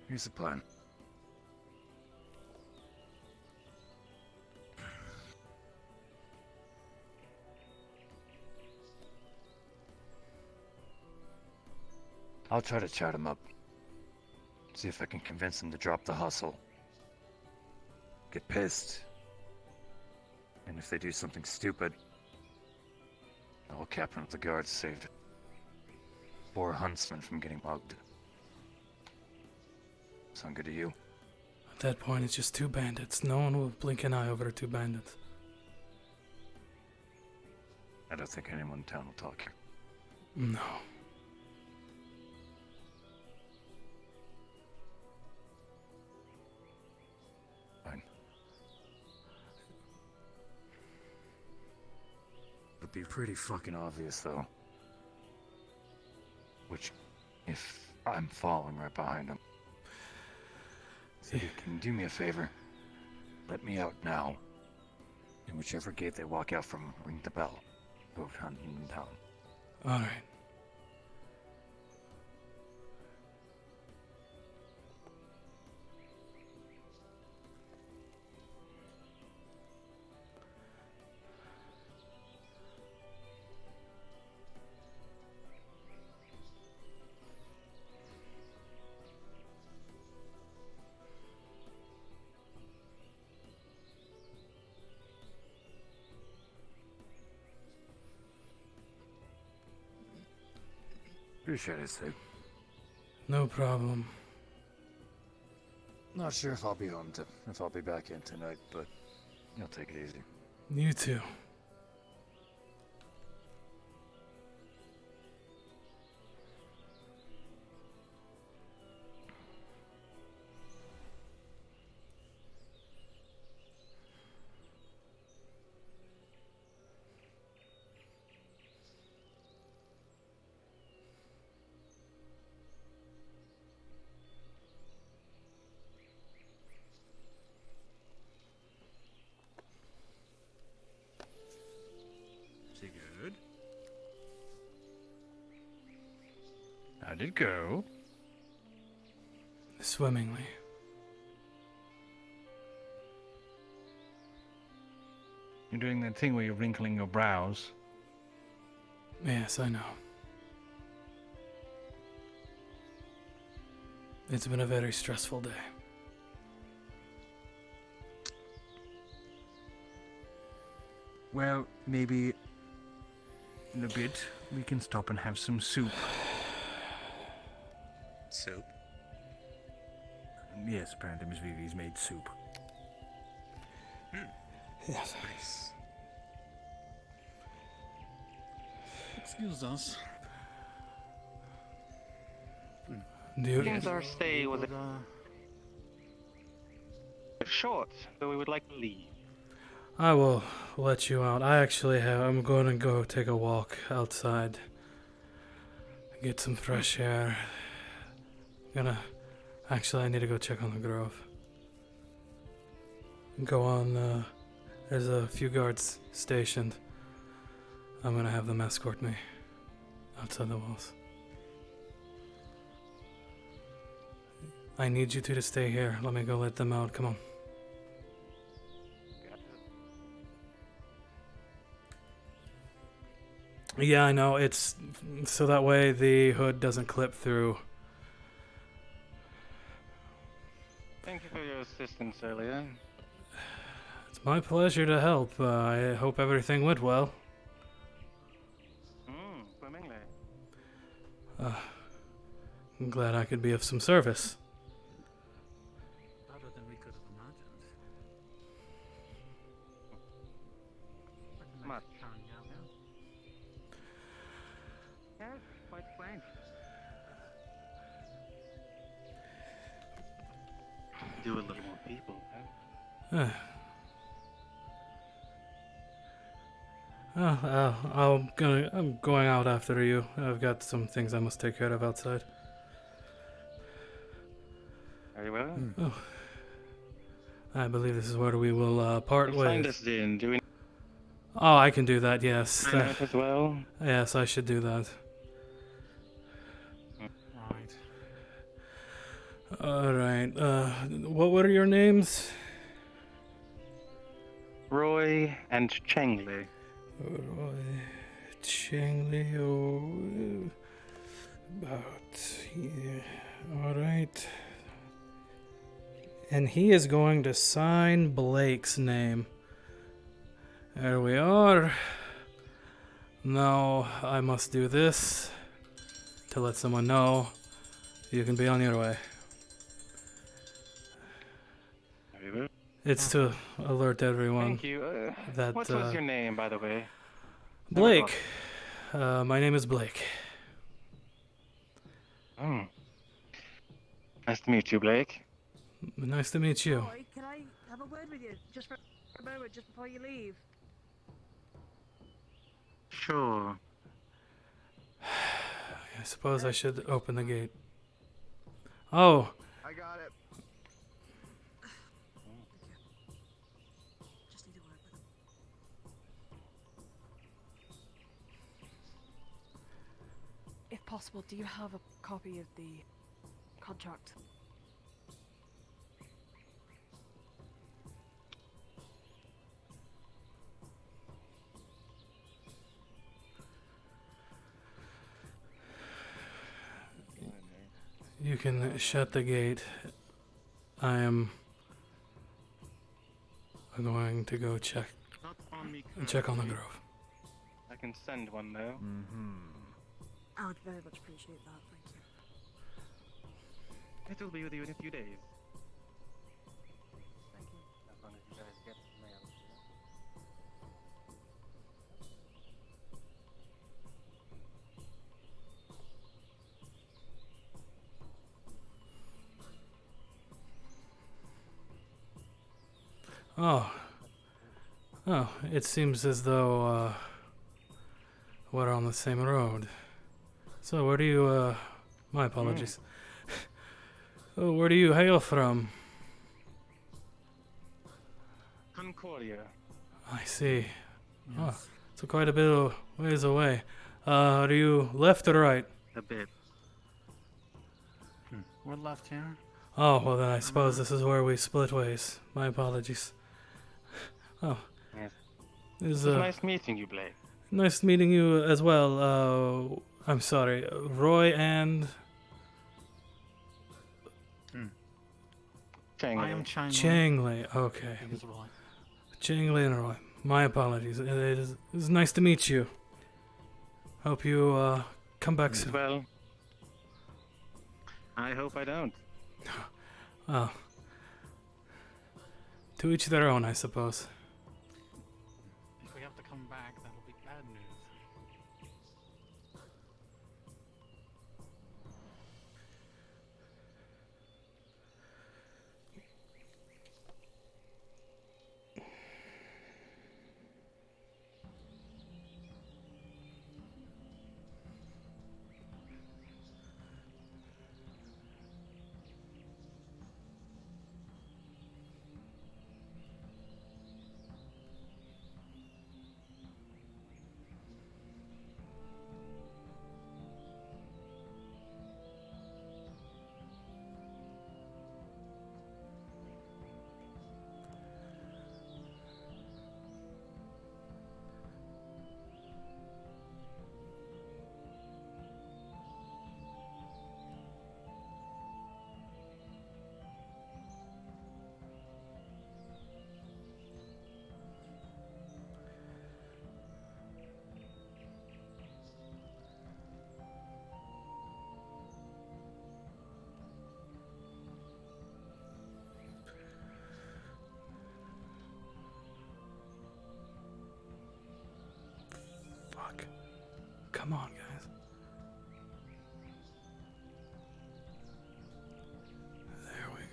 Here's the plan. I'll try to chat him up. See if I can convince him to drop the hustle. Get pissed. And if they do something stupid, the whole captain of the guard saved 4 huntsmen from getting mugged. Sound good to you? At that point, it's just 2 bandits. No one will blink an eye over 2 bandits. I don't think anyone in town will talk here. No. Fine. It'd be pretty fucking obvious, though. Which, if I'm following right behind him. So can you do me a favor? Let me out now. And whichever gate they walk out from, ring the bell. Go hunting them down. Alright. Appreciate it, Sig. No problem. Not sure if I'll be home if I'll be back in tonight, but you'll take it easy. You too. Sigurd? How'd it go? Swimmingly. You're doing that thing where you're wrinkling your brows. Yes, I know. It's been a very stressful day. Well, maybe in a bit we can stop and have some soup. Soup? Yes, apparently Miss Vivi's made soup. Yes. Nice. Excuse us. Do you... Since our stay was short, so we would like to leave. I will let you out. I'm going to go take a walk outside. Get some fresh air. I need to go check on the grove. Go on, there's a few guards stationed. I'm gonna have them escort me outside the walls. I need you two to stay here. Let me go let them out. Come on. Yeah, I know. It's so that way the hood doesn't clip through. Thank you for your assistance earlier. It's my pleasure to help. I hope everything went well. Swimmingly. I'm glad I could be of some service. Better than we could have imagined. Much. Yes, quite quaint. Do a little more people, huh? I'm going out after you. I've got some things I must take care of outside. Very well. Oh. I believe this is where we will part ways. Find us then. Do we? Oh, I can do that. Yes. Sign up as well. Yes, I should do that. Right. All right. What were your names? Roy and Chengli. Roy, Chengli. Oh, about yeah. All right. And he is going to sign Blake's name. There we are. Now I must do this to let someone know you can be on your way. It's to alert everyone. Thank you. that What was your name, by the way? Blake. My name is Blake. Oh. Nice to meet you, Blake. Nice to meet you. Roy, can I have a word with you just for a moment, just before you leave? Sure. I suppose I should open the gate. Oh, I got it. Just need a word with him. If possible, do you have a copy of the contract? you can shut the gate. I am going to go check Not on me on the currently. grove. I can send one though. I would very much appreciate that, thank you. It will be with you in a few days. Thank you. As long as you guys get the mail. Oh. Oh, it seems as though we're on the same road. So where do you my apologies. Oh, where do you hail from? Concordia. I see. Oh, so quite a bit of ways away. Are you left or right? A bit. We're left here. Oh, well then I suppose this is where we split ways. My apologies. Oh. Yes. It was, It was nice meeting you, Blake. nice meeting you as well. I'm sorry, Roy and... I am Changley, okay. He was Roy. Changley and Roy. My apologies. It is nice to meet you. Hope you come back soon. Well, I hope I don't. Oh. To each their own, I suppose. If we have to come back, that'll be bad news. Fuck. Come on, guys. There we go.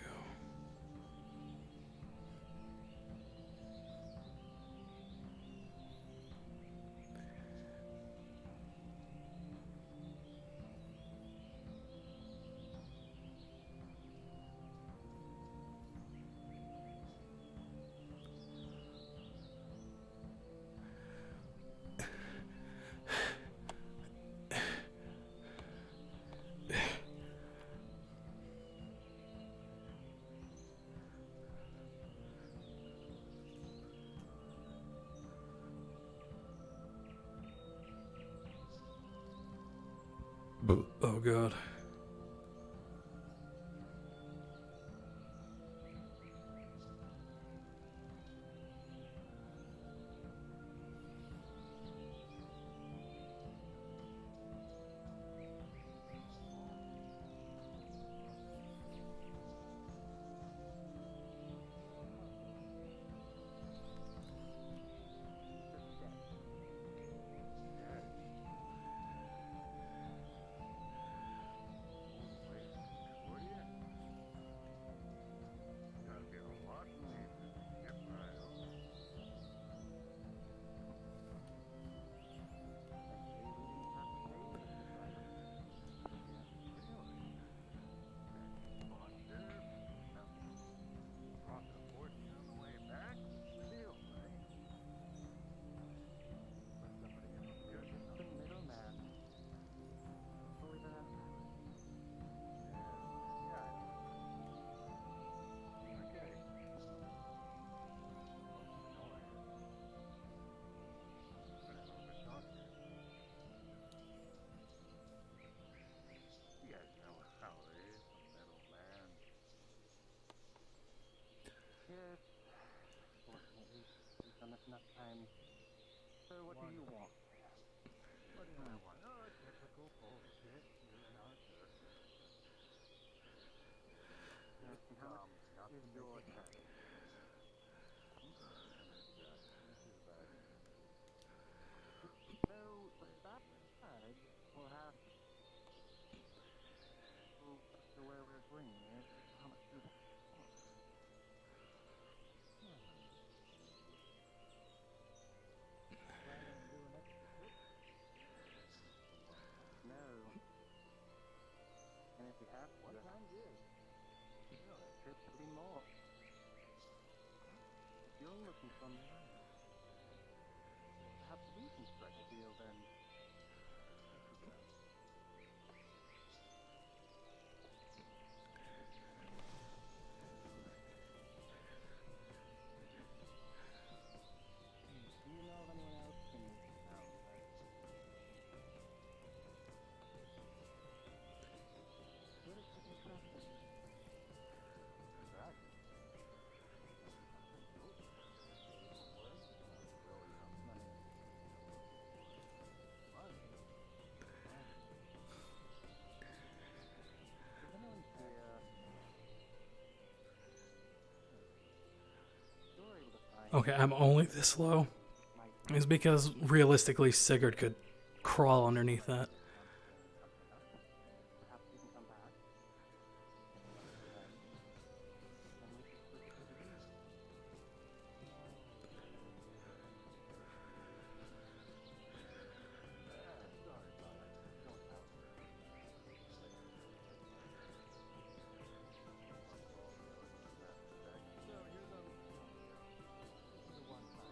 Oh god. on this enough time. So what do you want? What do I want? Oh, typical bullshit. You and Arthur. How much is your turn? So, the bag will have to where we're bringing it. How much do you want? No. And if we have to, sounds good. No, it should be more. If you're looking for money, perhaps we can strike a deal then. Do you know of anyone else in this town that would have been trusted? Right. Does anyone here you're able to find Okay, I'm only this low. Is because realistically Sigurd could crawl underneath that. perhaps you can come back and we can switch to the deal. Sorry, don't help. So you're the one time.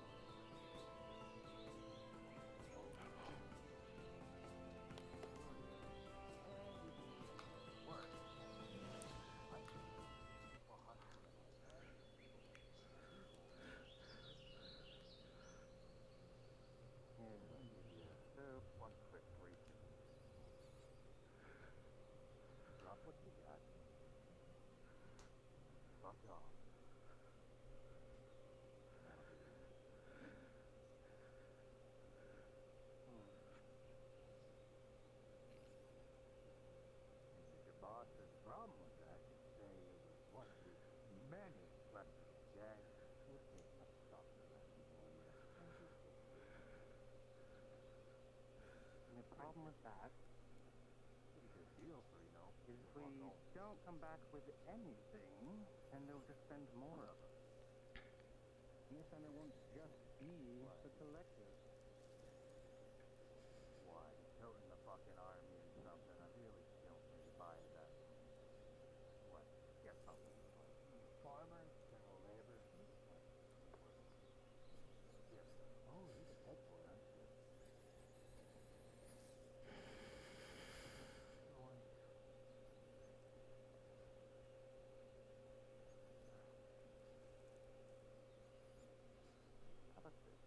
One quick briefing. Drop what you got. Fuck off. If your boss has a problem with that, just say it was one of the many questions. Jack, we'll take up stop the rest for you. And the problem with that, pretty good deal for you know, is if we don't come back with anything, then they'll just send more of us. And this time it won't just be the collector. Why? Toting the fucking army and something. I really don't really buy that. What? Get something. Farmers, general labor. Yes. Oh, he's a head boy, aren't you? How about this?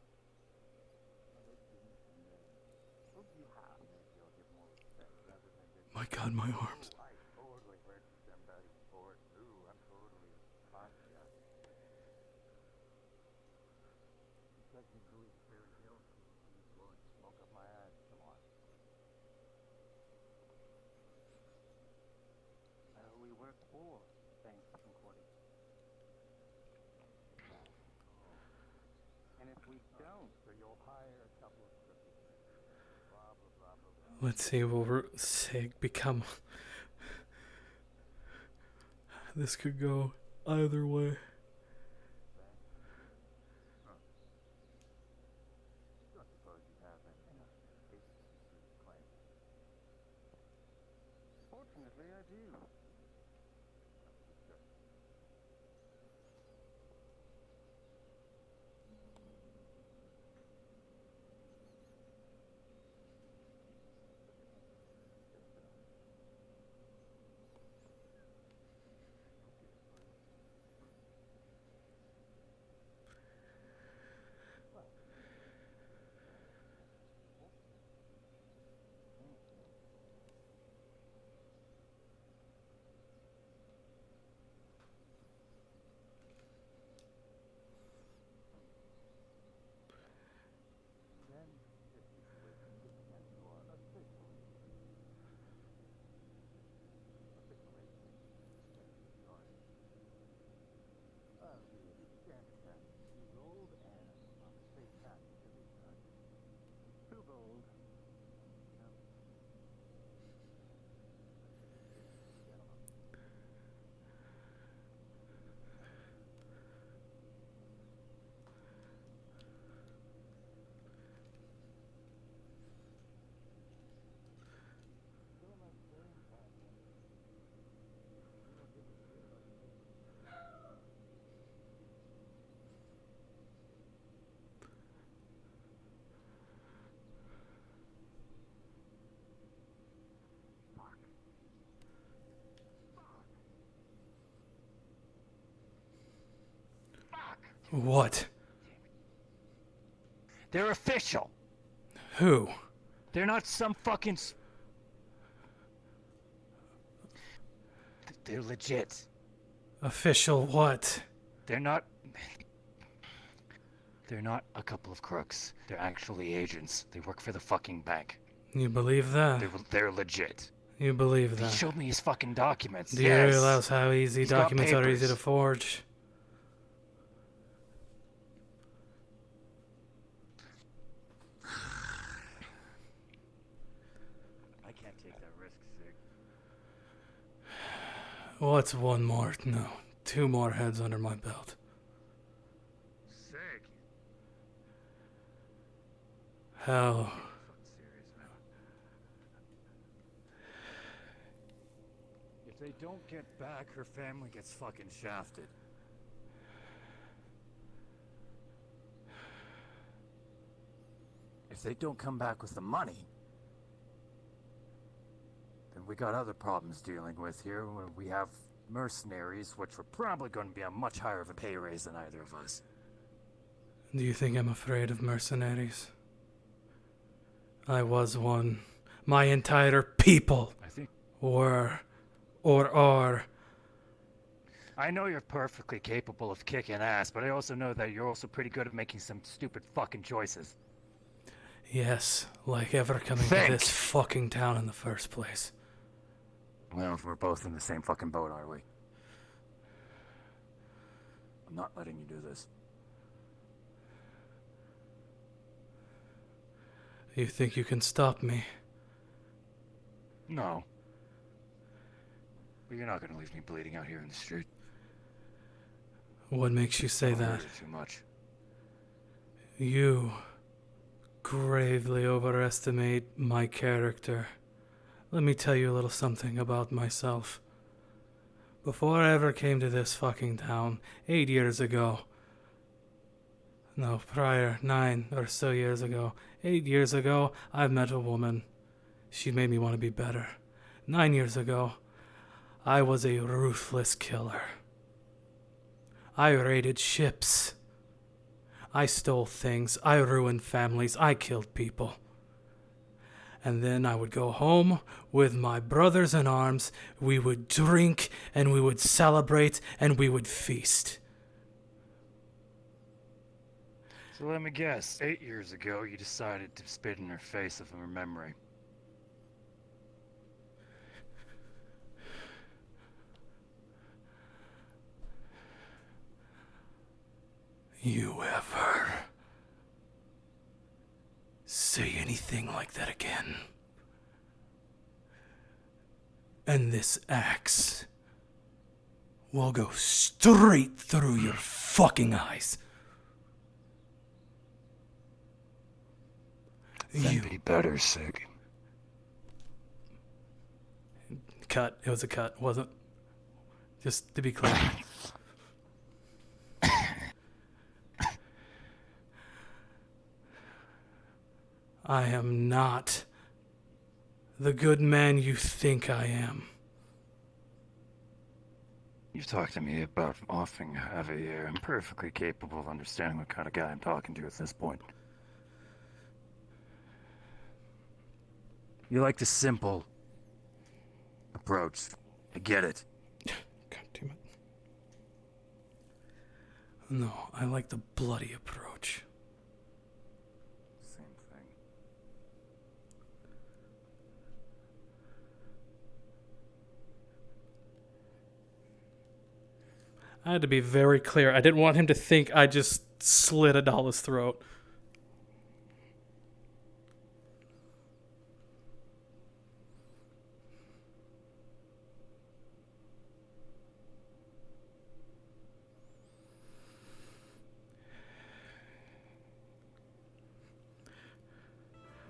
What do you have? Maybe you'll give more respect rather than just. My God, my arms. I totally heard somebody for it. Ooh, I'm totally fine. Yeah. Because you believe fairy tales, you blowing smoke up my ass. Come on. We work for thanks and courting. And if we don't, so you'll hire a couple of crooked men. Blah, blah, blah, blah, blah. Let's see, will Sig become... This could go either way. Don't suppose you have any basis to claim? Fortunately, I do. What? They're official. Who? They're not some fucking... They're legit. Official what? They're not... They're not a couple of crooks. They're actually agents. They work for the fucking bank. You believe that? They're legit. You believe He that? showed me his fucking documents. Do you Yes. realize how easy He's got documents are easy papers. to forge? I can't take that risk, Sig. What's one more? No, 2 more heads under my belt. Sick. Hell. If they don't get back, her family gets fucking shafted. If they don't come back with the money, then we got other problems dealing with here. We have mercenaries, which are probably going to be a much higher of a pay raise than either of us. Do you think I'm afraid of mercenaries? I was one. My entire people I think... were, or are. I know you're perfectly capable of kicking ass, but I also know that you're also pretty good at making some stupid fucking choices. Yes, like ever coming to this fucking town in the first place. Well, we're both in the same fucking boat, are we? I'm not letting you do this. You think you can stop me? No. But you're not gonna leave me bleeding out here in the street. What makes you say I'll that? hurt you too much. You gravely overestimate my character. Let me tell you a little something about myself. Before I ever came to this fucking town, 8 years ago, no, prior, 9 or so years ago, 8 years ago, I met a woman. She made me want to be better. 9 years ago, I was a ruthless killer. I raided ships. I stole things. I ruined families. I killed people. And then I would go home with my brothers in arms. We would drink and we would celebrate and we would feast. So let me guess, 8 years ago you decided to spit in her face of her memory. You ever say anything like that again, and this axe will go straight through your fucking eyes. Then be better, Sig. Cut. It was a cut, wasn't? Just to be clear. I am not the good man you think I am. You've talked to me about offing Javier. I'm perfectly capable of understanding what kind of guy I'm talking to at this point. You like the simple approach. I get it. God damn it. No, I like the bloody approach. Same thing. I had to be very clear. I didn't want him to think I just slit Adala's throat.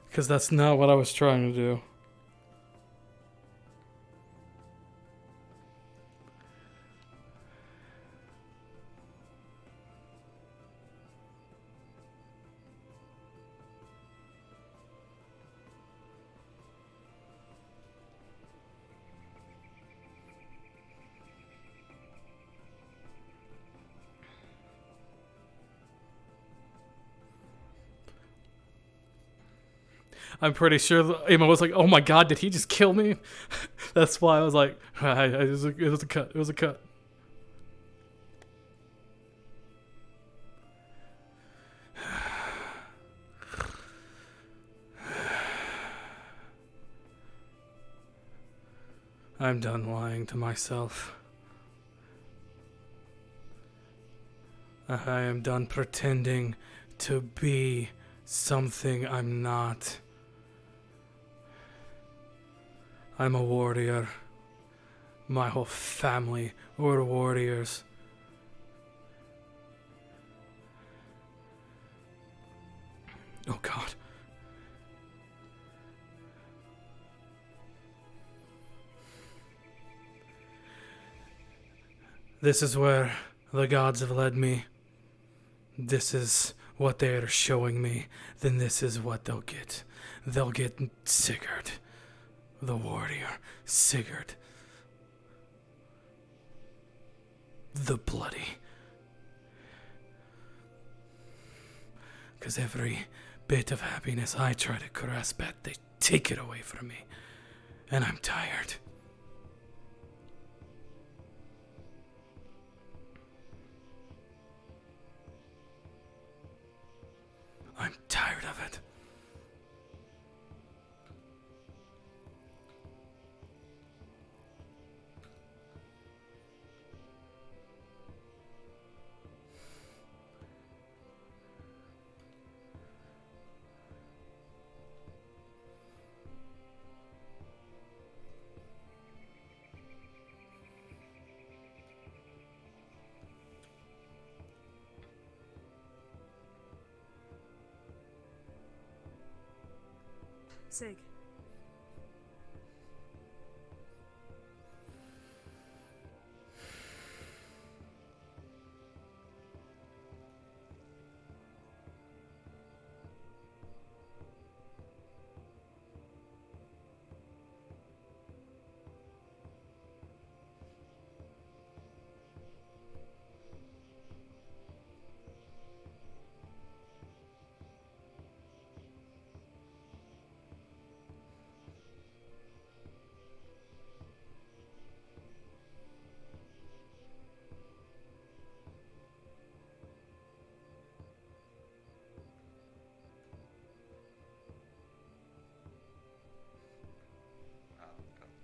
Because that's not what I was trying to do. I'm pretty sure Emma was like, "Oh my god, did he just kill me?" That's why I was like, it was a cut. It was a cut. I'm done lying to myself. I am done pretending to be something I'm not. I'm a warrior. My whole family were warriors. Oh God. This is where the gods have led me. This is what they are showing me. Then this is what they'll get. They'll get Sigurd, the warrior. Sigurd, the bloody. Because every bit of happiness I try to grasp at, they take it away from me. And I'm tired. I'm tired of it. Sig.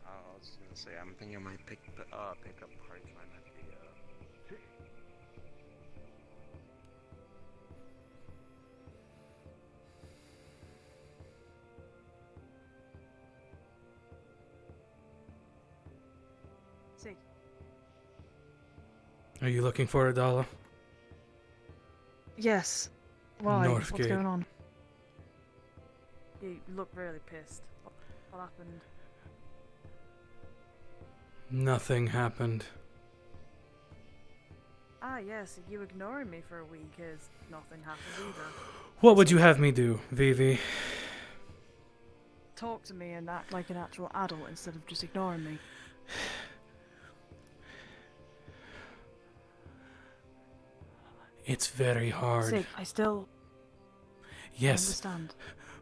I was gonna say, I'm thinking I might pick up part-time at the, Sig. Are you looking for a dollar? Yes. Why? Northgate. What's going on? You look really pissed. What happened? Nothing happened. Ah, yes, you ignoring me for a week is nothing happened either. What would you have me do, Vivi? Talk to me and act like an actual adult instead of just ignoring me. It's very hard. Sig, I still... Yes, understand.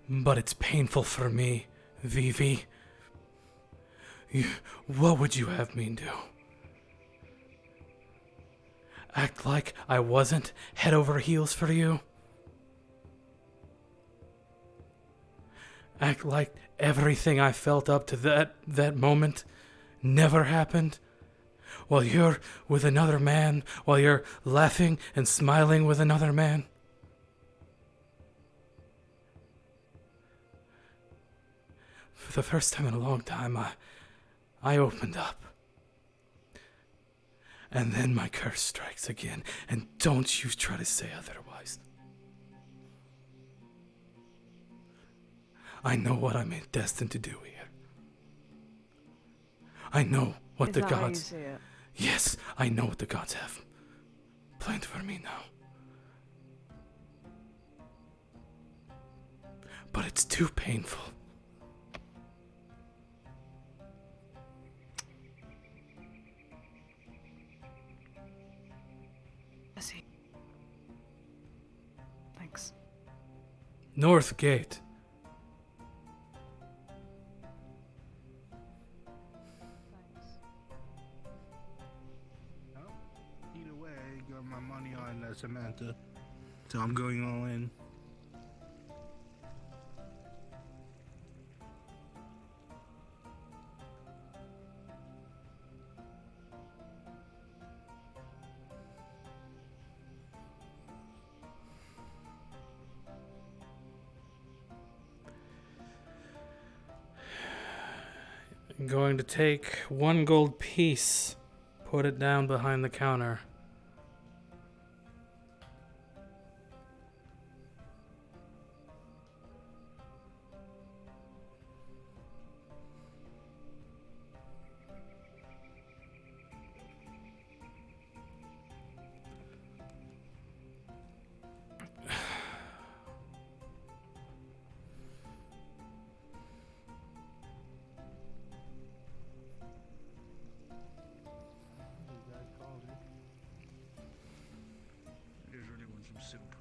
but it's painful for me, Vivi. What would you have me do? Act like I wasn't head over heels for you? Act like everything I felt up to that moment never happened? While you're with another man, while you're laughing and smiling with another man? For the first time in a long time, I opened up. And then my curse strikes again, and don't you try to say otherwise. I know what I'm destined to do here. I know what Is the that how you gods... see it? Yes, I know what the gods have planned for me now. But it's too painful. I see. Thanks. North Gate. Samantha. So I'm going all in. I'm going to take 1 gold piece, put it down behind the counter. I just really want some soup.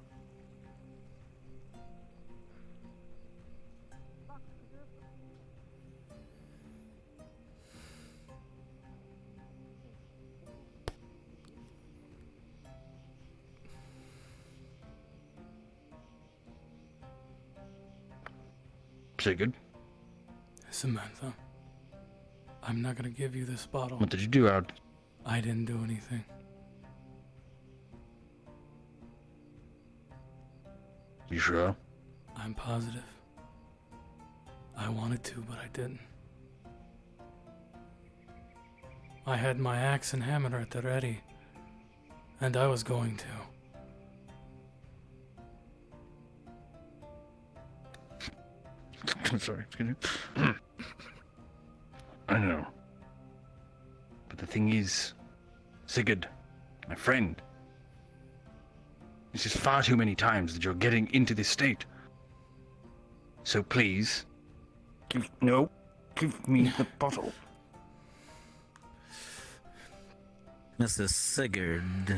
Sigurd, Samantha, I'm not gonna give you this bottle. what did you do out? I didn't do anything. You sure? I'm positive. I wanted to, but I didn't. I had my axe and hammer at the ready, and I was going to. I'm sorry, excuse me. I know. But the thing is, Sigurd, my friend, this is far too many times that you're getting into this state. So please, give me the bottle. Mr. Sigurd.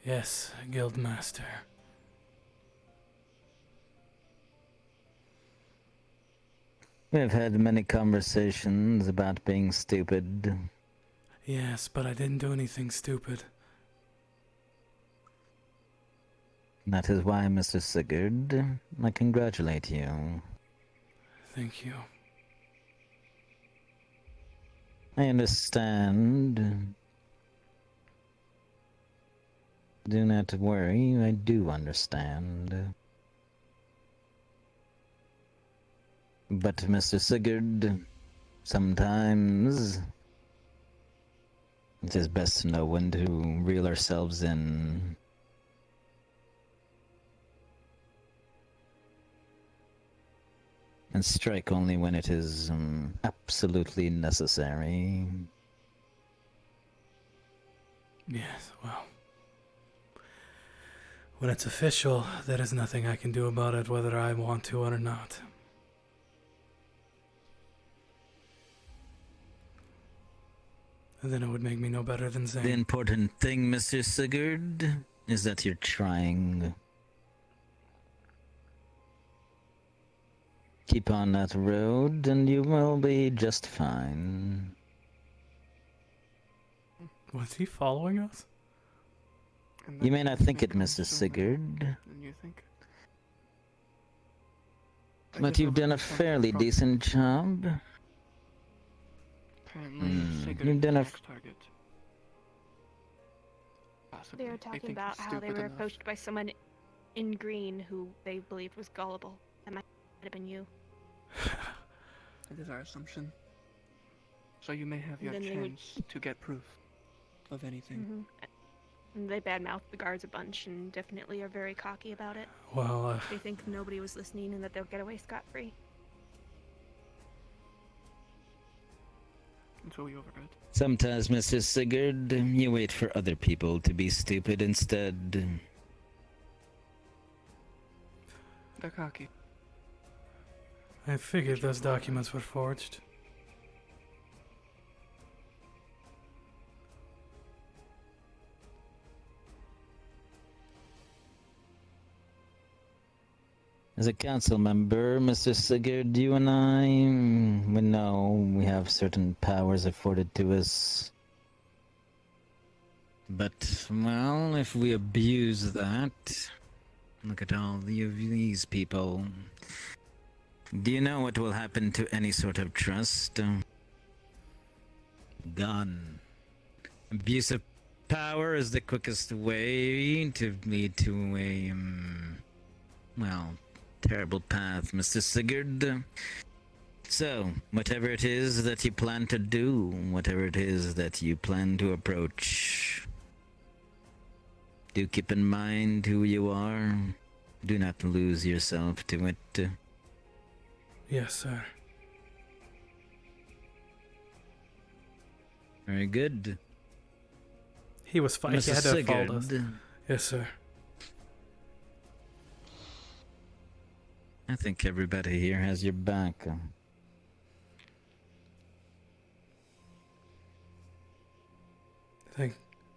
Yes, Guildmaster. We've had many conversations about being stupid. Yes, but I didn't do anything stupid. That is why, Mr. Sigurd, I congratulate you. Thank you. I understand. Do not worry, I do understand. But, Mr. Sigurd, sometimes it is best to know when to reel ourselves in. And strike only when it is absolutely necessary. Yes, well. When it's official, there is nothing I can do about it, whether I want to or not. And then it would make me no better than Zane. The important thing, Mr. Sigurd, is that you're trying. Keep on that road, and you will be just fine. Was he following us? You may not think it, Mr. Sigurd, Than you think. but you've done a fairly decent job. Apparently, Sigurd You've is done the a next target. Possibly. They were talking think about he's how they stupid were enough. approached by someone in green who they believed was gullible. That might have been you. It is our assumption. So you may have your Then they would- chance to get proof of anything. And they badmouth the guards a bunch and definitely are very cocky about it. Well, They think nobody was listening and that they'll get away scot-free. Until we overheard. Sometimes, Mr. Sigurd, you wait for other people to be stupid instead. They're cocky. I figured those documents were forged. As a council member, Mr. Sigurd, you and I, we know we have certain powers afforded to us. But, well, if we abuse that, look at all these people. Do you know what will happen to any sort of trust? Gone. Abuse of power is the quickest way to lead to a, well, terrible path, Mr. Sigurd. So, whatever it is that you plan to do, whatever it is that you plan to approach, do keep in mind who you are. Do not lose yourself to it. Yes, sir. Very good. He was fine. He Mr. had to have followed us. Sigurd. Yes, sir. I think everybody here has your back.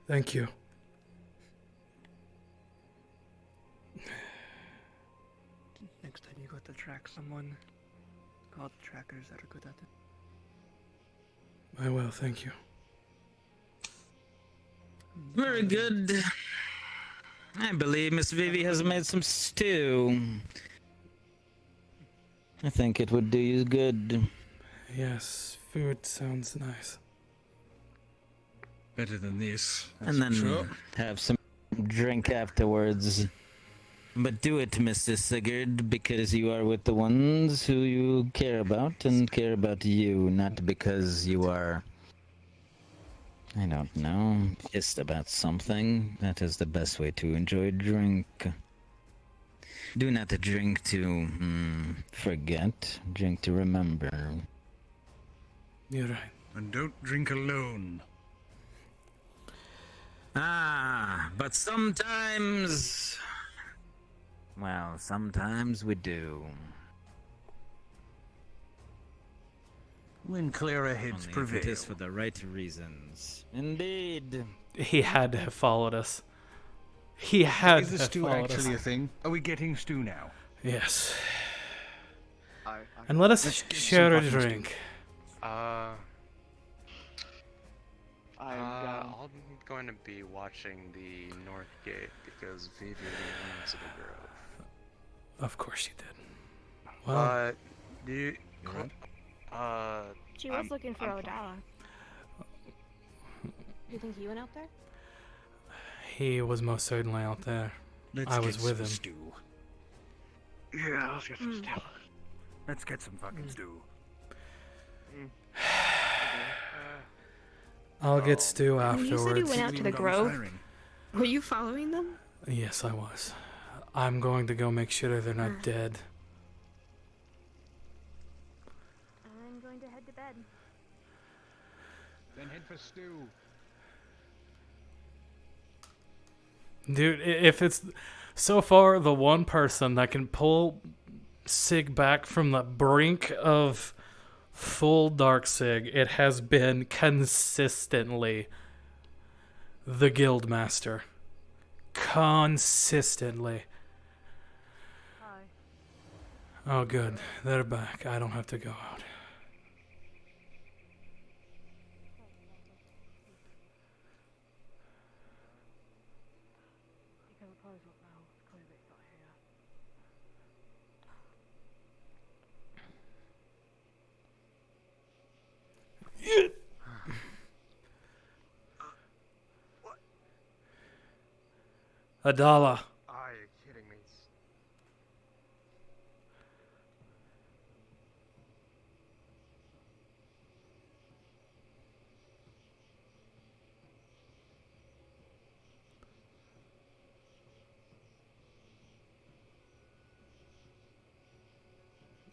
Thank you. Next time you got to track someone, call the trackers that are good at it. I will, thank you. Very good. I believe Miss Vivi has made some stew. I think it would do you good. Yes, food sounds nice. Better than this. And then sure. have some drink afterwards. But do it, Mr. Sigurd, because you are with the ones who you care about and care about you, not because you are, I don't know, pissed about something. That is the best way to enjoy drink. Do not drink to forget, drink to remember. You're right. And don't drink alone. Ah, but sometimes... Well, sometimes we do. When clearer heads Only prevail. if it is for the right reasons. Indeed. He had to have followed us. He had Is to the have stew followed actually us. a thing? Are we getting stew now? Yes. I And let us Let's get share some a fucking drink. I'm going to be watching the North Gate because Vivi went to the Grove. Of course you did. Well, You, She was looking for Odala. You think he went out there? he was most certainly out there. I was with him. Stew. Yeah, let's get some stew. Let's get some fucking stew. I'll get stew When you said afterwards. you went out to the Grove, were you following them? Yes, I was. I'm going to go make sure they're not dead. I'm going to head to bed. Then head for stew. Dude, if it's so far the one person that can pull Sig back from the brink of full dark Sig, it has been consistently the Guildmaster. Consistently. Oh, good. They're back. I don't have to go out. Adala. Are you kidding me?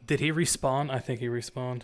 Did he respawn? I think he respawned.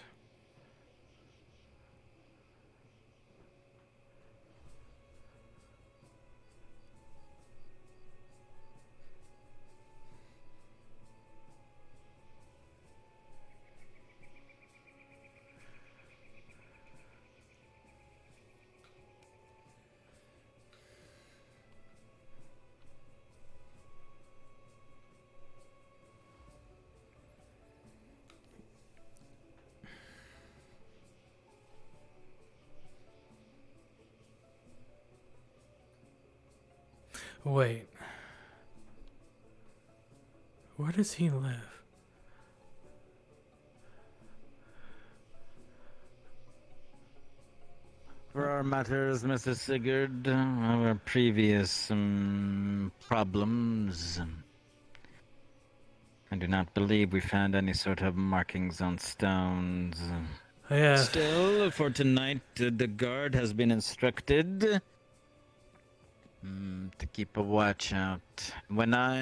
Wait. Where does he live? For our matters, Mr. Sigurd, our previous problems, I do not believe we found any sort of markings on stones. Yeah. Still, for tonight, the guard has been instructed to keep a watch out. When I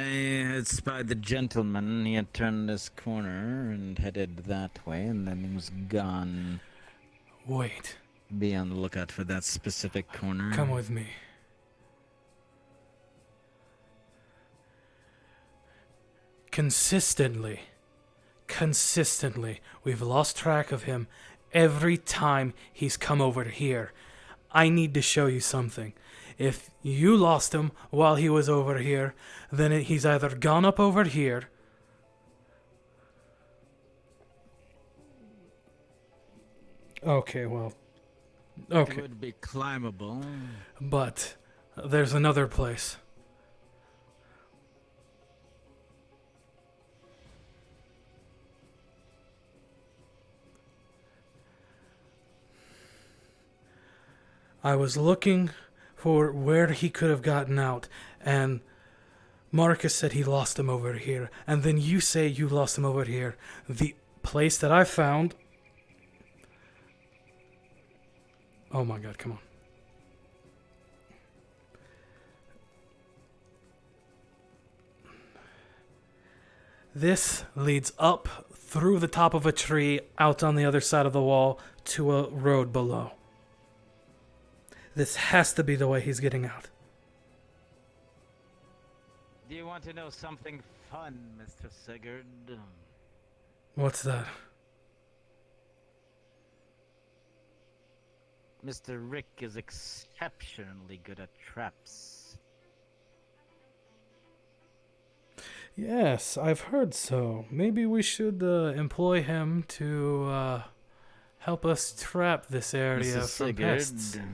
had spied the gentleman, he had turned this corner and headed that way, and then he was gone. Wait. Be on the lookout for that specific corner. Come with me. Consistently, we've lost track of him every time he's come over here. I need to show you something. If you lost him while he was over here, then he's either gone up over here. Okay, well. Okay. It would be climbable. But there's another place. I was looking for where he could have gotten out, and Marcus said he lost him over here, and then you say you lost him over here. The place that I found... Oh my god, come on. This leads up through the top of a tree, out on the other side of the wall, to a road below. This has to be the way he's getting out. Do you want to know something fun, Mr. Sigurd? What's that? Mr. Rick is exceptionally good at traps. Yes, I've heard so. Maybe we should employ him to help us trap this area Mrs. from pests. Sigurd,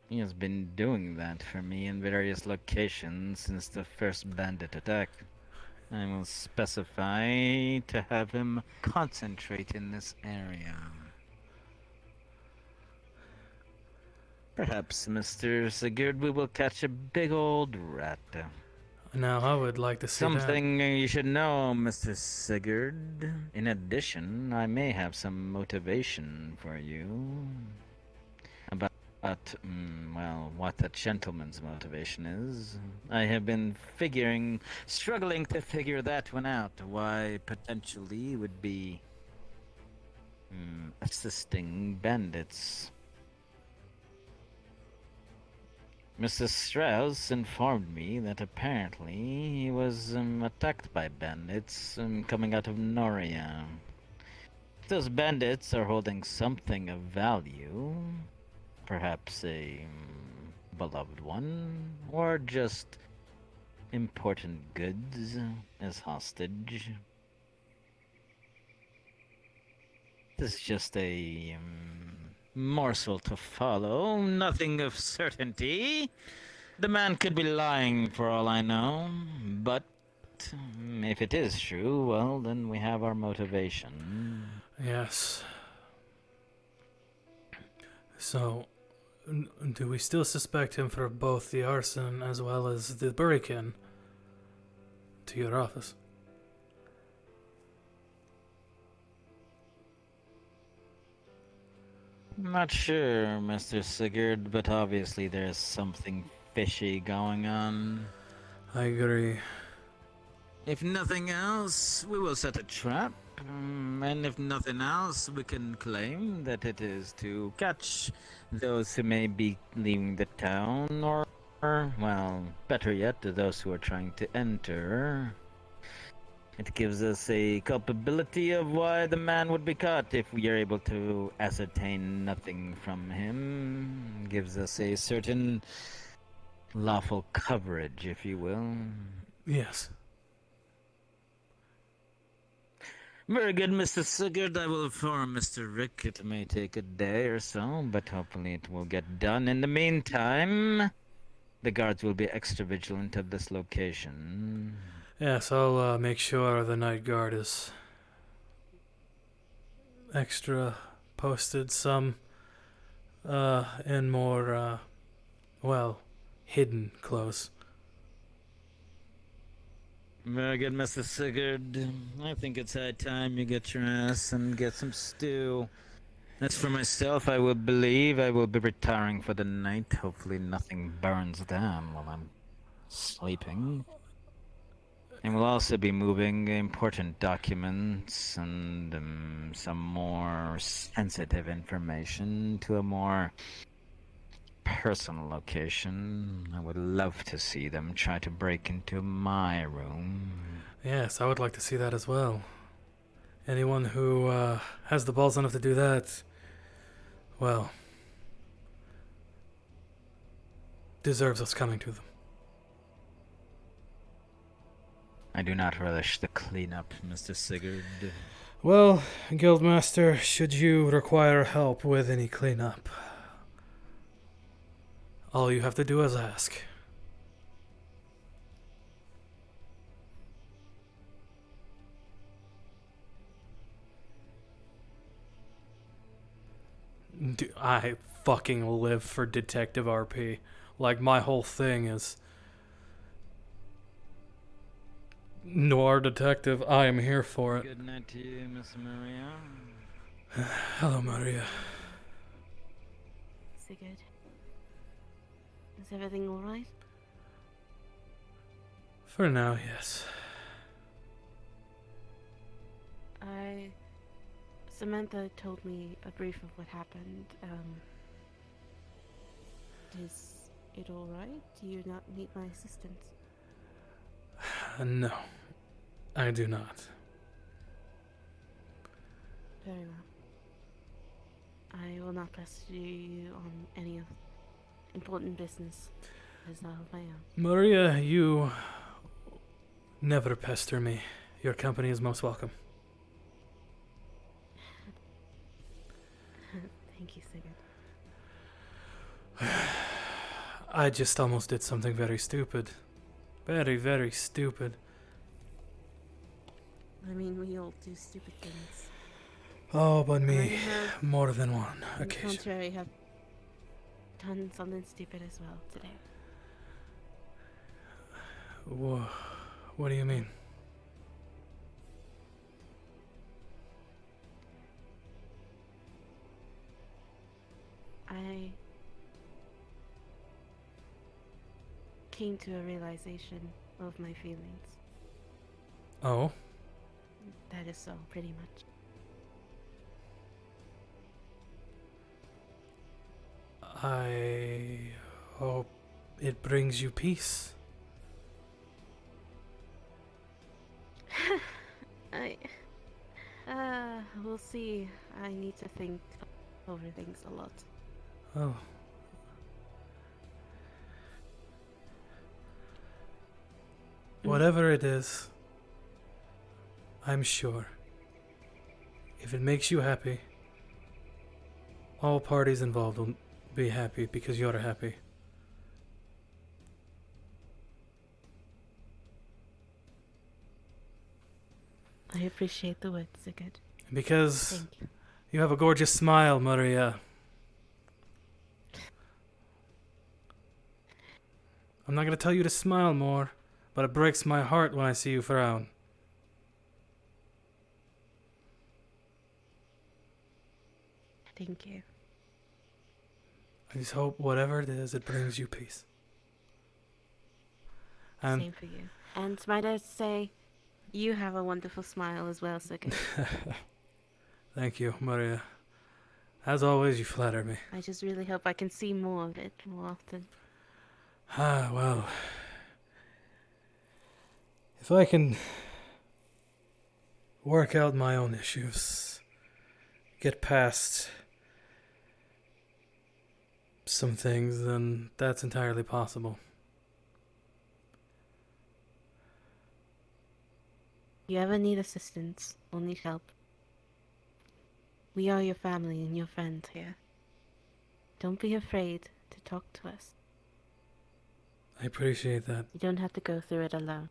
he has been doing that for me in various locations since the first bandit attack. I will specify to have him concentrate in this area. Perhaps, Mr. Sigurd, we will catch a big old rat. Now, I would like to see Something you should know, Mr. Sigurd. In addition, I may have some motivation for you. About, well, what that gentleman's motivation is. I have been struggling to figure that one out. Why potentially would be assisting bandits. Mrs. Strauss informed me that apparently he was attacked by bandits coming out of Noria. Those bandits are holding something of value, perhaps a beloved one, or just important goods as hostage. This is just a morsel to follow, nothing of certainty. The man could be lying for all I know, but if it is true, well, then we have our motivation. Yes. So, do we still suspect him for both the arson as well as the break-in to your office? I'm not sure, Mr. Sigurd, but obviously there's something fishy going on. I agree. If nothing else, we will set a trap. And if nothing else, we can claim that it is to catch those who may be leaving the town, or well, better yet, to those who are trying to enter. It gives us a culpability of why the man would be caught if we are able to ascertain nothing from him. It gives us a certain lawful coverage, if you will. Yes. Very good, Mr. Sigurd. I will inform Mr. Rick. It may take a day or so, but hopefully it will get done. In the meantime, The guards will be extra vigilant of this location. Yes, I'll make sure the night guard is extra posted, some in more, well, hidden clothes. Very good, Mr. Sigurd. I think it's high time you get your ass and get some stew. As for myself, I will believe I will be retiring for the night. Hopefully nothing burns down while I'm sleeping. And we'll also be moving important documents and some more sensitive information to a more personal location. I would love to see them try to break into my room. Yes, I would like to see that as well. Anyone who has the balls enough to do that, well, deserves us coming to them. I do not relish the cleanup, Mr. Sigurd. Well, Guildmaster, should you require help with any cleanup, all you have to do is ask. I fucking live for Detective RP. Like, my whole thing is noir detective. I am here for it. Good night to you, Miss Maria. Hello, Maria. Sigurd. Is everything alright? For now, yes. Samantha told me a brief of what happened. Is it alright? Do you not need my assistance? No, I do not. Very well. I will not pester you on any of important business, as I have my own. Maria, you never pester me. Your company is most welcome. Thank you, Sigurd. I just almost did something very stupid. Very, very stupid. I mean, we all do stupid things. Oh, but me, I have, more than one on the occasion. contrary, have done something stupid as well today. What do you mean? I came to a realization of my feelings. Oh? That is all, pretty much. I hope it brings you peace. We'll see. I need to think over things a lot. Oh. Whatever it is, I'm sure, if it makes you happy, all parties involved will be happy because you're happy. I appreciate the words, Sigurd. Because Thank you. you have a gorgeous smile, Maria. I'm not gonna tell you to smile more, but it breaks my heart when I see you frown. Thank you. I just hope whatever it is, it brings you peace. Same for you. And might I say, you have a wonderful smile as well, Sigurd. Thank you, Maria. As always, you flatter me. I just really hope I can see more of it more often. Ah, well. If I can work out my own issues, get past some things, then that's entirely possible. You ever need assistance or need help? We are your family and your friends here. Don't be afraid to talk to us. I appreciate that. You don't have to go through it alone.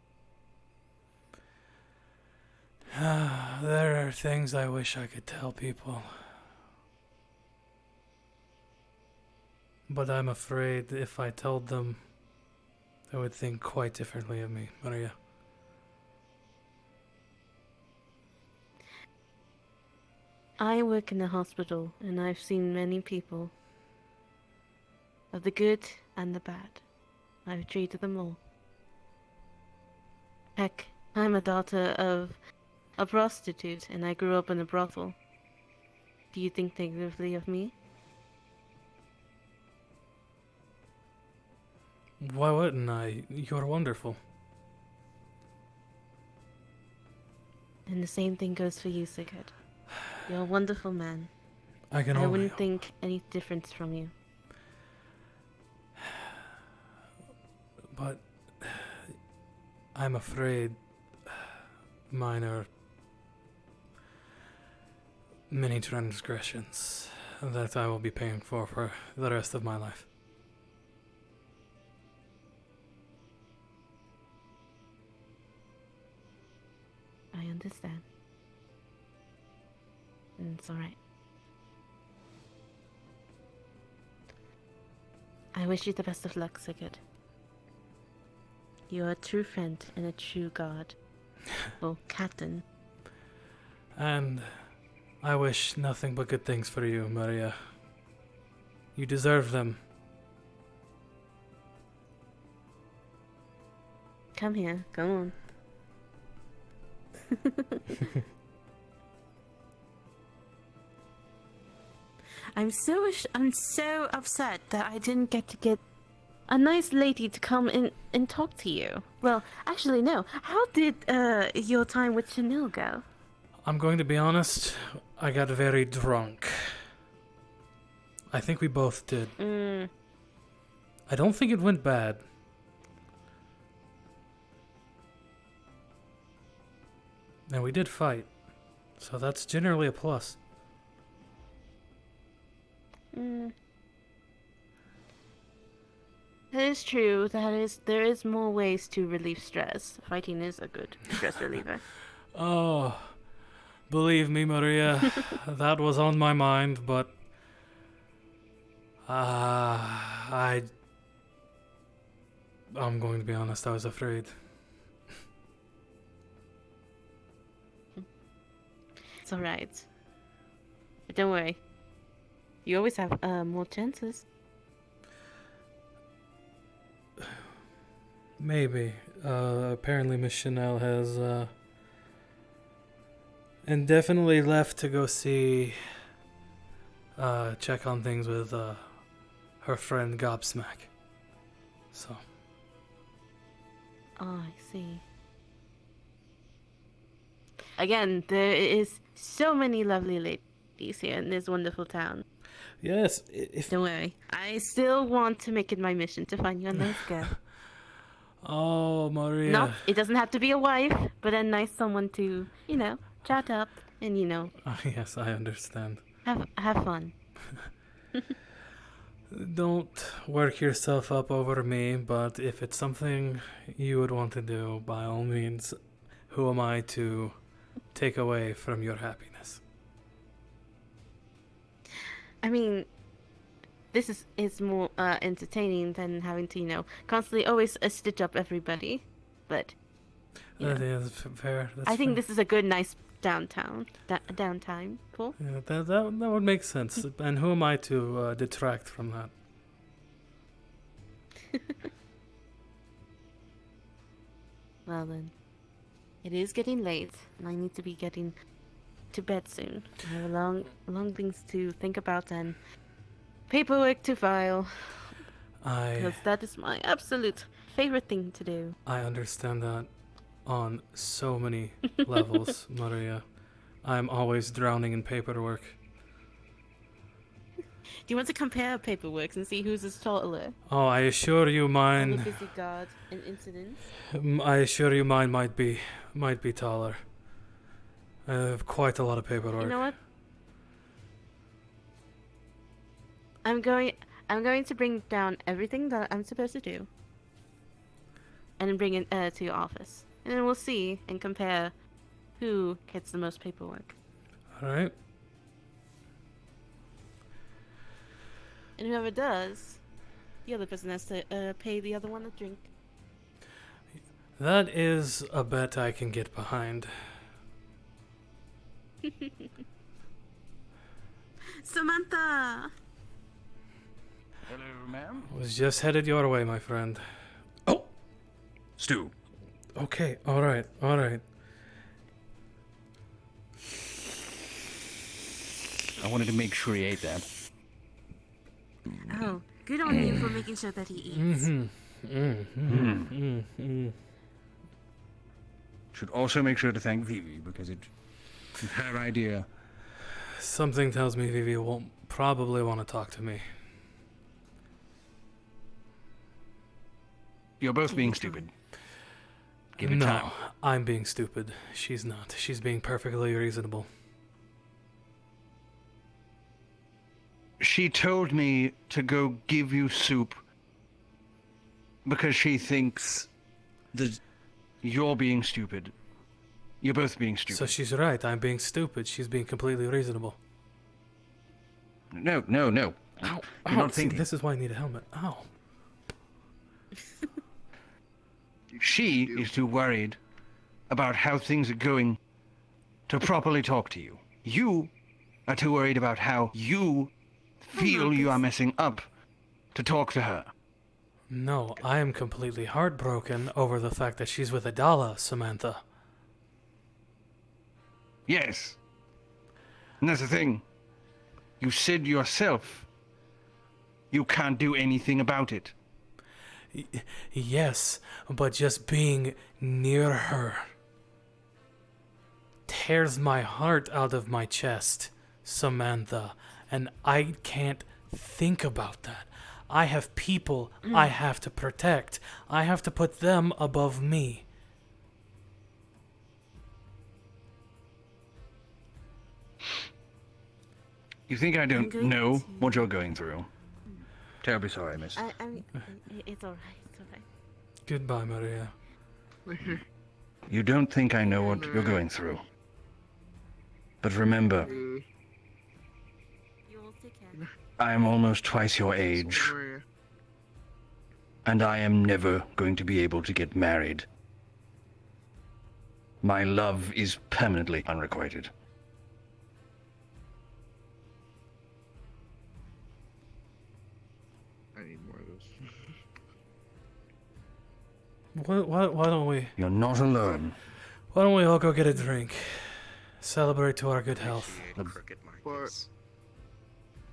There are things I wish I could tell people. But I'm afraid if I told them, they would think quite differently of me, Maria. I work in a hospital, and I've seen many people. Of the good and the bad. I've treated them all. Heck, I'm a daughter of a prostitute, and I grew up in a brothel. Do you think negatively of me? Why wouldn't I? You're wonderful. And the same thing goes for you, Sigurd. You're a wonderful man. I I wouldn't think any difference from you. But I'm afraid mine are many transgressions that I will be paying for the rest of my life. I understand. And it's alright. I wish you the best of luck, Sigurd. You're a true friend and a true god. Well, captain. And I wish nothing but good things for you, Maria. You deserve them. Come here, come on. I'm so upset that I didn't get a nice lady to come in and talk to you. Well, actually, no. How did your time with Chanel go? I'm going to be honest, I got very drunk. I think we both did. I don't think it went bad. And we did fight, so that's generally a plus. That is true. There is more ways to relieve stress. Fighting is a good stress reliever. Oh, believe me, Maria, that was on my mind, but I'm going to be honest, I was afraid. It's alright. But don't worry. You always have more chances. Maybe. Apparently Miss Chanel has indefinitely left to go see, check on things with her friend Gobsmack. So. Oh, I see. Again, there is so many lovely ladies here in this wonderful town. Yes, Don't worry. I still want to make it my mission to find you a nice girl. Oh, Maria. No, it doesn't have to be a wife, but a nice someone to, chat up and, Yes, I understand. have fun. Don't work yourself up over me, but if it's something you would want to do, by all means, who am I to take away from your happiness? I mean, this is more entertaining than having to, constantly always stitch up everybody. But That is fair. That's I think fair. this is a good, nice downtime, Paul. Yeah, that would make sense. And who am I to detract from that? Well then, it is getting late, and I need to be getting to bed soon. I have long things to think about and paperwork to file. Because that is my absolute favorite thing to do. I understand that on so many levels, Maria. I'm always drowning in paperwork. Do you want to compare paperwork and see who's is taller? Oh, I assure you On the mine. busy guard and incidents? I assure you mine might be taller. I have quite a lot of paperwork. You know what? I'm going to bring down everything that I'm supposed to do. and then bring it to your office. And then we'll see and compare who gets the most paperwork. All right. And whoever does, the other person has to pay the other one a drink. That is a bet I can get behind. Samantha! Hello, ma'am. Was just headed your way, my friend. Stu. Okay, all right, all right. I wanted to make sure he ate that. Oh, good on you for making sure that he eats. Should also make sure to thank Vivi because it's her idea. Something tells me Vivi won't probably want to talk to me. You're both being stupid. Give it No, time. I'm being stupid. She's not. She's being perfectly reasonable. She told me to go give you soup because she thinks that you're being stupid. You're both being stupid. So she's right. I'm being stupid. She's being completely reasonable. No. Ow. You're Ow. not See, thinking. this is why I need a helmet. Ow. She is too worried about how things are going to properly talk to you. You are too worried about how you feel you are messing up to talk to her. No, I am completely heartbroken over the fact that she's with Adala, Samantha. Yes. And that's the thing. You said yourself you can't do anything about it. Yes, but just being near her tears my heart out of my chest, Samantha, and I can't think about that. I have people I have to protect. I have to put them above me. You think I don't know what you're going through? Terribly sorry, miss. It's alright, it's alright. Goodbye, Maria. You don't think I know what you're going through. But remember, You will take care. I am almost twice your age. And I am never going to be able to get married. My love is permanently unrequited. I need more of this. Why don't we? You're not alone. Why don't we all go get a drink? Celebrate to our good health.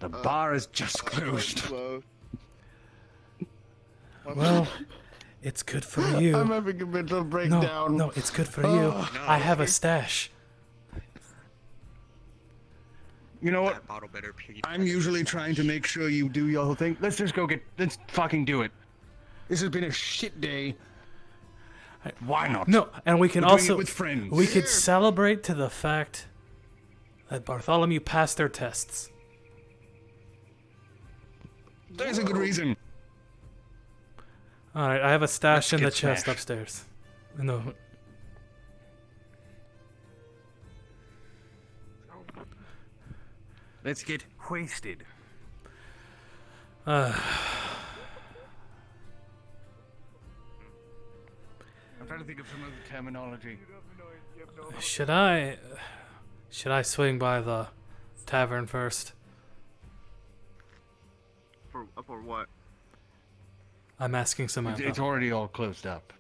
The bar is just closed. Well, it's good for you. I'm having a mental breakdown. No, it's good for you. I have a stash. You know what? I'm usually trying to make sure you do your whole thing. Let's fucking do it. This has been a shit day. Why not? No, and we can We're doing also it with friends. we could celebrate to the fact that Bartholomew passed their tests. There's a good reason. All right, I have a stash Let's in the get chest smashed. upstairs. No. Let's get wasted. Uh, I'm trying to think of some other terminology. should I swing by the tavern first? For what? I'm asking Samantha. It's already all closed up.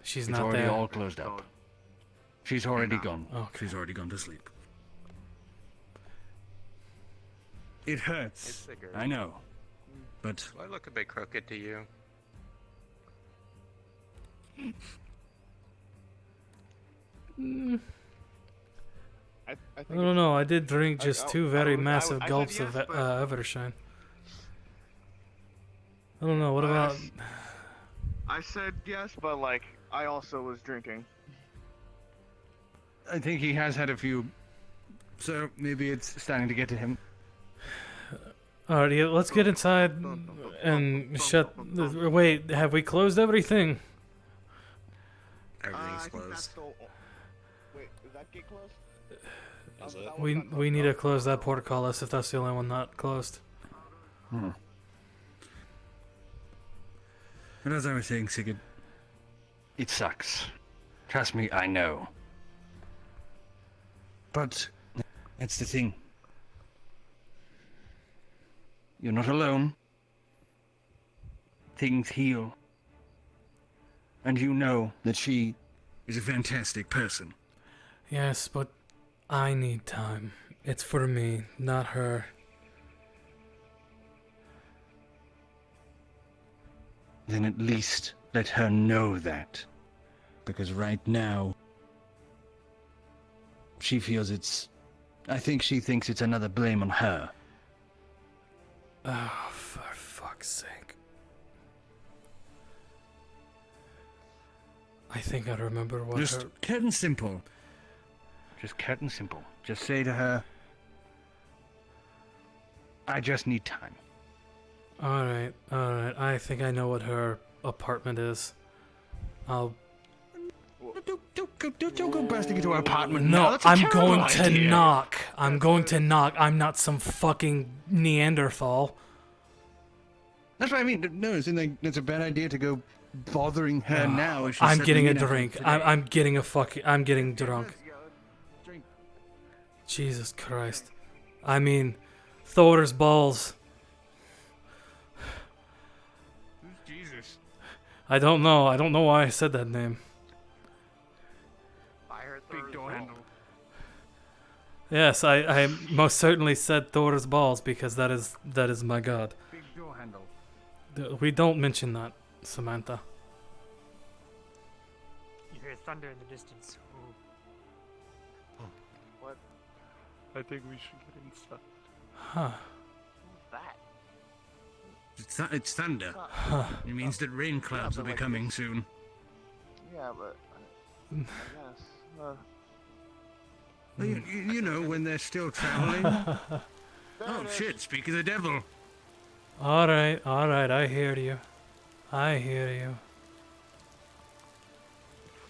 She's It's not already there. all closed up. She's already gone. Okay. She's already gone to sleep. It hurts. It's Sigurd. I know. But Do I look a bit crooked to you? I I don't know. I did drink just two very massive I said gulps yes, of but- Evershine. I don't know. What about? I said yes, but like I also was drinking. I think he has had a few, so maybe it's starting to get to him. All right, yeah, let's get inside and shut. Wait, have we closed everything? Everything's I think closed. that's all. Wait, is that gate closed? Is it? We need to close that portcullis if that's the only one not closed. Hmm. But as I was saying, Sigurd, It sucks. Trust me, I know. But that's the thing. You're not alone. Things heal. And you know that she is a fantastic person. Yes, but I need time. It's for me, not her. Then at least let her know that. Because right now, she feels it's... I think she thinks it's another blame on her. Oh, for fuck's sake. I think I remember what Just her... cut and simple. Just cut and simple. Just say to her, I just need time. Alright. I think I know what her apartment is. I'll... Don't go bursting into her apartment. No, now. That's a I'm terrible going to idea. knock. I'm going to knock. I'm not some fucking Neanderthal. That's what I mean. No, it's a bad idea to go bothering her now. If she's I'm getting a settling in drink. today. I'm getting drunk. Jesus Christ. I mean, Thor's balls. Who's Jesus? I don't know. I don't know why I said that name. I heard big door handle. Yes, I most certainly said Thor's balls because that is my god. Big door handle. We don't mention that, Samantha. You hear thunder in the distance. Ooh. What? I think we should get inside. Huh. What's that? It's thunder. Huh. It means that rain clouds will be coming soon. Yeah, but I guess. Well, you know, when they're still traveling. Oh shit, speak of the devil. Alright, I hear you.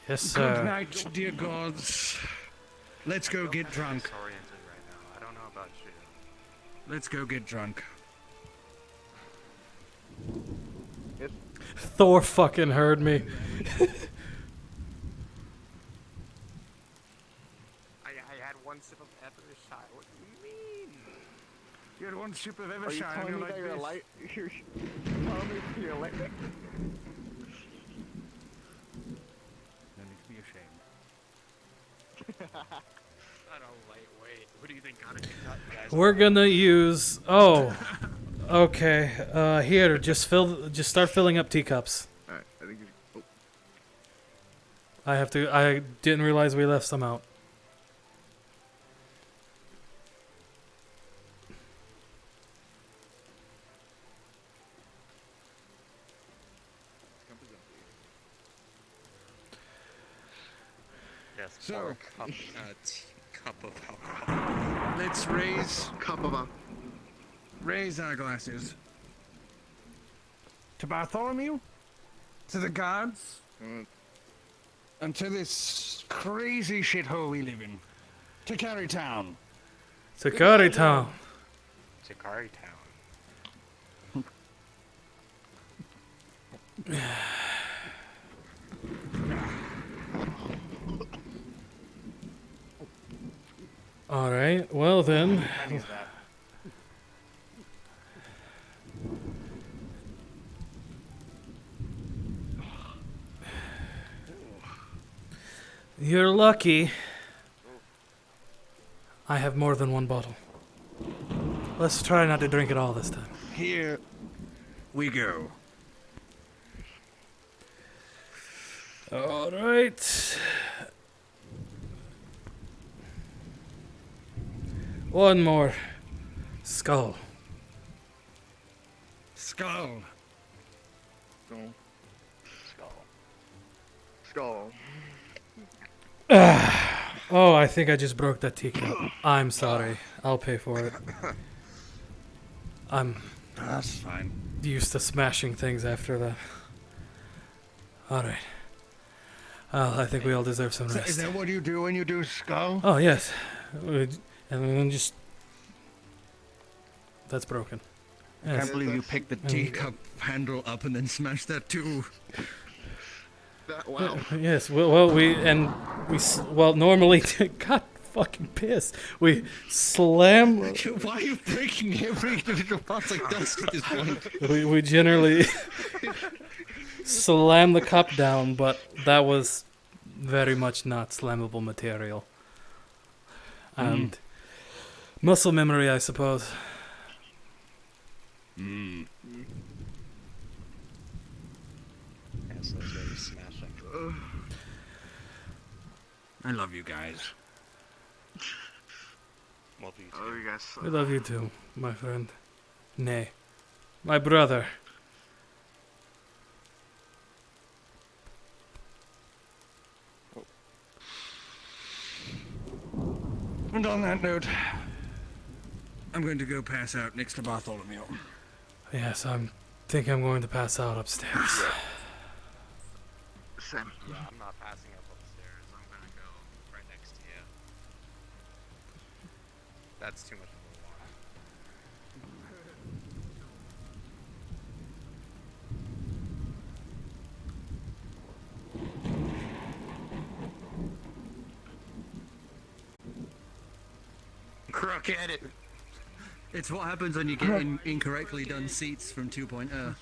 Yes, sir. Good night, dear gods. Let's go get drunk. Disoriented right now. I don't know about you. Let's go get drunk. Thor fucking heard me. I had one sip of Evershire. What do you mean? You had one sip of Are you Evershire telling and me you're like that you're this. light? You're telling me you're electric? No need to be ashamed. Not a lightweight. What do you think got it? We're gonna use. Oh, okay. Here, just start filling up teacups. Alright, I think you. Oh. I didn't realize we left some out. Yes. So- Or a cup of alcohol. Let's raise Cup of raise our glasses to Bartholomew, to the gods, and to this crazy shithole we live in, to Cari Town. To Cari Town. To Cari Town. All right. Well then. How is that? You're lucky. I have more than one bottle. Let's try not to drink it all this time. Here we go. All right. One more. Skull. Skull. Skull. Oh, I think I just broke that teacup. I'm sorry. I'll pay for it. I'm That's fine. used to smashing things after that. Alright. Well, I think we all deserve some Is rest. that what you do when you do skull? Oh, yes. And then just... That's broken. I Yes. can't believe you picked the And- teacup handle up and then smashed that too. Wow. Yes, well, normally, God fucking piss. We slam... Why are you breaking every individual pot like dust at this point? we generally slam the cup down, but that was very much not slammable material. And muscle memory, I suppose. Yeah, so it's very smashing. I love you guys. Love you too. Oh, you guys. We love you too, my friend. Nay, my brother. And on that note, I'm going to go pass out next to Bartholomew. Yes, I think I'm going to pass out upstairs. Sam. Yeah, I'm not passing up upstairs. I'm gonna go right next to you. That's too much of a walk. It's what happens when you get incorrectly done seats from 2.0.